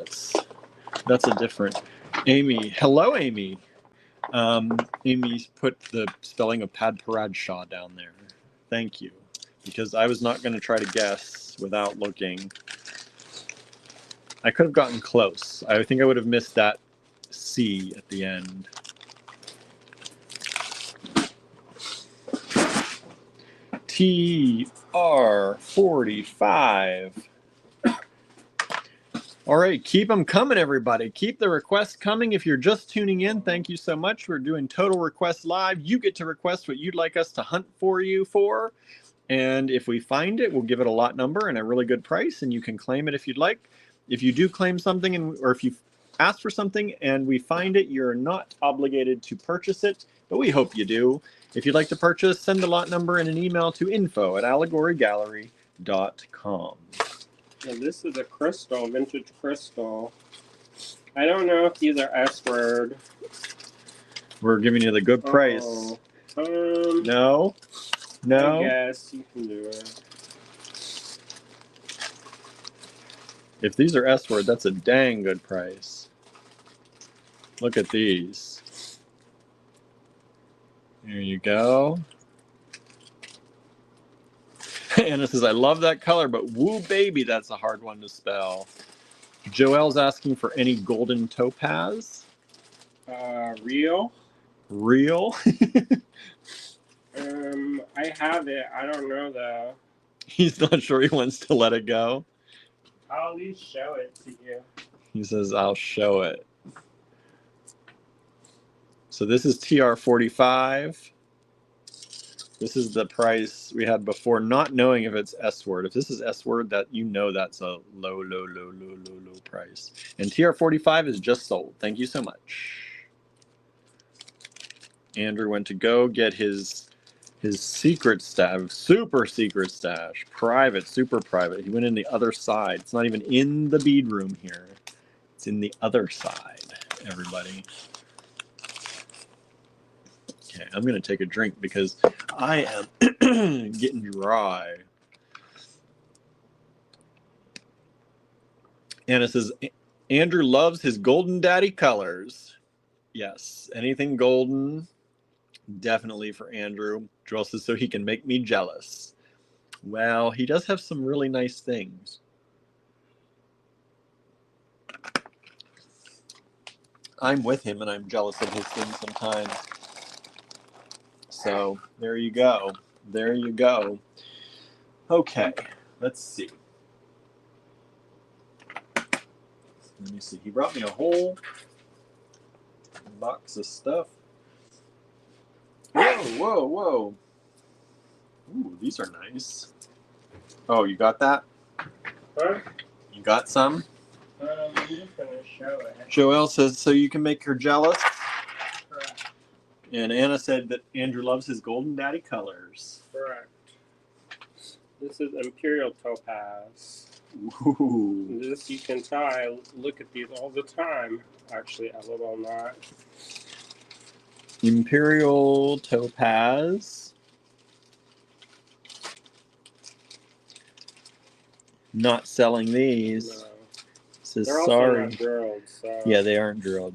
that's a different. Amy, hello, Amy. Amy's put the spelling of Pad Paradshaw down there. Thank you, because I was not going to try to guess without looking. I could have gotten close. I think I would have missed that C at the end. TR45. All right, keep them coming, everybody. Keep the requests coming. If you're just tuning in, thank you so much. We're doing Total Request Live. You get to request what you'd like us to hunt for you for. And if we find it, we'll give it a lot number and a really good price, and you can claim it if you'd like. If you do claim something, or if you ask for something and we find it, you're not obligated to purchase it, but we hope you do. If you'd like to purchase, send the lot number and an email to info@allegorygallery.com. And this is a crystal, vintage crystal. I don't know if these are S-word. We're giving you the good price. Oh. No? No? I guess you can do it. If these are S-word, that's a dang good price. Look at these. There you go. Anna says, I love that color, but woo baby, that's a hard one to spell. Joelle's asking for any golden topaz. Real? Real? I have it. I don't know though. He's not sure he wants to let it go. I'll at least show it to you. He says, I'll show it. So this is TR45. This is the price we had before, not knowing if it's S-word. If this is S-word, that you know that's a low price. And TR45 is just sold. Thank you so much. Andrew went to go get his secret stash, super secret stash, private, super private. He went in the other side. It's not even in the bead room here. It's in the other side, everybody. Okay, I'm going to take a drink because I am getting dry. Anna says, Andrew loves his Golden Daddy colors. Yes, anything golden, definitely for Andrew. Joel says, so he can make me jealous. Well, he does have some really nice things. I'm with him and I'm jealous of his things sometimes. So there you go. There you go. Okay, let's see. Let me see. He brought me a whole box of stuff. Whoa, whoa, whoa. Ooh, these are nice. Oh, you got that? Huh? You got some? I'm just going to show it. Joelle says, so you can make her jealous. Correct. And Anna said that Andrew loves his Golden Daddy colors. Correct. This is Imperial Topaz. Ooh. This you can tell. I look at these all the time. Actually, I will not. Imperial Topaz. Not selling these. No. Says They're also sorry. not drilled, so. Yeah, they aren't drilled.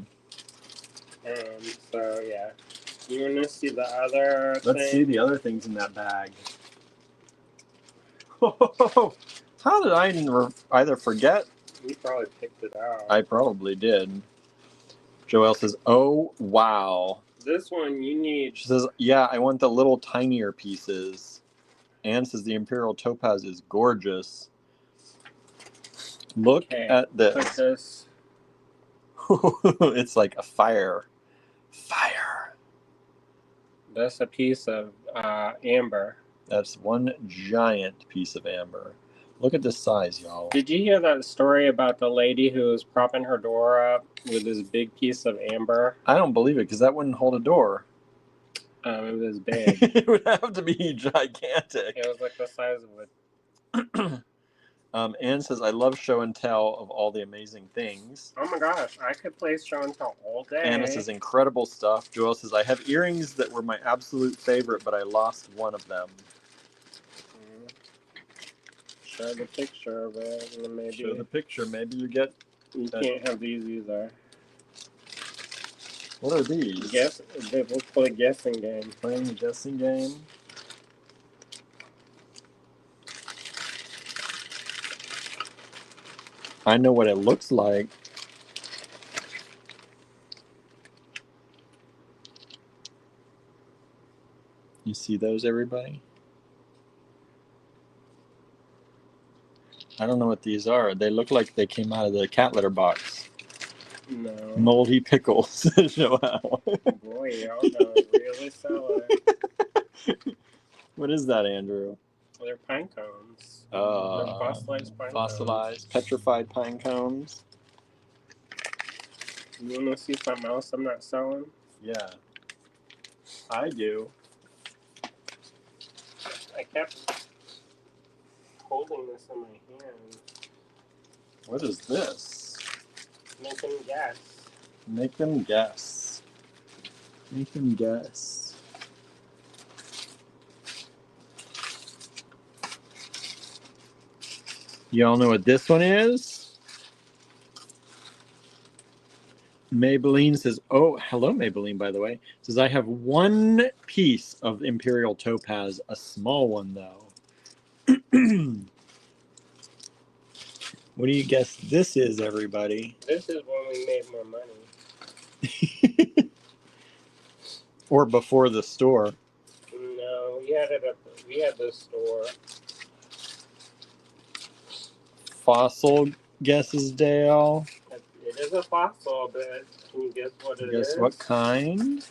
So yeah. You want to see the other Let's thing? see the other things in that bag. How did I either forget? You probably picked it out. I probably did. Joelle says, oh, wow. This one you need. She says, yeah, I want the little tinier pieces. Anne says the Imperial Topaz is gorgeous. Look at this. Put this. It's like a fire. Fire. That's a piece of amber. That's one giant piece of amber. Look at this size, y'all. Did you hear that story about the lady who was propping her door up with this big piece of amber? I don't believe it, because that wouldn't hold a door. It was big. It would have to be gigantic. It was like the size of a... Anne says, I love show and tell of all the amazing things. Oh my gosh, I could play show and tell all day. Anna says, incredible stuff. Joelle says, I have earrings that were my absolute favorite, but I lost one of them. Show the picture of it, and then maybe... Show the picture. Maybe you get... You can't have these either. What are these? We'll play a guessing game. Playing a guessing game? I know what it looks like. You see those, everybody? I don't know what these are. They look like they came out of the cat litter box. No. Moldy pickles. Joelle. Boy, y'all don't really sell it. What is that, Andrew? They're pine cones. They're fossilized pine cones. Fossilized, petrified pine cones. You want to see something else I'm not selling? Yeah, I do. I kept holding this in my hand. What is this? Make them guess. Make them guess. Make them guess. Y'all know what this one is? Maybelline says, oh, hello, Maybelline, by the way. Says, I have one piece of Imperial Topaz, a small one, though. What do you guess this is, everybody? This is when we made more money. Or before the store. No, we had it we had the store. Fossil guesses, Dale. It is a fossil, but can you guess what it is? Guess what kind?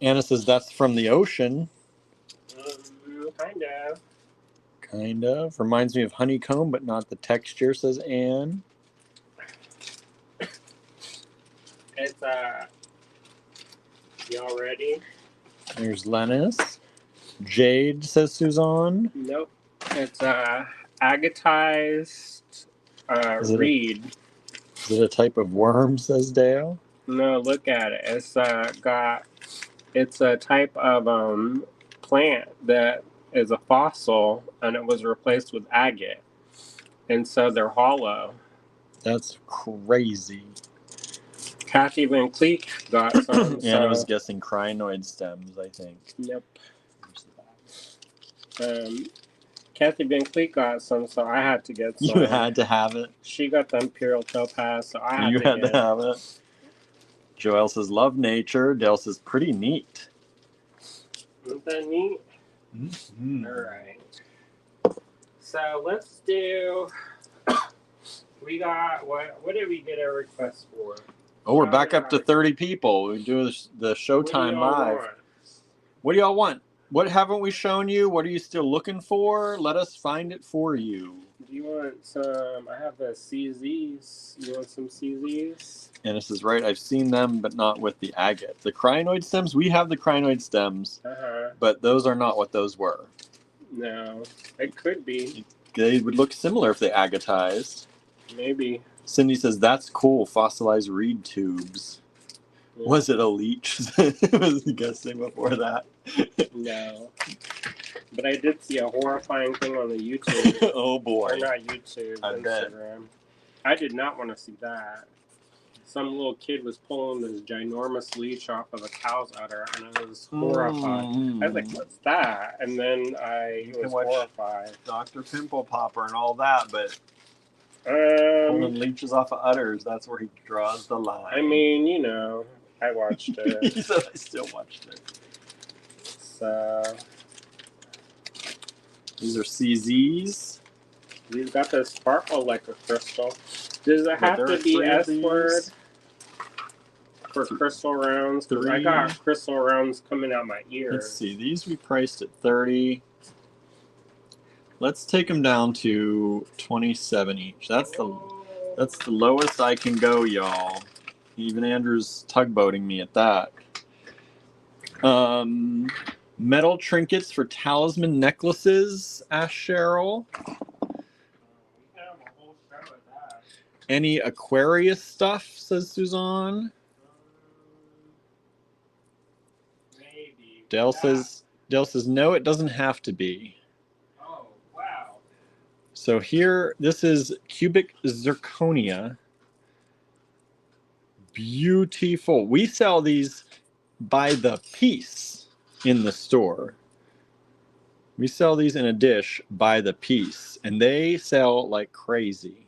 Anna says that's from the ocean. Kind of. Kind of. Reminds me of honeycomb, but not the texture, says Anne. It's y'all ready? There's Lennis. Jade, says Suzanne. Nope. It's agatized reed. Is it a type of worm, says Dale? No, look at it. It's it's a type of plant that is a fossil, and it was replaced with agate, and so they're hollow. That's crazy. Kathy Van Cleek got some. Anna was guessing crinoid stems, I think. Yep. Kathy Van Cleek got some, so I had to get some. You had to have it. She got the Imperial Topaz, so I had You to had to have it. Joelle says, love nature. Dale says, pretty neat. Isn't that neat? Mm-hmm. All right. So let's do. We got what did we get a request for? Oh, we're back up to 30 people. We do the Showtime Live. Want? What do y'all want? What haven't we shown you? What are you still looking for? Let us find it for you. Do you want some? I have the CZs. You want some CZs? And this is right. I've seen them, but not with the agate. The crinoid stems, we have the crinoid stems, but those are not what those were. No, it could be. They would look similar if they agatized. Maybe. Cindy says, that's cool. Fossilized reed tubes. Yeah. Was it a leech? I was guessing before that. No. But I did see a horrifying thing on the YouTube. Oh, boy. Or not YouTube, Instagram. I did not want to see that. Some little kid was pulling this ginormous leech off of a cow's udder, and I was horrified. I was like, what's that? And then I was horrified. Dr. Pimple Popper and all that, but pulling leeches off of udders, that's where he draws the line. I mean, you know, I watched it. He said I still watched it. So these are CZs. These got to sparkle like a crystal. Does it have to be S word for crystal rounds? Because I got crystal rounds coming out my ears. Let's see. These we priced at 30. Let's take them down to 27 each. That's the lowest I can go, y'all. Even Andrew's tugboating me at that. Metal trinkets for talisman necklaces, asked Cheryl. Any Aquarius stuff, says Suzanne. Maybe. Dale says no, it doesn't have to be. Oh, wow. So here, this is cubic zirconia. Beautiful. We sell these by the piece in the store. We sell these in a dish by the piece, and they sell like crazy.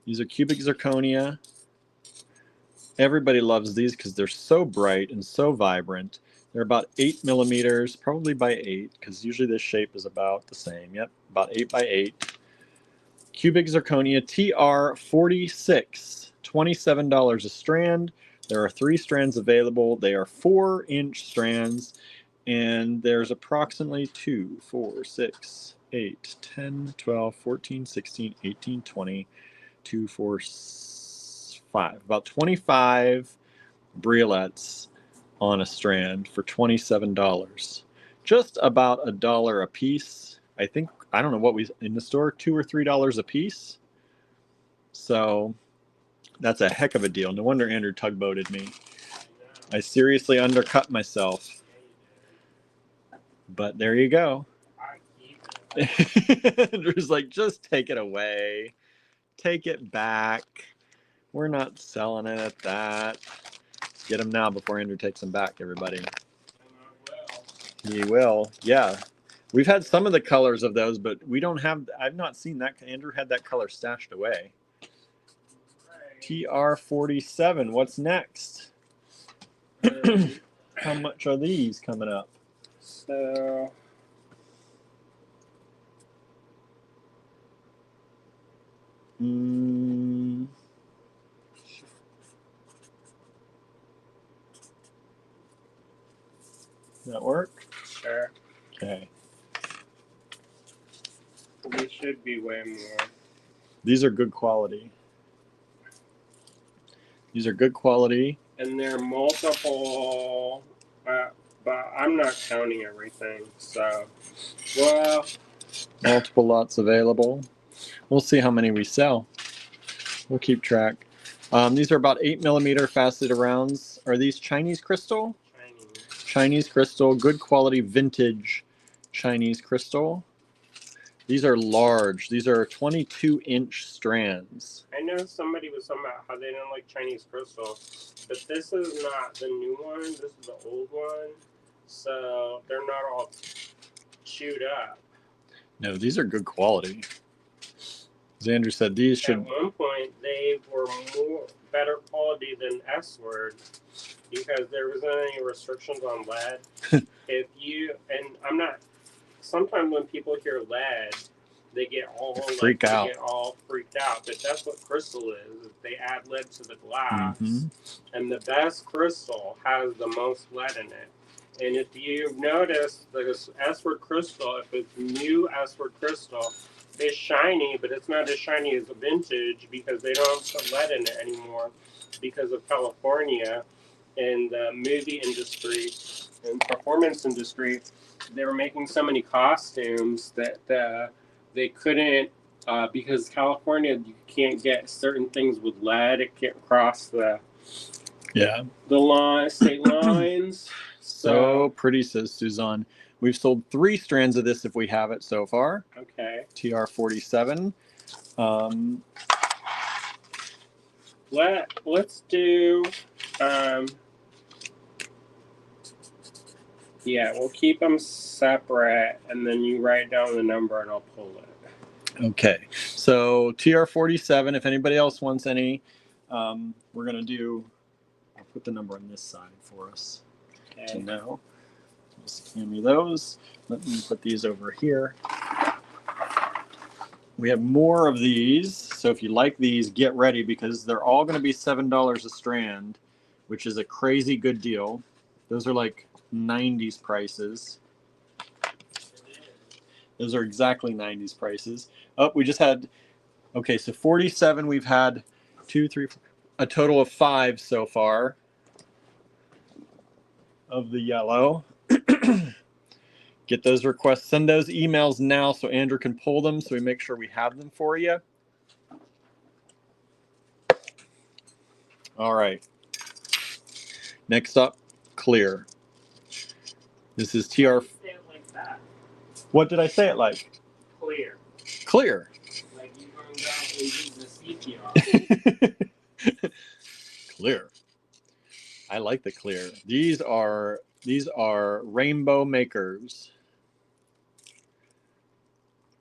These are cubic zirconia. Everybody loves these because they're so bright and so vibrant. They're about 8 millimeters, probably by 8, because usually this shape is about the same. Yep, about 8 by 8. Cubic zirconia TR46, $27 a strand. There are 3 strands available. They are 4-inch strands, and there's approximately 2, 4, 6, 8, 10, 12, 14, 16, 18, 20, 2, 4, 5. About 25 briolets on a strand for $27. Just about $1 a piece. I think, I don't know what we, in the store, $2 or $3 a piece. So that's a heck of a deal. No wonder Andrew tugboated me. I seriously undercut myself. But there you go. Andrew's like, just take it away. Take it back. We're not selling it at that. Get them now before Andrew takes them back, everybody. He will. Yeah. We've had some of the colors of those, but we don't have, I've not seen that. Andrew had that color stashed away. TR47. What's next? How much are these coming up? So That work? sure. Okay. These should be way more. These are good quality. These are good quality. And they're multiple, but I'm not counting everything. So, well, Multiple lots available. We'll see how many we sell. We'll keep track. These are about 8mm faceted rounds. Are these Chinese crystal? Chinese crystal, good quality vintage Chinese crystal. These are large. These are 22-inch strands. I know somebody was talking about how they don't like Chinese crystal, but this is not the new one. This is the old one. So they're not all chewed up. No, these are good quality. As Andrew said, these should... At one point, they were better quality than S-Word because there wasn't any restrictions on lead. If you, and I'm not, sometimes when people hear lead, they get all freaked out. They get all freaked out, but that's what crystal is. They add lead to the glass, and the best crystal has the most lead in it. And if you notice this S-Word crystal, if it's new S-Word crystal, it's shiny, but it's not as shiny as a vintage because they don't put lead in it anymore because of California and the movie industry and performance industry. They were making so many costumes that they couldn't, because California, you can't get certain things with lead. It can't cross the state lines. So pretty, says Suzanne. We've sold 3 strands of this if we have it so far. Okay. TR47. Let's do, yeah, we'll keep them separate, and then you write down the number and I'll pull it. Okay, so TR47, if anybody else wants any, we're going to do, I'll put the number on this side for us to know. Just hand me those. Let me put these over here. We have more of these, so if you like these, get ready because they're all going to be $7 a strand, which is a crazy good deal. Those are like 90s prices. Those are exactly 90s prices. Oh, we just had, okay, so 47, we've had 2, 3, 4, a total of 5 so far of the yellow. Get those requests, send those emails now so Andrew can pull them so we make sure we have them for you. All right. Next up, clear. This is TR. What did I say it like? Clear. Clear. Like you going down and use the CPR. Clear. I like the clear. These are rainbow makers.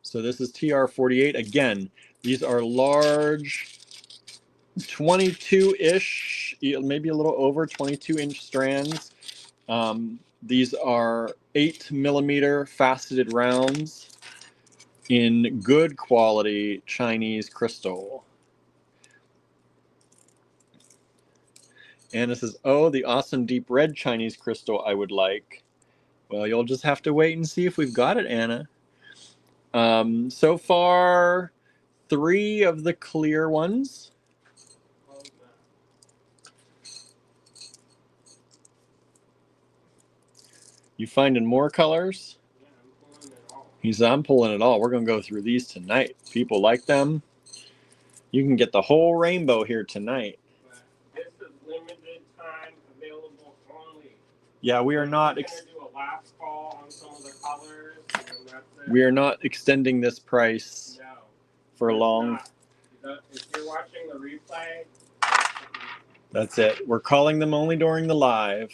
So this is TR48. Again, these are large, 22-ish, maybe a little over 22-inch strands. These are 8mm faceted rounds in good quality Chinese crystal. Anna says, oh, the awesome deep red Chinese crystal I would like. Well, you'll just have to wait and see if we've got it, Anna. So far, 3 of the clear ones. You finding more colors? I'm pulling it all. We're going to go through these tonight. People like them. You can get the whole rainbow here tonight. This is limited time available only. Yeah, we are not. We're going to do a last call on some of the colors, and then that's it. We are not extending this price for long. If you're watching the replay, that's it. We're calling them only during the live.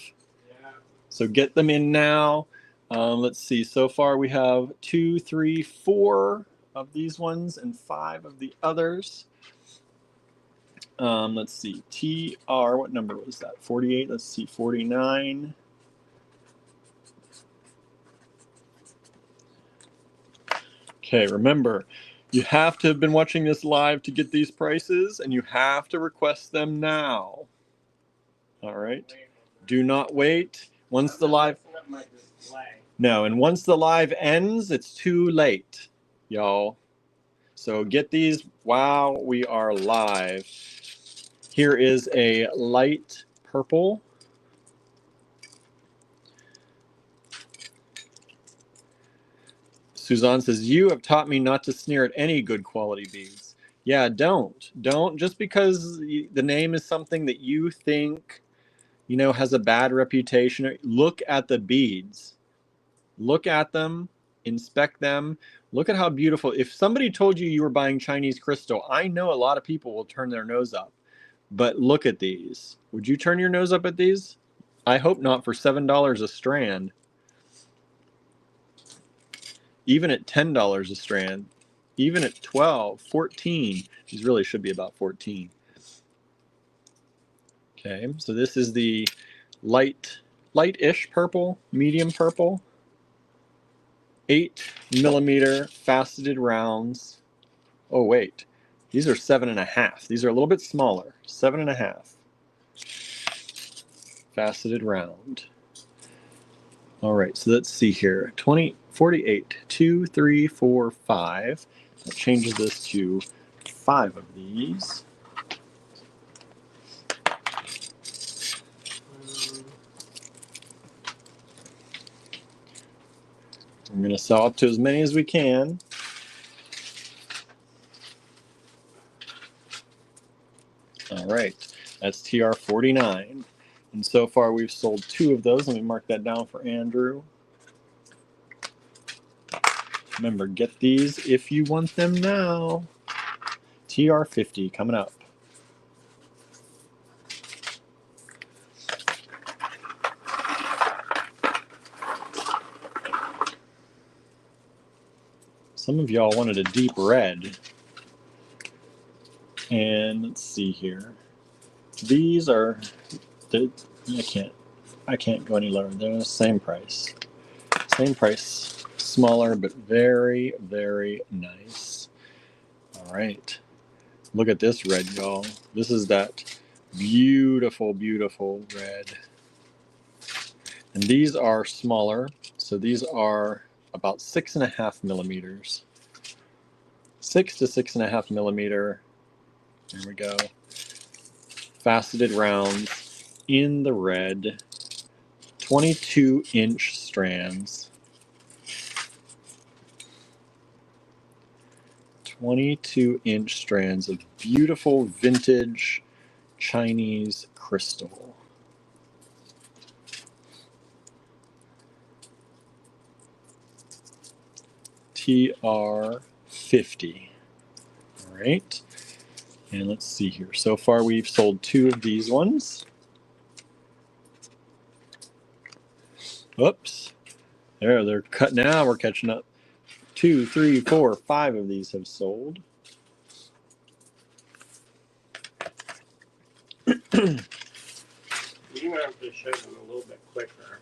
Yeah. So get them in now. Let's see. So far we have 2, 3, 4 of these ones and 5 of the others. Let's see. TR, what number was that? 48. Let's see. 49. Okay, remember, you have to have been watching this live to get these prices, and you have to request them now. All right. Do not wait. Once the live... No, and once the live ends, it's too late, y'all. So get these while we are live. Here is a light purple. Suzanne says, you have taught me not to sneer at any good quality beads. Yeah, don't. Don't. Just because the name is something that you think, you know, has a bad reputation. Look at the beads. Look at them. Inspect them. Look at how beautiful. If somebody told you you were buying Chinese crystal, I know a lot of people will turn their nose up. But look at these. Would you turn your nose up at these? I hope not for $7 a strand. Even at $10 a strand, even at 12, 14, these really should be about 14. Okay, so this is the light-ish purple, medium purple, 8mm faceted rounds. Oh wait, these are 7.5. These are a little bit smaller, 7.5. Faceted round. All right, so let's see here. 48, 2, 3, 4, 5. That changes this to 5 of these. I'm going to sell up to as many as we can. All right, that's TR49. And so far we've sold 2 of those. Let me mark that down for Andrew. Remember, get these if you want them now. TR50 coming up. Some of y'all wanted a deep red. And let's see here. These are, I can't go any lower. They're the same price. Same price, smaller, but very, very nice. All right. Look at this red, y'all. This is that beautiful, beautiful red. And these are smaller. So these are about 6.5mm. 6 to 6.5mm. There we go. Faceted rounds in the red. 22-inch strands. 22-inch strands of beautiful vintage Chinese crystal. TR50. All right. And let's see here. So far we've sold 2 of these ones. Oops. There, they're cut now. We're catching up. 2, 3, 4, 5 of these have sold. You're going to have to show them a little bit quicker.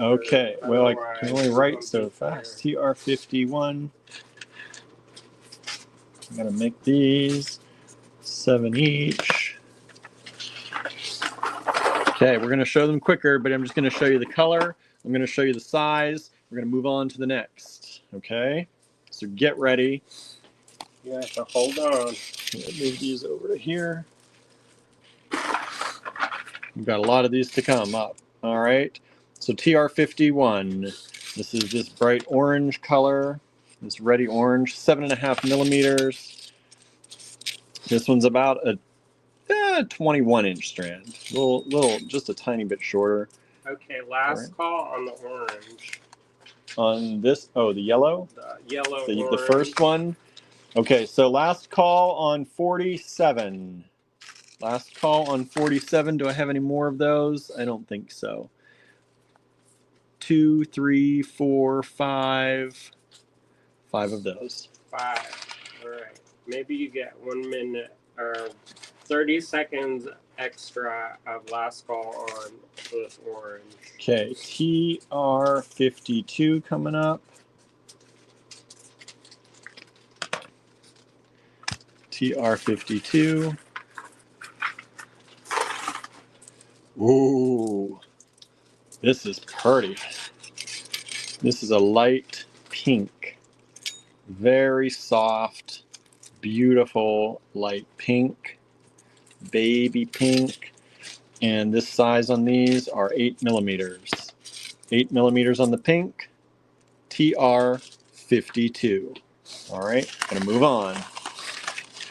Okay, well, I can only write so fast. TR51. I'm going to make these 7 each. Okay, we're going to show them quicker, but I'm just going to show you the color. I'm going to show you the size. We're going to move on to the next. Okay, So get ready. You have to hold on. I'm gonna move these over to here. We've got a lot of these to come up. All right. So TR51. This is this bright orange color. This ready orange, 7.5 millimeters. This one's about a 21-inch strand. Little, just a tiny bit shorter. Okay, last call on the orange. On this, oh, the yellow? The yellow The orange. first one. Okay, so last call on 47. Last call on 47. Do I have any more of those? I don't think so. 2, 3, 4, 5. 5 of those. 5. All right. Maybe you get 1 minute or 30 seconds extra of last call on this orange. Okay, TR52 coming up. TR52. Ooh, this is pretty. This is a light pink. Very soft, beautiful light pink. Baby pink. And this size on these are 8 millimeters. 8 millimeters on the pink. TR52. All right, gonna move on.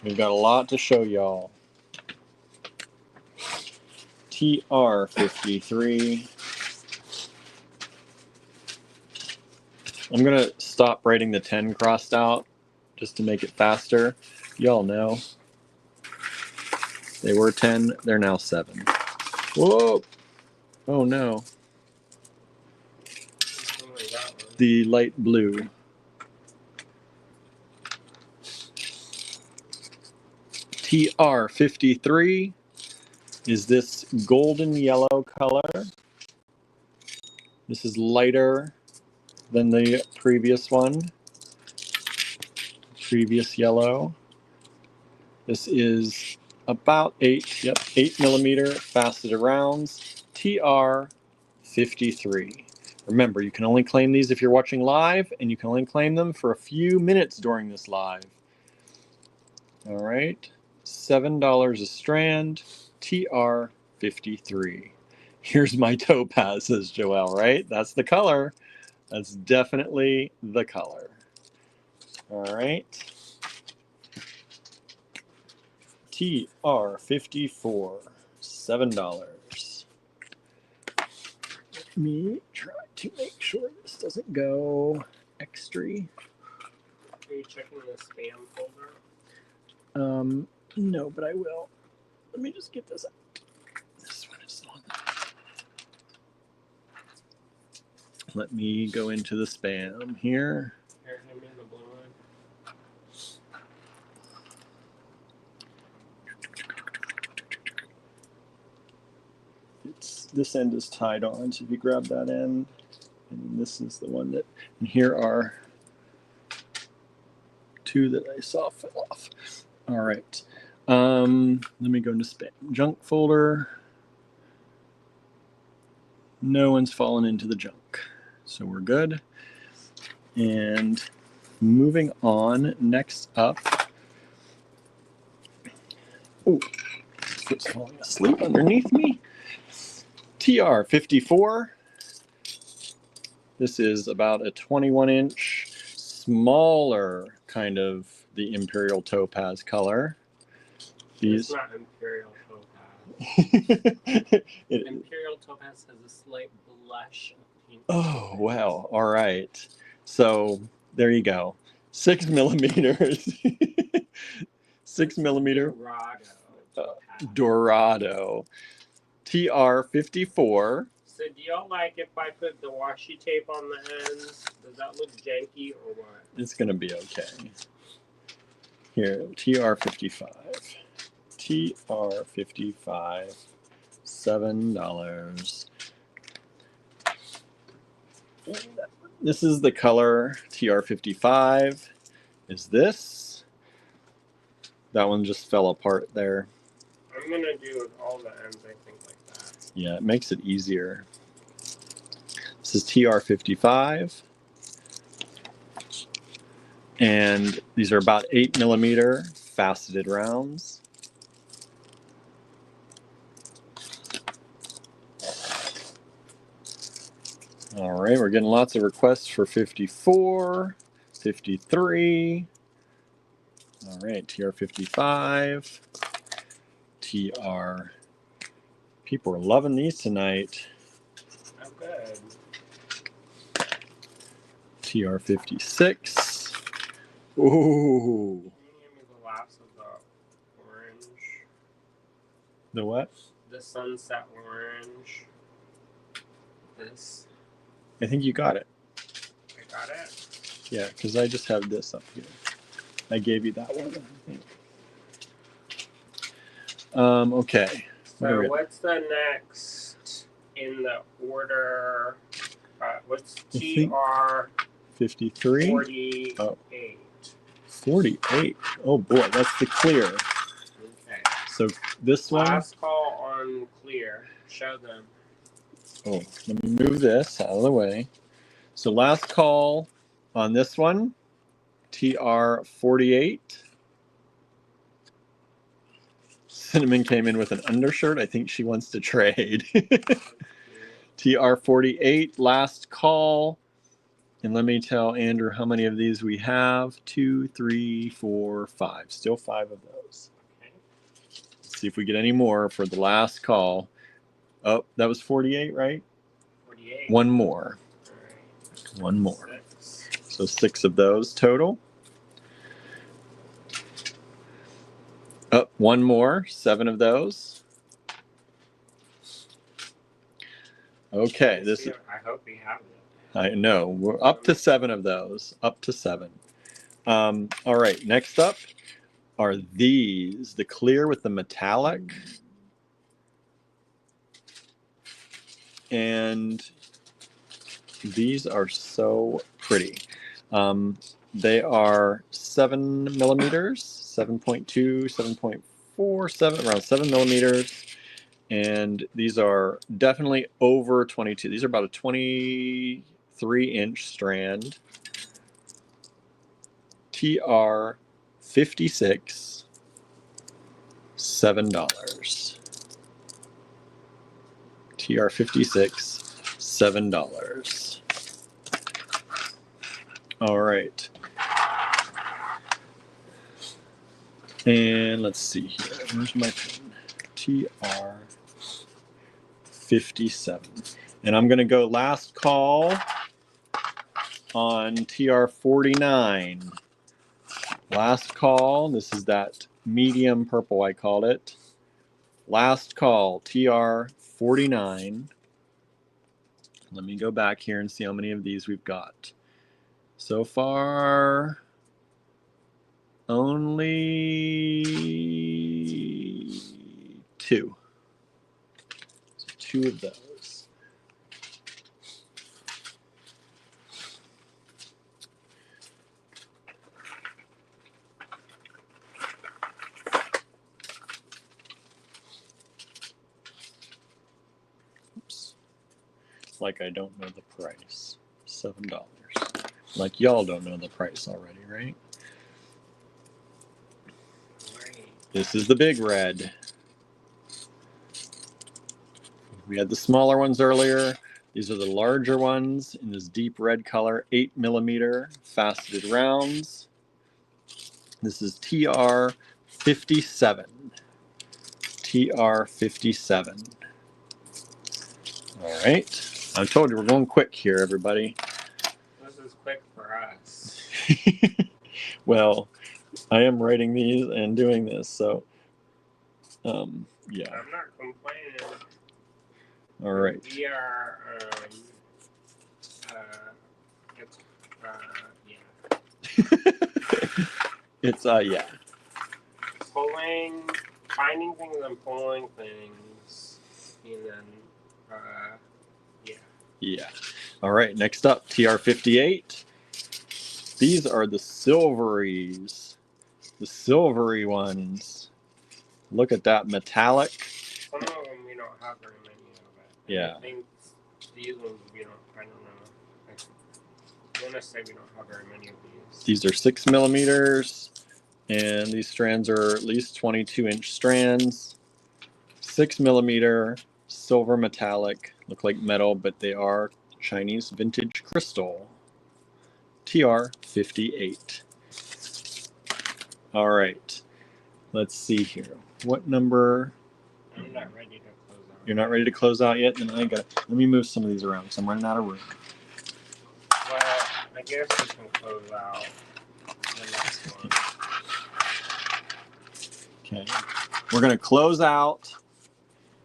We've got a lot to show y'all. TR53. I'm gonna stop writing the 10 crossed out just to make it faster. Y'all know. They were 10, they're now 7. Whoa! Oh no. The light blue. TR53 is this golden yellow color. This is lighter than the previous one. Previous yellow. This is about 8 millimeter faceted rounds. TR53. Remember, you can only claim these if you're watching live, and you can only claim them for a few minutes during this live. All right, $7 a strand, TR53. Here's my topaz, says Joelle, right? That's the color. That's definitely the color. All right. TR54, $7. Let me try to make sure this doesn't go extra. Are you checking the spam folder? No, but I will. Let me just get this out. This one is long. Let me go into the spam here. Here, hand me the blue one. This end is tied on, so if you grab that end, and this is the one that, and here are 2 that I saw fell off. All right. Let me go into spam junk folder. No one's fallen into the junk, so we're good. And moving on, next up. Oh, it's falling asleep underneath me. TR54. This is about a 21-inch, smaller kind of the Imperial Topaz color. It's not Imperial Topaz. Imperial Topaz has a slight blush of pink. Oh, wow. All right. So there you go. 6 millimeters. 6 millimeter. Dorado. TR54. So do y'all like if I put the washi tape on the ends? Does that look janky or what? It's going to be okay. Here, TR55. TR55. $7. This is the color TR55. Is this? That one just fell apart there. I'm going to do all the ends, I think, like that. Yeah, it makes it easier. This is TR55. And these are about 8mm faceted rounds. All right, we're getting lots of requests for 54, 53. All right, TR55, TR. People are loving these tonight. Oh, good. TR56. Ooh. Can you give me the last of the orange? The what? The sunset orange. This. I think you got it. I got it. Yeah, because I just have this up here. I gave you that one, I think. Okay. So what's the next in the order? What's TR 53? 48? Oh. 48. Oh boy, that's the clear. Okay. So this one. Last call on clear. Show them. Oh, let me move this out of the way. So last call on this one, TR48. Cinnamon came in with an undershirt. I think she wants to trade. TR48, last call. And let me tell Andrew how many of these we have. 2, 3, 4, 5. Still 5 of those. Okay. Let's see if we get any more for the last call. Oh, that was 48, right? 48. One more. All right. One more. 6. So 6 of those total. Oh, one more. 7 of those. Okay, this is. I hope we have it. I know we're up to 7 of those. Up to 7. All right. Next up are these: the clear with the metallic, and these are so pretty. They are 7mm, 7.2, 7.4, 7 around 7mm. And these are definitely over 22. These are about a 23-inch strand. TR56, $7. TR56, $7. All right. And let's see here. Where's my pen? TR57. And I'm going to go last call on TR49. Last call. This is that medium purple, I called it. Last call, TR49. Let me go back here and see how many of these we've got. So far, only 2. So 2 of those. Oops. Like I don't know the price. $7. Like y'all don't know the price already, right? This is the big red. We had the smaller ones earlier. These are the larger ones in this deep red color, 8mm faceted rounds. This is TR57. TR57. All right. I told you we're going quick here, everybody. This is quick for us. Well, I am writing these and doing this, so yeah. I'm not complaining. All right. We are, It's yeah. Finding things and pulling things, and then, Yeah. All right, next up, TR58. These are the silveries. The silvery ones. Look at that metallic. Some of them we don't have very many of it. Yeah. I think these ones we don't, I don't know. I'm gonna say we don't have very many of these. These are 6 millimeters, and these strands are at least 22-inch strands. 6 millimeter, silver metallic, look like metal, but they are Chinese vintage crystal. TR58. All right, let's see here. What number? I'm not ready to close out. You're not ready to close out yet? Then let me move some of these around because I'm running out of room. Well, I guess we can close out the next one. Okay, we're gonna close out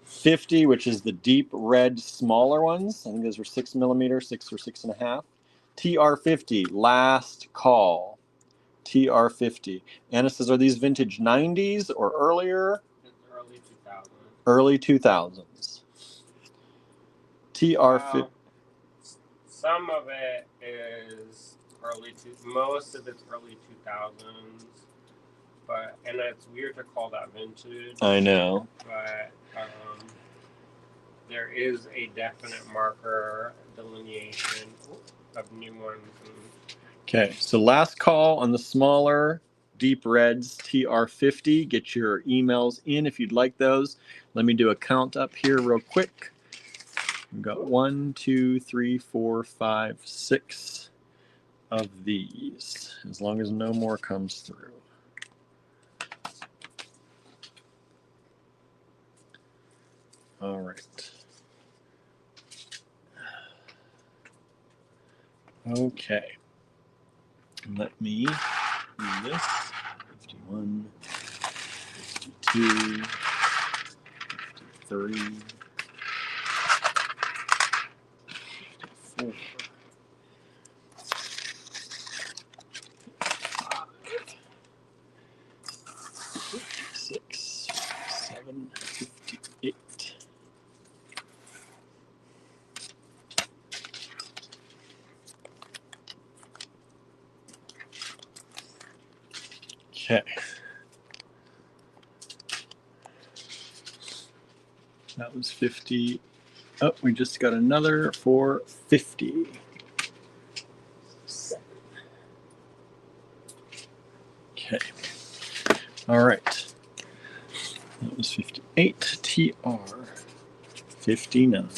50, which is the deep red smaller ones. I think those were 6 millimeters, 6 or 6.5. TR50, last call. TR50. Anna says, are these vintage 90s or earlier? It's early 2000s. Early 2000s. TR50. Well, some of it is most of it's early 2000s. But, and it's weird to call that vintage. I know. But there is a definite marker delineation of new ones. Okay, so last call on the smaller deep reds, TR50. Get your emails in if you'd like those. Let me do a count up here real quick. We've got 1, 2, 3, 4, 5, 6 of these, as long as no more comes through. All right. Okay. Let me do this. 51, 52, 53, 54, 56, 57, 58. Okay. That was 50. Oh, we just got another for 50. 7. Okay. All right. That was 58. TR 59.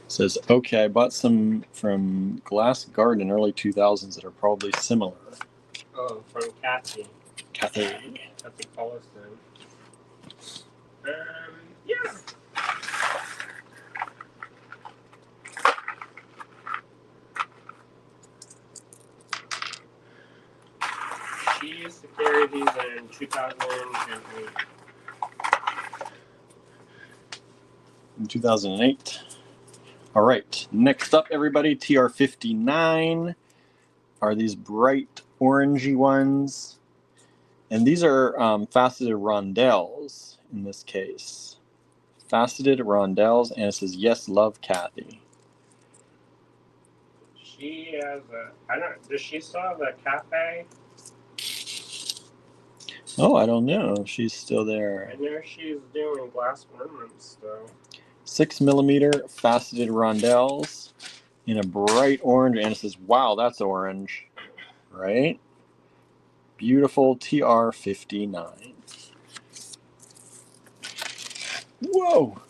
Says, okay, I bought some from Glass Garden early 2000s that are probably similar. Oh, from Kathy. Kathy. Kathy Collison. Yeah. She used to carry these in 2008. In 2008. All right, next up, everybody, TR59 are these bright orangey ones. And these are faceted rondelles in this case. Faceted rondelles, and it says, yes, love Kathy. She has does she still have a cafe? Oh, I don't know. She's still there. I know she's doing glass ornaments though. 6 millimeter faceted rondelles in a bright orange, and it says, wow, that's orange, right? Beautiful TR59. Whoa!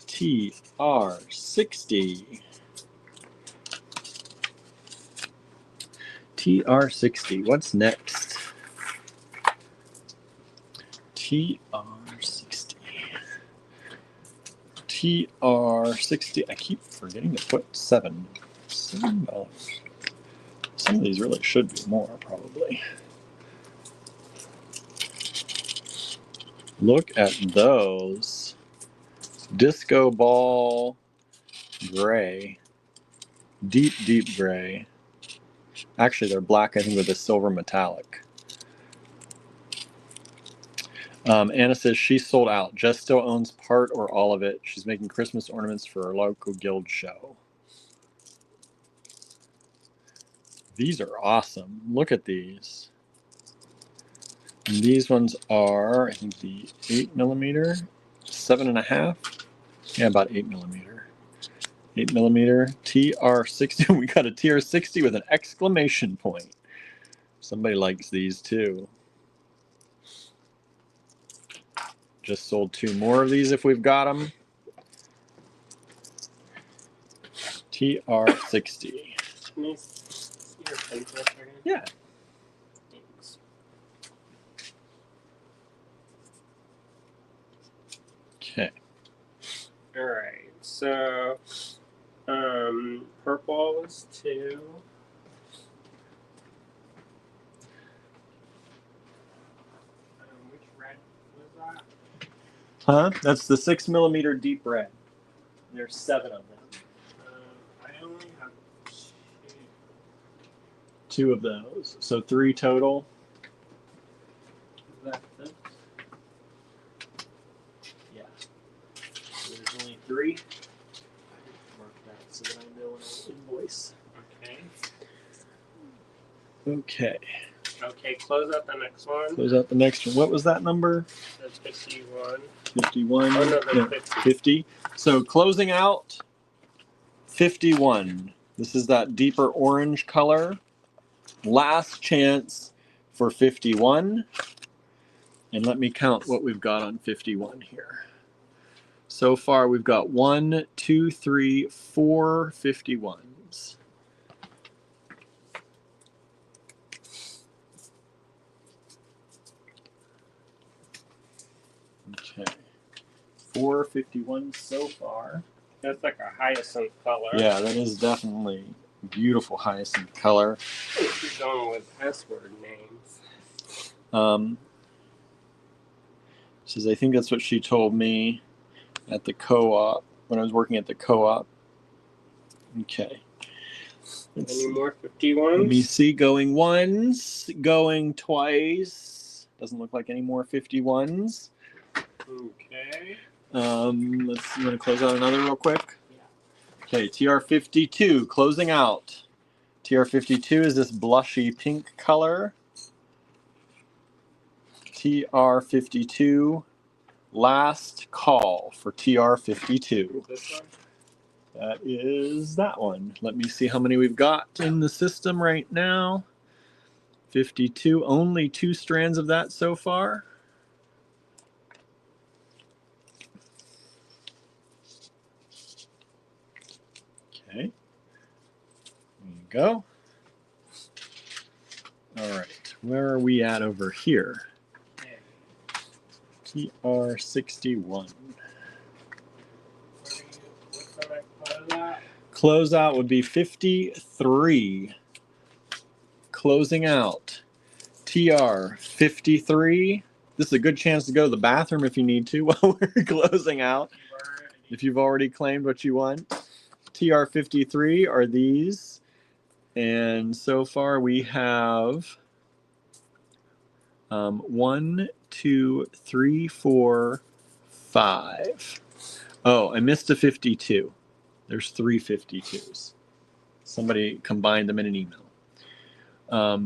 TR60. TR60. What's next? TR60. TR60. I keep forgetting to put $7. $7. Some of these really should be more, probably. Look at those. Disco ball gray. Deep, deep gray. Actually, they're black, I think, with a silver metallic. Anna says she sold out. Jess still owns part or all of it. She's making Christmas ornaments for her local guild show. These are awesome. Look at these. And these ones are, I think, the 8 millimeter. 7.5. Yeah, about 8mm. 8mm TR60. We got a TR60 with an exclamation point. Somebody likes these too. Just sold 2 more of these if we've got them. TR60. Can you see your pen for a second? Yeah. Thanks. Okay. All right. So, purple was 2. Which red was that? Huh? That's the 6mm deep red. There's 7 of them. I only have 2 of those. So 3 total.2. Is that this? Yeah. So there's only 3. Mark that so that I know when I invoice. Okay. Okay. Okay, close out the next one. Close out the next one. What was that number? That's 51. 51. Oh, no, that's 50. 50. So closing out 51. This is that deeper orange color. Last chance for 51. And let me count what we've got on 51 here. So far we've got 1, 2, 3, 4 51s. Okay. 4 51s so far. That's like a hyacinth color. Yeah, that is definitely beautiful hyacinth color. She's going with S-word names. Says I think that's what she told me at the co-op when I was working at the co-op. Okay. Any more 51s? Let me see. Going once, going twice. Doesn't look like any more 51s. Okay. Let's see. You want to close out another real quick? Yeah. Okay, TR52 closing out. TR52 is this blushy pink color. TR52, last call for TR52. This one? That is that one. Let me see how many we've got in the system right now. 52, only 2 strands of that so far. Okay, there you go. All right, where are we at over here? TR61. What's the next part of that? Closeout would be 53. Closing out. TR53. This is a good chance to go to the bathroom if you need to while we're closing out. If you've already claimed what you want. TR53 are these. And so far we have 1, 2, 3, 4, 5. Oh, I missed a 52. There's 3 52s. Somebody combined them in an email.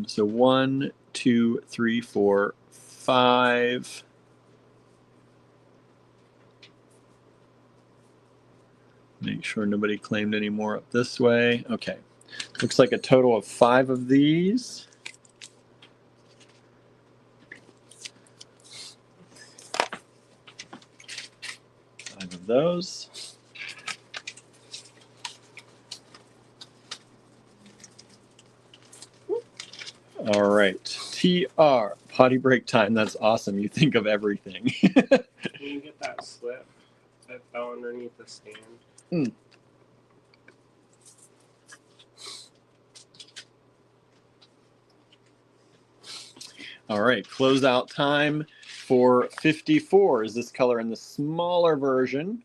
So 1, 2, 3, 4, 5. Make sure nobody claimed any more up this way. Okay. Looks like a total of 5 of these. Of those. All right, TR, potty break time. That's awesome. You think of everything. Can you get that slip that fell underneath the stand? All right, closeout time for 54 is this color in the smaller version.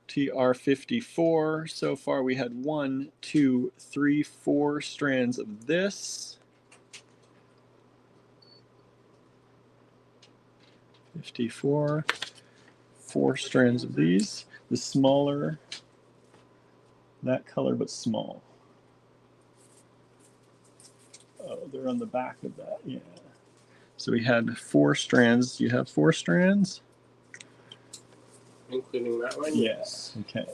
TR54. So far we had 1, 2, 3, 4 strands of this. 54. 4 strands of these. The smaller, that color but small. Oh, they're on the back of that, yeah. So we had 4 strands. You have 4 strands? Including that one? Yes. Okay.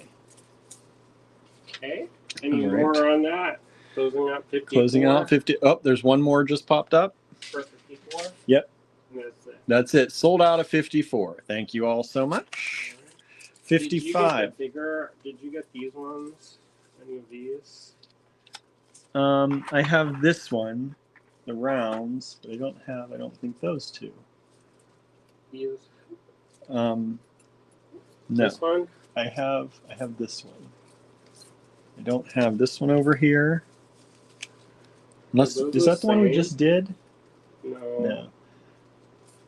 Okay. Any All right. more on that? Closing out 54. Closing out 50. Oh, there's one more just popped up. For 54? Yep. And that's it. That's it. Sold out of 54. Thank you all so much. 55. Did you get these ones? Any of these? I have this one, the rounds, but I don't think those two. These? No. This one? I have this one. I don't have this one over here. Unless, is that the one we just did? No. No.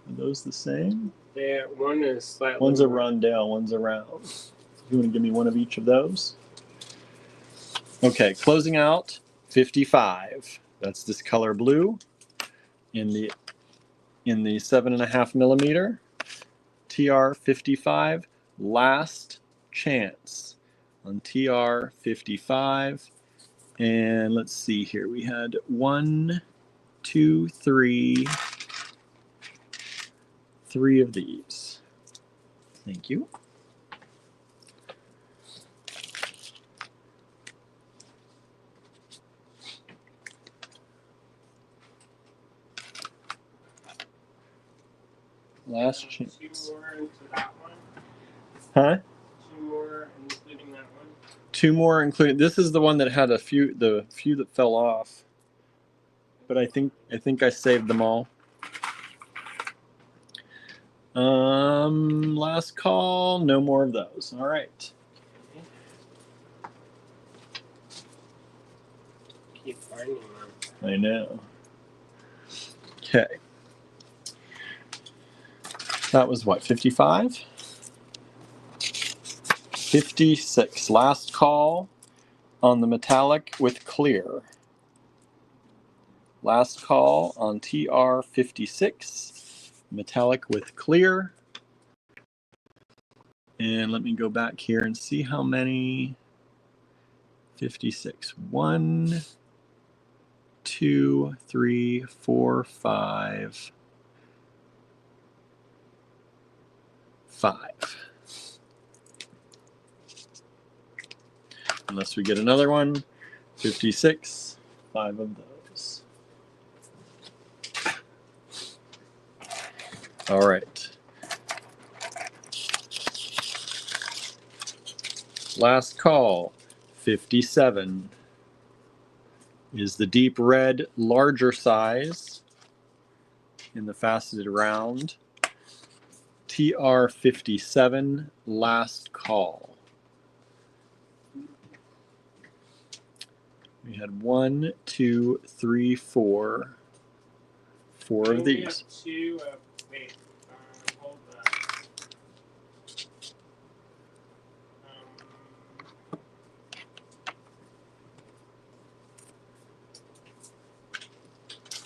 Are those the same? Yeah, one is slightly. One's a rondelle, one's a round. You want to give me one of each of those? Okay, closing out 55. That's this color blue in the 7.5 millimeter. TR 55. Last chance on TR 55. And let's see here. We had 1, 2, 3 of these. Thank you. Last chance. 2 more into that one. Huh? 2 more, including that one. 2 more, including this is the one that had the few that fell off. But I think I saved them all. Last call. No more of those. All right. Keep finding them. I know. Okay. That was what, 55? 56. Last call on the metallic with clear. Last call on TR 56. Metallic with clear. And let me go back here and see how many. 56. 1, 2, 3, 4, 5. 5. Unless we get another one. 56. 5 of those. All right. Last call. 57 is the deep red larger size in the faceted round. TR 57 last call. We had 1, 2, 3, 4 of these. Wait, hold that.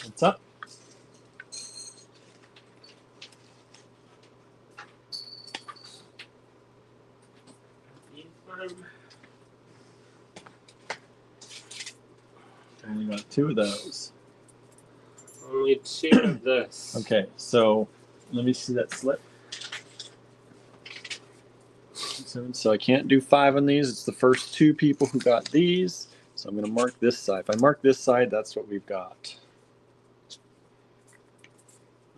What's up? Only got 2 of those. Only 2 of this. Okay, so let me see that slip. So I can't do 5 on these. It's the first 2 people who got these. So I'm going to mark this side. If I mark this side, that's what we've got.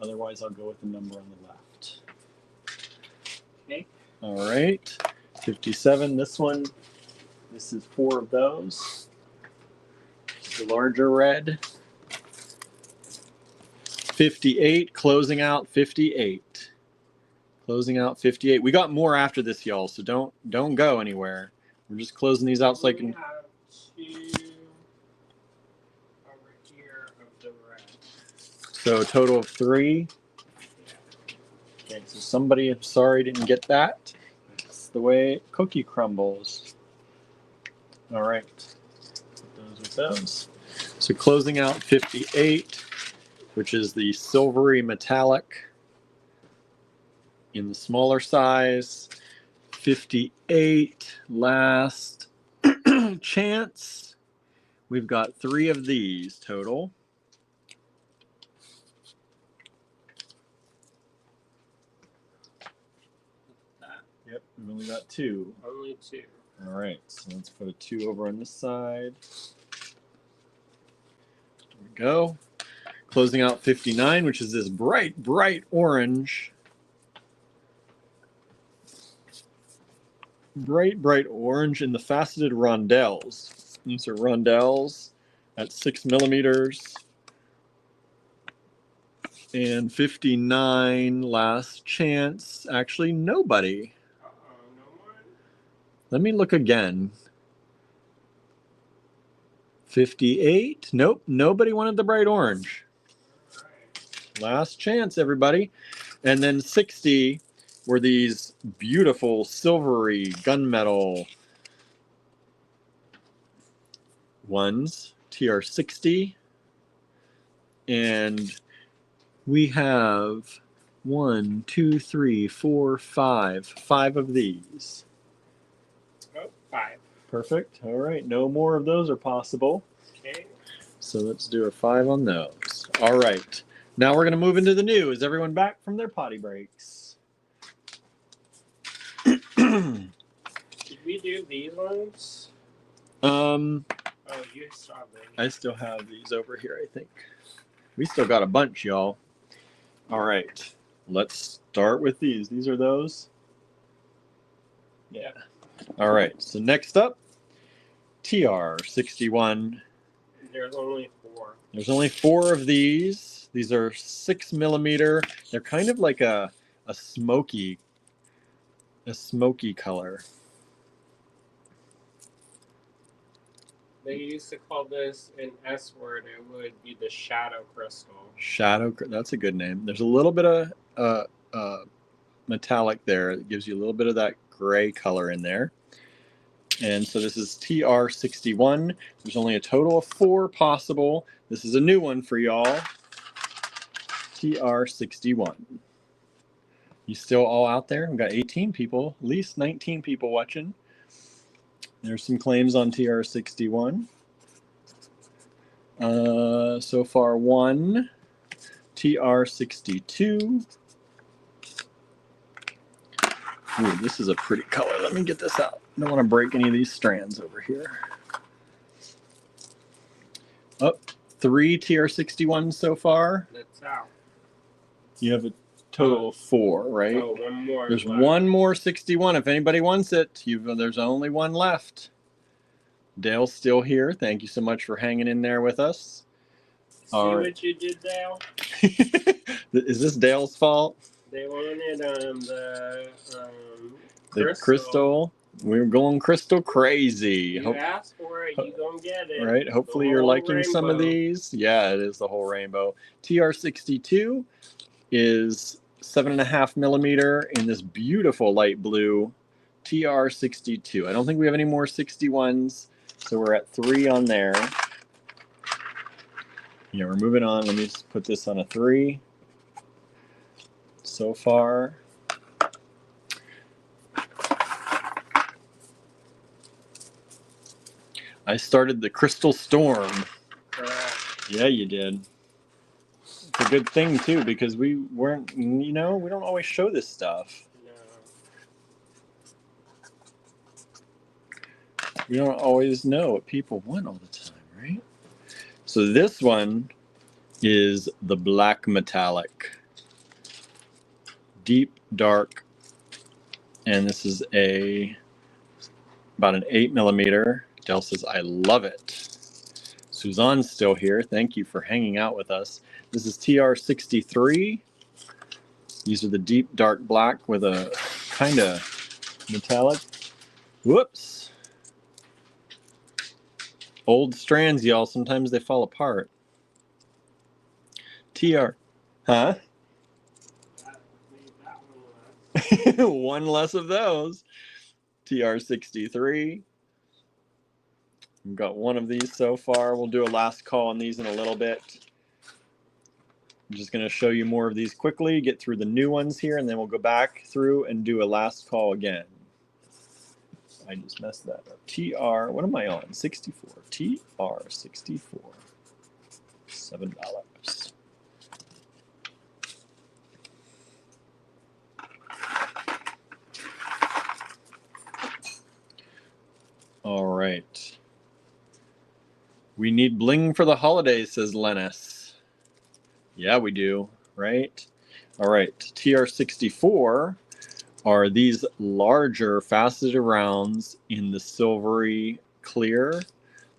Otherwise, I'll go with the number on the left. Okay. All right. 57. This one. This is 4 of those. The larger red. 58. Closing out 58. Closing out 58. We got more after this, y'all. So don't go anywhere. We're just closing these out so I can. We have 2 over here of the red. So a total of 3. Okay, so somebody, I'm sorry, didn't get that. It's the way cookie crumbles. All right, put those with those. So closing out 58, which is the silvery metallic in the smaller size. 58, last chance. We've got 3 of these total. Yep, We've only got 2. Only 2. All right, so let's put a 2 over on this side. There we go. Closing out 59, which is this bright, bright orange. Bright, bright orange in the faceted rondelles. These are rondelles at 6 millimeters. And 59, last chance. Actually, nobody. No one? Let me look again. 58. Nope, nobody wanted the bright orange. Last chance, everybody. And then 60 were these beautiful silvery gunmetal ones, TR60. And we have 1, 2, 3, 4, 5. 5 of these. Oh, 5. Perfect. All right, no more of those are possible. Okay. So let's do a 5 on those. All right. Now we're going to move into the new. Is everyone back from their potty breaks? Did we do these ones? Oh, you saw them. I still have these over here, I think. We still got a bunch, y'all. All right. Let's start with these. These are those? Yeah. All right. So next up, TR61. There's only 4. There's only 4 of these. These are 6 millimeter. They're kind of like a smoky color. They used to call this an S word. It would be the shadow crystal. That's a good name. There's a little bit of metallic there. It gives you a little bit of that gray color in there. And so this is TR61. There's only a total of 4 possible. This is a new one for y'all. TR61. You still all out there? We've got 18 people, at least 19 people watching. There's some claims on TR61. So far 1. TR62. Ooh, this is a pretty color. Let me get this out. I don't want to break any of these strands over here. Oh, 3 TR61 so far. That's out. You have a total of 4, right? Oh, one more. There's left. one more 61. If anybody wants it, there's only one left. Dale's still here. Thank you so much for hanging in there with us. See what you did, Dale? Is this Dale's fault? They wanted the crystal. We're going crystal crazy. You asked for it, you gonna get it. Right. Hopefully you're liking some of these. Yeah, it is the whole rainbow. TR62 is 7.5 millimeter in this beautiful light blue. TR62. I don't think we have any more 61s, so we're at 3 on there. Yeah, we're moving on. Let me just put this on a 3. So far. I started the Crystal Storm. Yeah, you did. It's a good thing, too, because we weren't, we don't always show this stuff. No. We don't always know what people want all the time, right? So this one is the black metallic. Deep, dark. And this is about an 8 millimeter. Del says, I love it. Suzanne's still here. Thank you for hanging out with us. This is TR63. These are the deep, dark black with a kind of metallic. Whoops. Old strands, y'all. Sometimes they fall apart. TR. Huh? One less of those. TR63. We've got 1 of these so far. We'll do a last call on these in a little bit. I'm just going to show you more of these quickly, get through the new ones here, and then we'll go back through and do a last call again. I just messed that up. TR, what am I on? 64. TR64. $7. All right. We need bling for the holidays, says Lennis. Yeah, we do, right? All right, TR64 are these larger faceted rounds in the silvery clear.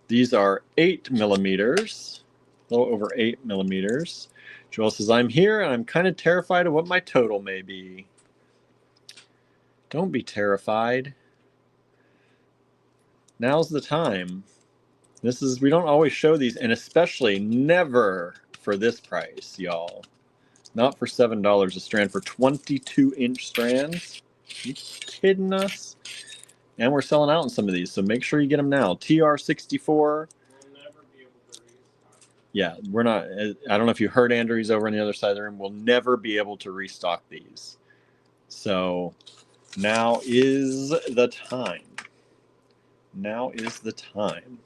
These are 8 millimeters, a little over 8 millimeters. Joel says, I'm here and I'm kind of terrified of what my total may be. Don't be terrified. Now's the time. We don't always show these, and especially never for this price, y'all. Not for $7 a strand, for 22-inch strands. You kidding us? And we're selling out in some of these, so make sure you get them now. TR64. We'll never be able to restock. Yeah, we're not. I don't know if you heard Andrew, he's over on the other side of the room. We'll never be able to restock these. So now is the time. Now is the time.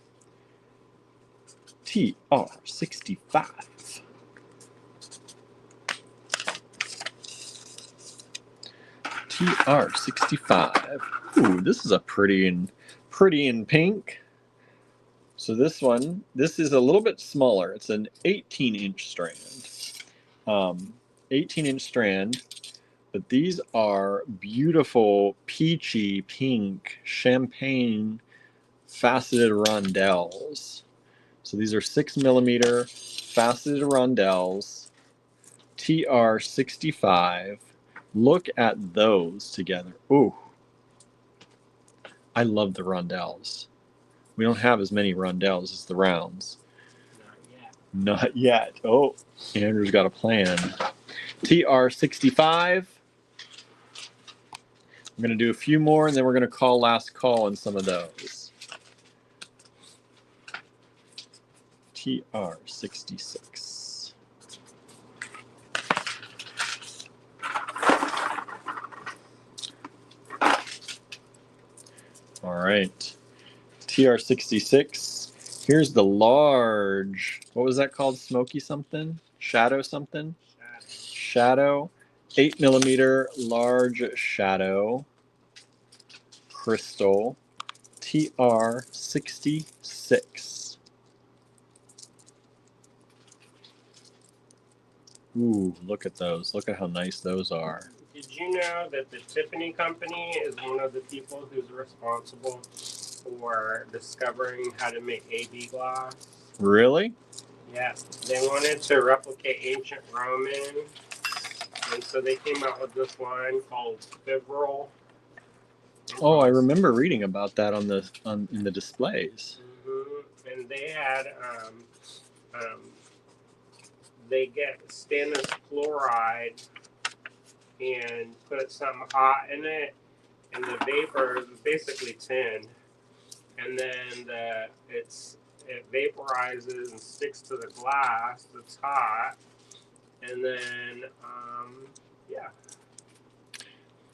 TR65. TR65. Ooh, this is a pretty in pink. So this is a little bit smaller. It's an 18-inch strand. 18-inch strand, but these are beautiful peachy pink champagne faceted rondelles. So these are 6 millimeter faceted rondelles, TR65. Look at those together. Ooh, I love the rondelles. We don't have as many rondelles as the rounds. Not yet. Oh, Andrew's got a plan. TR65. I'm going to do a few more, and then we're going to call last call on some of those. TR66. All right. TR66. Here's the large. What was that called? Smoky something? Shadow something? Shadow. 8 millimeter large shadow. Crystal. TR66. Ooh, look at those. Look at how nice those are. Did you know that the Tiffany company is one of the people who's responsible for discovering how to make AB glass? Really? Yeah, they wanted to replicate ancient Roman, and so they came out with this line called Fibril. Oh, I remember reading about that in the displays. Mm-hmm. And they had they get stannous chloride and put something hot in it, and the vapor is basically tin, and then it vaporizes and sticks to the glass that's hot, and then yeah.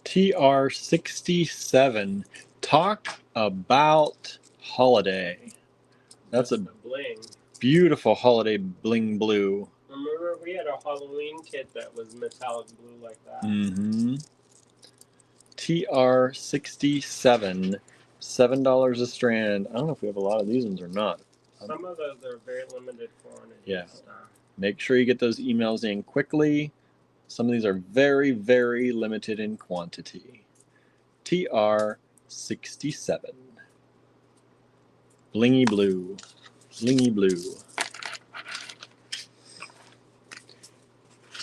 TR67. Talk about holiday. That's a bling. Beautiful holiday bling blue. Remember, we had a Halloween kit that was metallic blue like that. Mm-hmm. TR67. $7 a strand. I don't know if we have a lot of these ones or not. Some of those are very limited quantity. Yeah. Stuff. Make sure you get those emails in quickly. Some of these are very, very limited in quantity. TR67. Blingy blue. Blingy blue.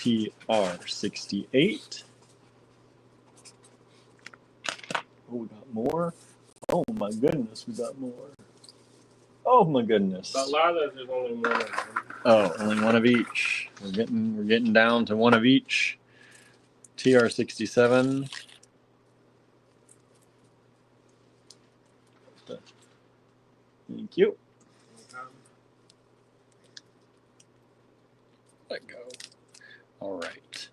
TR68. Oh, we got more. Oh my goodness, we got more. Oh my goodness. But a lot of those, there's only one of them. Oh, only one of each. We're getting down to one of each. TR67. Thank you. Let go. All right.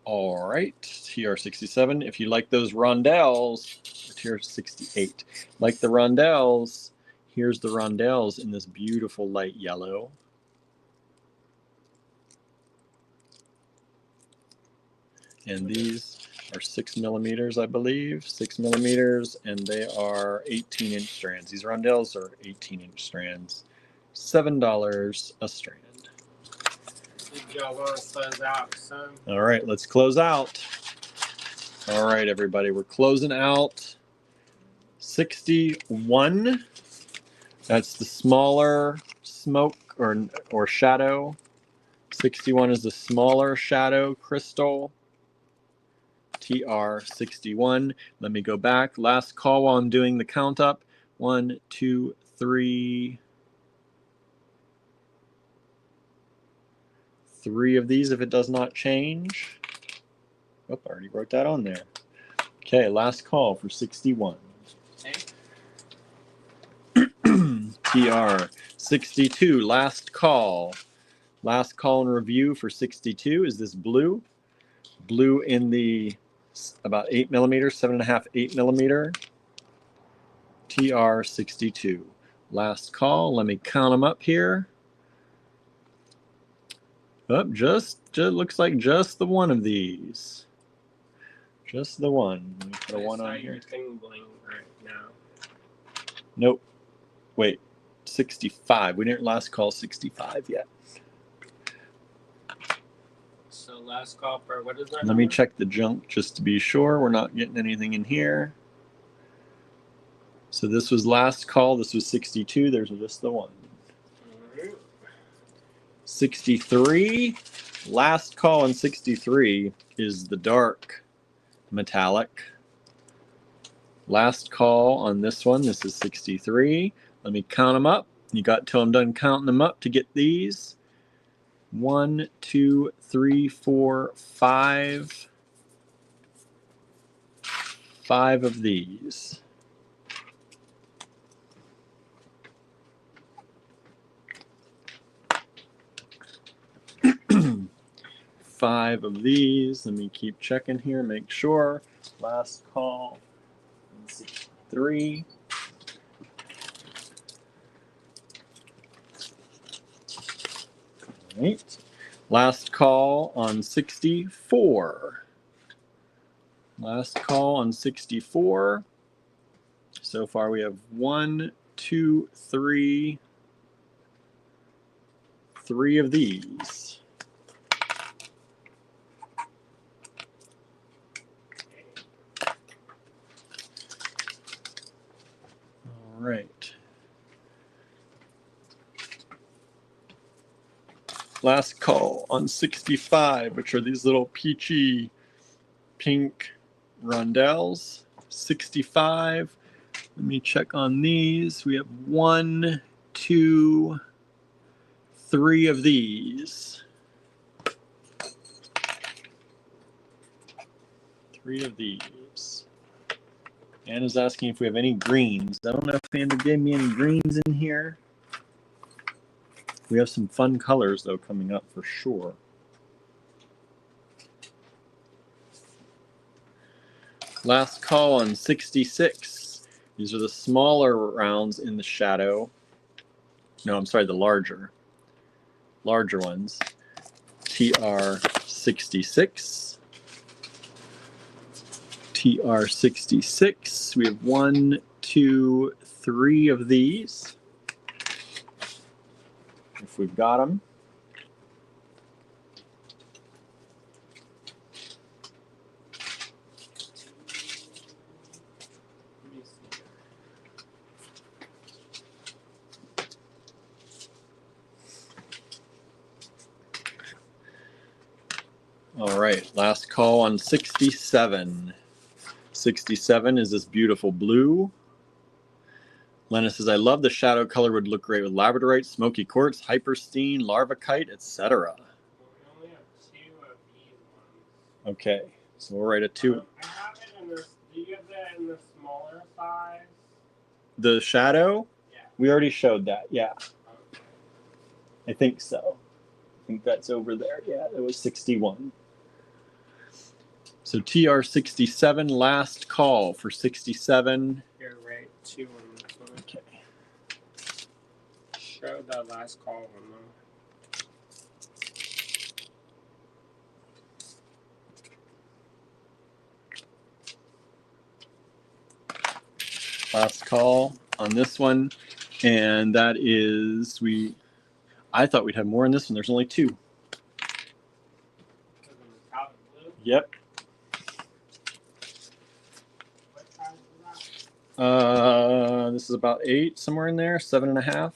All right. TR67. If you like those rondelles, TR68. Like the rondelles, here's the rondelles in this beautiful light yellow. And these or 6 millimeters, I believe. 6 millimeters, and they are 18-inch strands. These rondelles are 18-inch strands. $7 a strand. Y'all want to close out, son? All right, let's close out. All right, everybody, we're closing out 61. That's the smaller smoke or shadow. 61 is the smaller shadow crystal. TR61. Let me go back. Last call while I'm doing the count up. 1, 2, 3. 3 of these if it does not change. Oh, I already wrote that on there. Okay, last call for 61. TR62, last call. Last call and review for 62 is this blue. Blue in the about 8 millimeter, 7.5, 8 millimeter. TR62. Last call. Let me count them up here. Oh, just looks like just the one of these. Just the one. Let me put a 1 on here. Your thing bling right now. Nope. Wait. 65. We didn't last call 65 yet. So last call for what is that? Let me check the junk just to be sure we're not getting anything in here. So this was last call. This was 62. There's just the one. 63. Last call on 63 is the dark metallic. Last call on this one. This is 63. Let me count them up. You got till I'm done counting them up to get these. 1, 2, 3, 4, 5. 5 of these. Five of these. Let me keep checking here, make sure. Last call. 3. Right. Last call on 64. Last call on 64. So far we have 1, 2, 3. 3 of these. All right. Last call on 65, which are these little peachy pink rondelles. 65. Let me check on these. We have 1, 2, 3 of these. 3 of these. Anna's asking if we have any greens. I don't know if Anna gave me any greens in here. We have some fun colors, though, coming up for sure. Last call on 66. These are the smaller rounds in the shadow. No, I'm sorry, the larger ones. TR66. TR66. We have 1, 2, 3 of these. If we've got them. All right, last call on 67. 67 is this beautiful blue. Lena says, I love the shadow color, would look great with labradorite, smoky quartz, hyperstein, larvacite, etc. We only have 2 of these ones. Okay, so we'll write a 2. I have it in this. Do you have that in the smaller size? The shadow? Yeah. We already showed that, yeah. Okay. I think so. I think that's over there. Yeah, it was 61. So TR67, last call for 67. You're right, 2 on this one. Okay. Show that last call one though. Last call on this one, and that is I thought we'd have more in this one. There's only 2. Yep. This is about 8, somewhere in there, 7.5.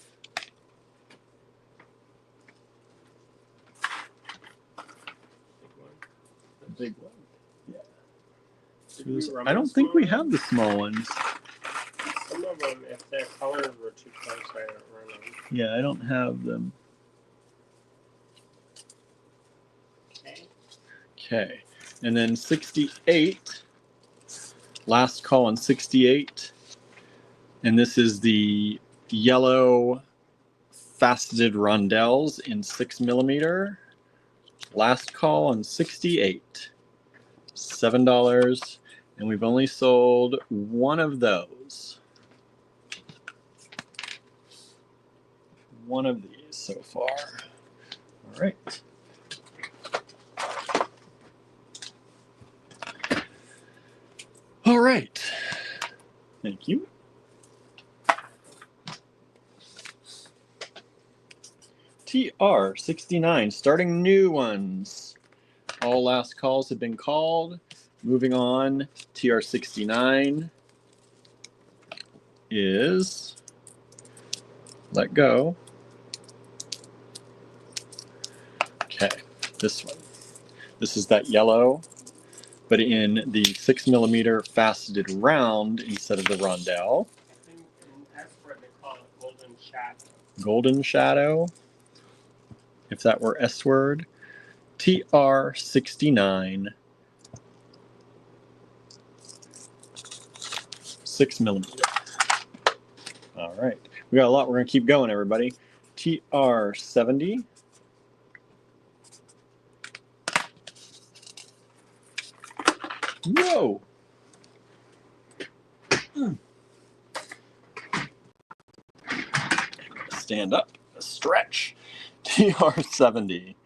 Big one. Yeah. I don't think we have the small ones. Some of them, if their colors were too close, I don't run them. Yeah, I don't have them. Okay. And then 68. Last call on 68. And this is the yellow faceted rondelles in 6mm. Last call on 68. $7. And we've only sold 1 of those. 1 of these so far. All right. All right. Thank you. TR69, starting new ones. All last calls have been called. Moving on, TR69 is let go. Okay, this one. This is that yellow, but in the 6mm faceted round instead of the rondelle. I think that's what they call it, golden shadow. Golden shadow, if that were S word. TR69. 6mm. All right, we got a lot. We're gonna keep going, everybody. TR70. Whoa. Stand up, stretch. TR70.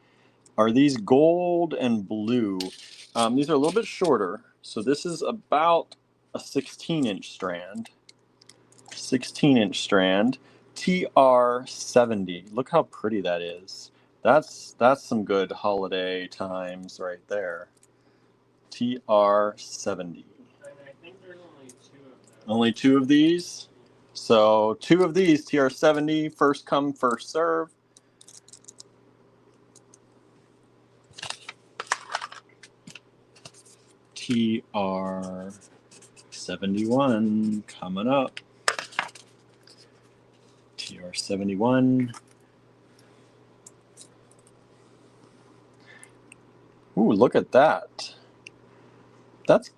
Are these gold and blue? These are a little bit shorter. So this is about a 16-inch strand. 16-inch strand. TR70. Look how pretty that is. That's some good holiday times right there. TR70. And I think there's only 2 of them. Only 2 of these. So 2 of these TR70. First come, first serve. TR71 coming up. TR71. Ooh, look at that. That's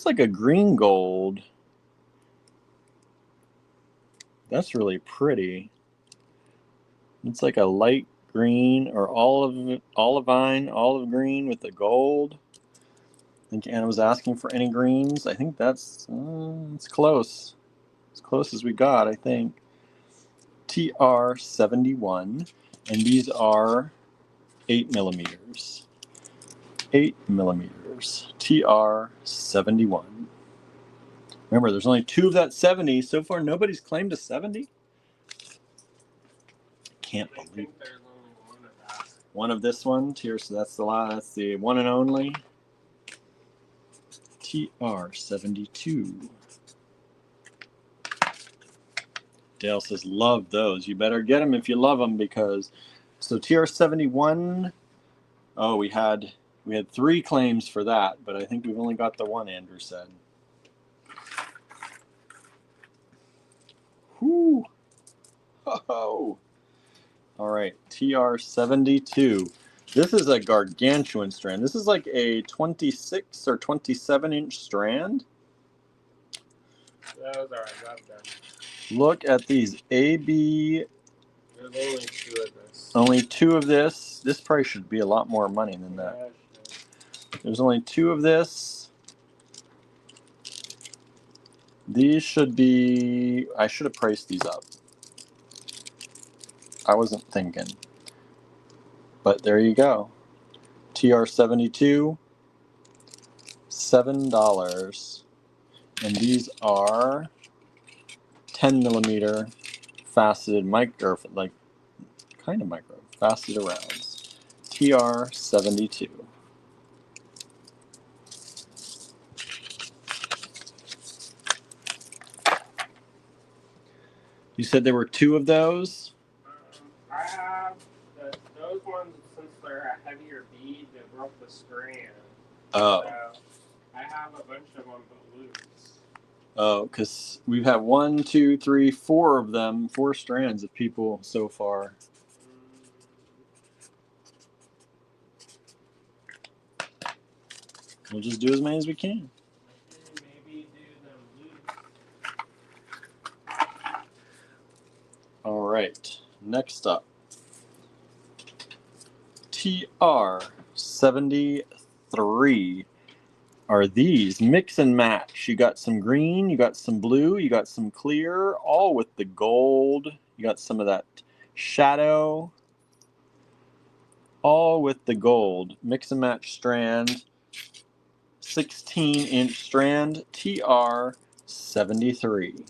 like a green gold. That's really pretty. It's like a light green or olivine, olive green with the gold. I think Anna was asking for any greens. I think that's it's close. As close as we got, I think. TR71, and these are 8mm. 8mm. TR71. Remember, there's only 2 of that 70. So far, nobody's claimed a 70. Can't believe it. There's only 1 of that. 1 of this one. So that's the one and only. TR72. Dale says, love those. You better get them if you love them, because so TR71, oh, we had 3 claims for that, but I think we've only got the 1, Andrew said. Whoo. Oh. All right, TR72. This is a gargantuan strand. This is like a 26 or 27-inch strand. Those are, I love them. Look at these AB. There's only 2 of this. Only 2 of this. This price should be a lot more money than that. Yeah, There's only 2 of this. These should be, I should have priced these up. I wasn't thinking. But there you go. TR72, $7. And these are 10 millimeter faceted micro, like kind of micro, faceted rounds. TR-72. You said there were 2 of those? I have those ones, since they're a heavier bead, that broke the strand. Oh. So I have a bunch of them but loose. Oh, because we've had 1, 2, 3, 4 of them, 4 strands of people so far. We'll just do as many as we can. Maybe do them loose. All right, next up, TR-73 are these mix and match. You got some green, you got some blue, you got some clear, all with the gold. You got some of that shadow, all with the gold. Mix and match strand, 16-inch strand, TR-73.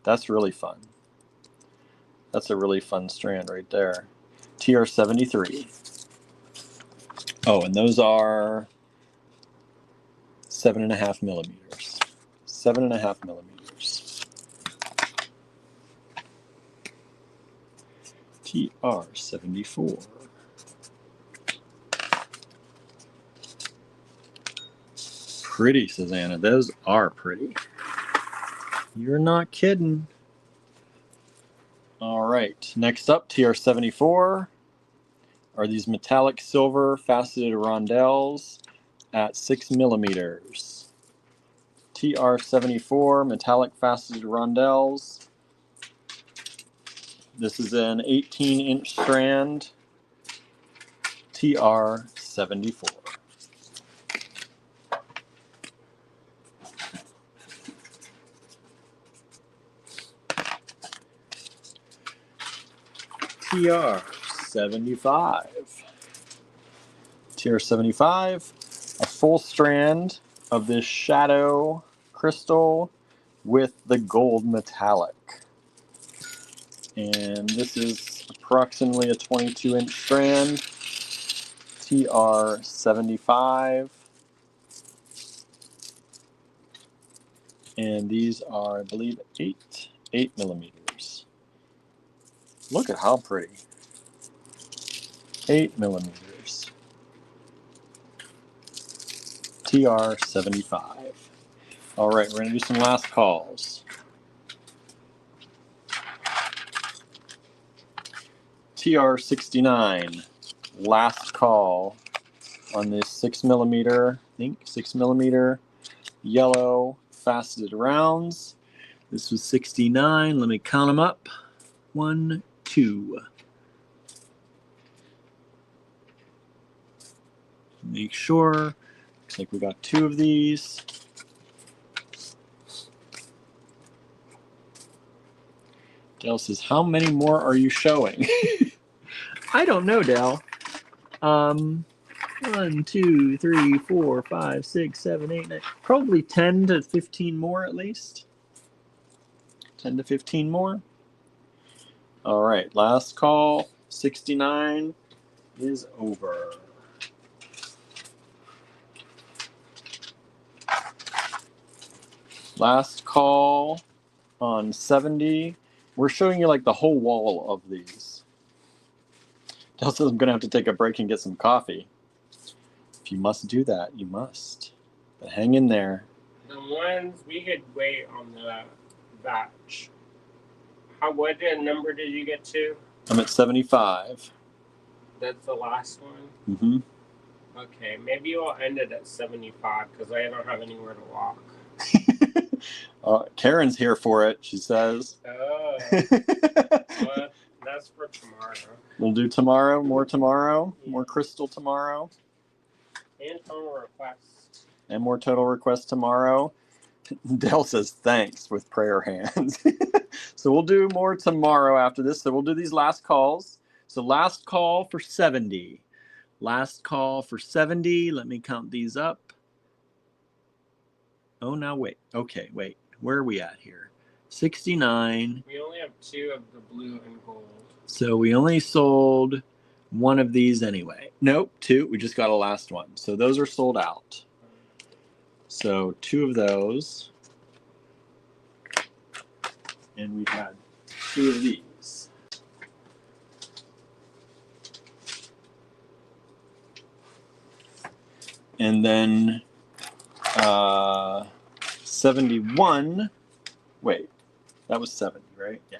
That's really fun. That's a really fun strand right there. TR-73. Oh, and those are 7.5 millimeters. 7.5 millimeters. TR-74. Pretty, Susanna. Those are pretty. You're not kidding. All right. Next up, TR-74 are these metallic silver faceted rondelles at 6 millimeters. TR-74 metallic faceted rondelles. This is an 18-inch strand. TR-74. TR-75. TR-75, a full strand of this shadow crystal with the gold metallic. And this is approximately a 22-inch strand. TR-75. And these are, I believe, 8 millimeters. Look at how pretty. 8 millimeters. TR-75. All right, we're going to do some last calls. TR-69. Last call on this 6 millimeter, I think 6 millimeter yellow faceted rounds. This was 69. Let me count them up. 1, 2. Make sure. Looks like we got 2 of these. Dale says, how many more are you showing? I don't know, Dale. 1, 2, 3, 4, 5, 6, 7, 8, 9. Probably 10 to 15 more at least. 10 to 15 more. All right, last call. 69 is over. Last call on 70. We're showing you like the whole wall of these. Dale says I'm going to have to take a break and get some coffee. If you must do that, you must. But hang in there. The ones we could wait on the batch. What number did you get to? I'm at 75. That's the last one? Mm-hmm. Okay, maybe you'll end it at 75 because I don't have anywhere to walk. Karen's here for it, she says. Oh. Well, that's for tomorrow. We'll do tomorrow, more crystal tomorrow. And total requests. And more total requests tomorrow. Dale says thanks with prayer hands. So we'll do more tomorrow after this. So we'll do these last calls. So last call for 70. Last call for 70. Let me count these up. Oh, now wait. Okay, wait. Where are we at here? $69. We only have 2 of the blue and gold. So we only sold 1 of these anyway. Nope, 2. We just got a last one. So those are sold out. So 2 of those. And we had 2 of these. And then 71. Wait, that was 70, right? Yeah.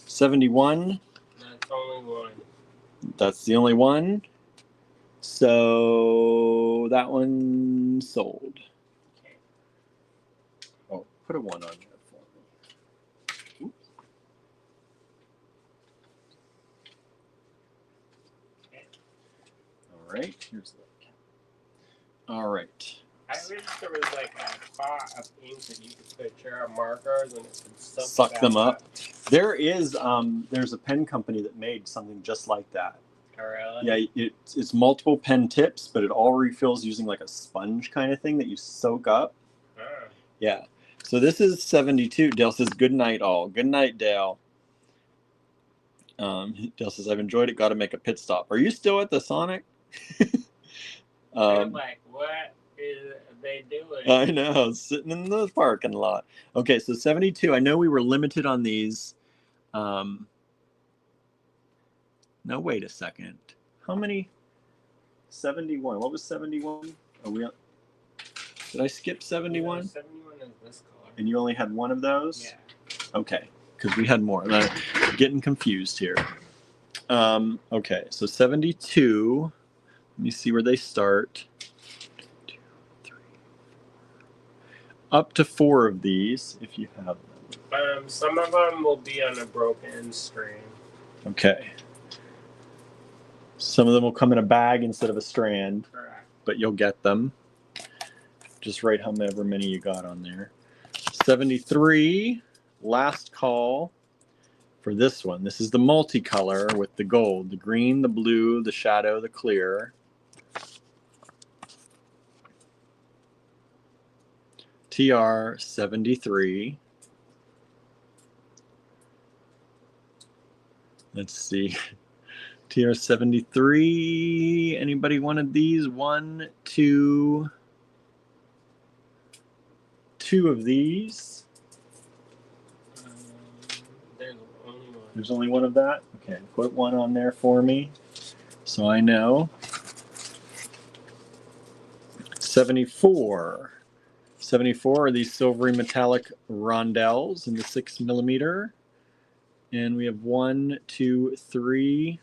71. That's only 1. That's the only one. So that one sold. Okay. Oh, put a 1 on there for me. Oops. Okay. All right, here's the all right. I wish there was like a pot of ink that you could put your markers and it could Suck them up. There is there's a pen company that made something just like that. Oh, really? Yeah, it's multiple pen tips, but it all refills using like a sponge kind of thing that you soak up. Oh. Yeah. So this is 72. Dale says, good night all. Good night, Dale. Dale says, I've enjoyed it. Got to make a pit stop. Are you still at the Sonic? I'm like, what is they doing? I know, sitting in the parking lot. Okay, so 72. I know we were limited on these. No, wait a second. How many? 71. What was 71? Are we? Did I skip 71? 71 is this color. And you only had 1 of those? Yeah. Okay, because we had more. I'm getting confused here. Okay, so 72. Let me see where they start. 2, 3, 4. Up to 4 of these, if you have them. Some of them will be on a broken string. Okay. Some of them will come in a bag instead of a strand. Correct. But you'll get them. Just write however many you got on there. 73, last call for this one. This is the multicolor with the gold, the green, the blue, the shadow, the clear. TR 73. Let's see. TR 73. Anybody wanted these? 1, 2. 2 of these. There's only 1. There's only 1 of that? Okay, put 1 on there for me so I know. 74. 74 are these silvery metallic rondelles in the 6mm. And we have 1, 2, 3.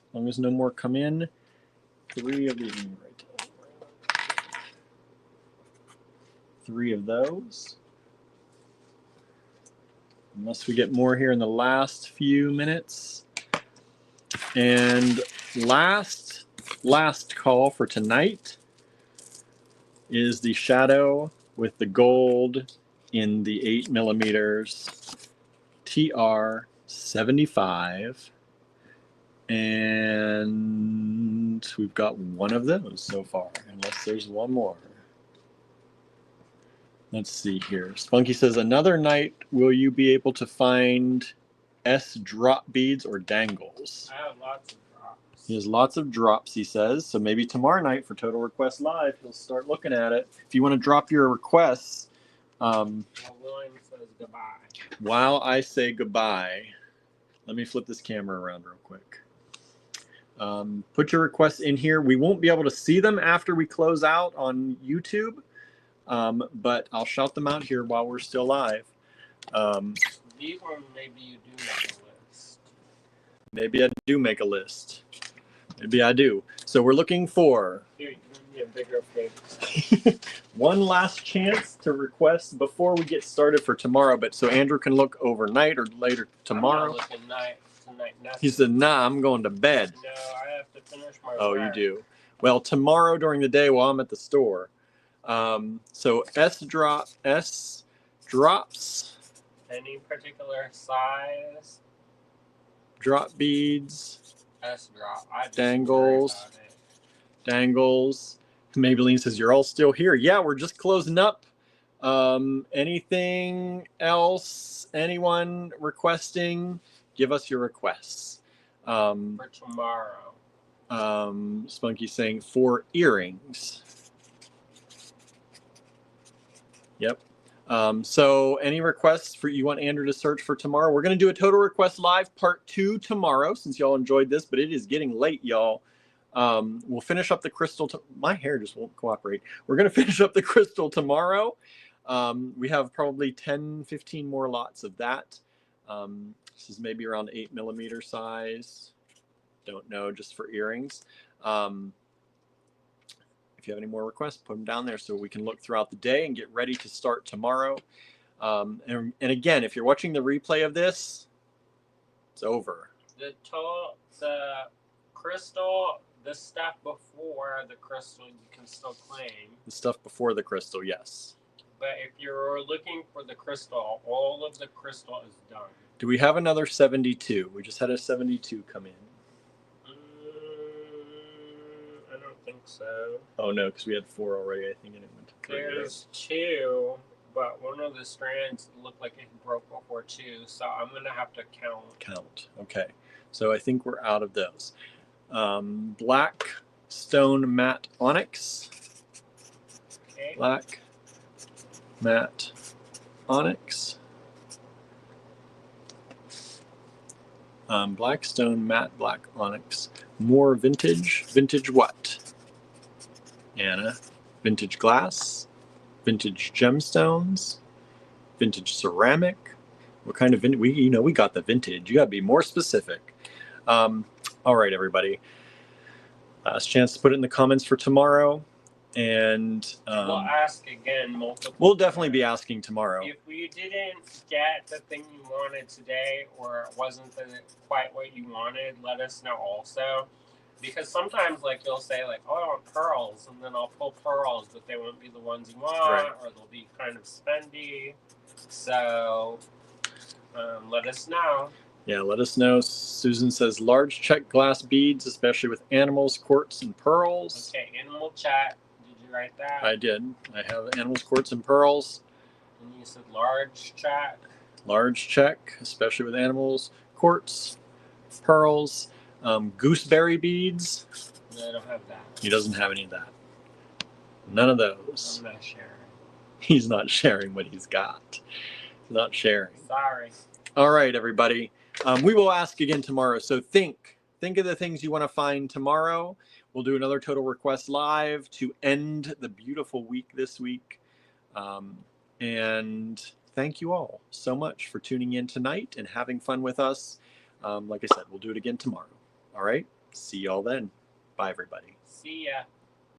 As long as no more come in. 3 of these. 3 of those. Unless we get more here in the last few minutes. And last call for tonight is the shadow with the gold in the 8mm TR 75. And we've got 1 of those so far, unless there's 1 more. Let's see here. Spunky says, another night, will you be able to find S drop beads or dangles? I have lots of drops. He has lots of drops, he says. So maybe tomorrow night for Total Request Live, he'll start looking at it. If you want to drop your requests. William says goodbye. While I say goodbye, let me flip this camera around real quick. Put your requests in here. We won't be able to see them after we close out on YouTube. But I'll shout them out here while we're still live. These ones, maybe you do make a list. Maybe I do make a list. Maybe I do. So we're looking for Here, give me a bigger page. 1 last chance to request before we get started for tomorrow. But so Andrew can look overnight or later tomorrow. I'm not looking tonight. He said, nah, I'm going to bed. No, I have to finish my Oh, work. you do. Well, tomorrow during the day while I'm at the store. So S drops. Any particular size? Drop beads. S drop. I just Dangles. worry about it. Dangles. Maybelline says, you're all still here. Yeah, we're just closing up Anything else? Anyone requesting? Give us your requests. For tomorrow. Spunky's saying 4 earrings. Yep. So any requests for you want Andrew to search for tomorrow? We're going to do a Total Request Live Part 2 tomorrow, since y'all enjoyed this, but it is getting late, y'all. We'll finish up the crystal. My hair just won't cooperate. We're going to finish up the crystal tomorrow. We have probably 10, 15 more lots of that. This is maybe around 8mm size. Don't know, just for earrings. If you have any more requests, put them down there so we can look throughout the day and get ready to start tomorrow. And again, if you're watching the replay of this, it's over. The crystal, the stuff before the crystal, you can still claim. The stuff before the crystal, yes. But if you're looking for the crystal, all of the crystal is done. Do we have another 72? We just had a 72 come in. I don't think so. Oh no, because we had 4 already, I think, and it went to 3. There's 2, but one of the strands looked like it broke before 2, so I'm going to have to count. Okay. So I think we're out of those. Black stone matte onyx. Okay. Black matte onyx. Black stone matte black onyx. More vintage. Vintage what? Anna. Vintage glass. Vintage gemstones. Vintage ceramic. What kind of vintage? We got the vintage. You got to be more specific. All right, everybody. Last chance to put it in the comments for tomorrow. And we'll ask again multiple. We'll definitely be asking tomorrow. If we didn't get the thing you wanted today, or it wasn't quite what you wanted, let us know also. Because sometimes, like, you'll say, like, oh, I want pearls, and then I'll pull pearls, but they won't be the ones you want, right, or they'll be kind of spendy. So let us know. Yeah, let us know. Susan says large Czech glass beads, especially with animals, quartz, and pearls. Okay, animal chat. Did you write that? I did. I have animals, quartz, and pearls. And you said large Czech. Large Czech, especially with animals, quartz, pearls, gooseberry beads. No, I don't have that. He doesn't have any of that. None of those. I'm not sharing. He's not sharing what he's got. He's not sharing. Sorry. All right, everybody. We will ask again tomorrow. So think of the things you want to find tomorrow. We'll do another Total Request Live to end the beautiful week this week. And thank you all so much for tuning in tonight and having fun with us. Like I said, we'll do it again tomorrow. All right. See y'all then. Bye, everybody. See ya.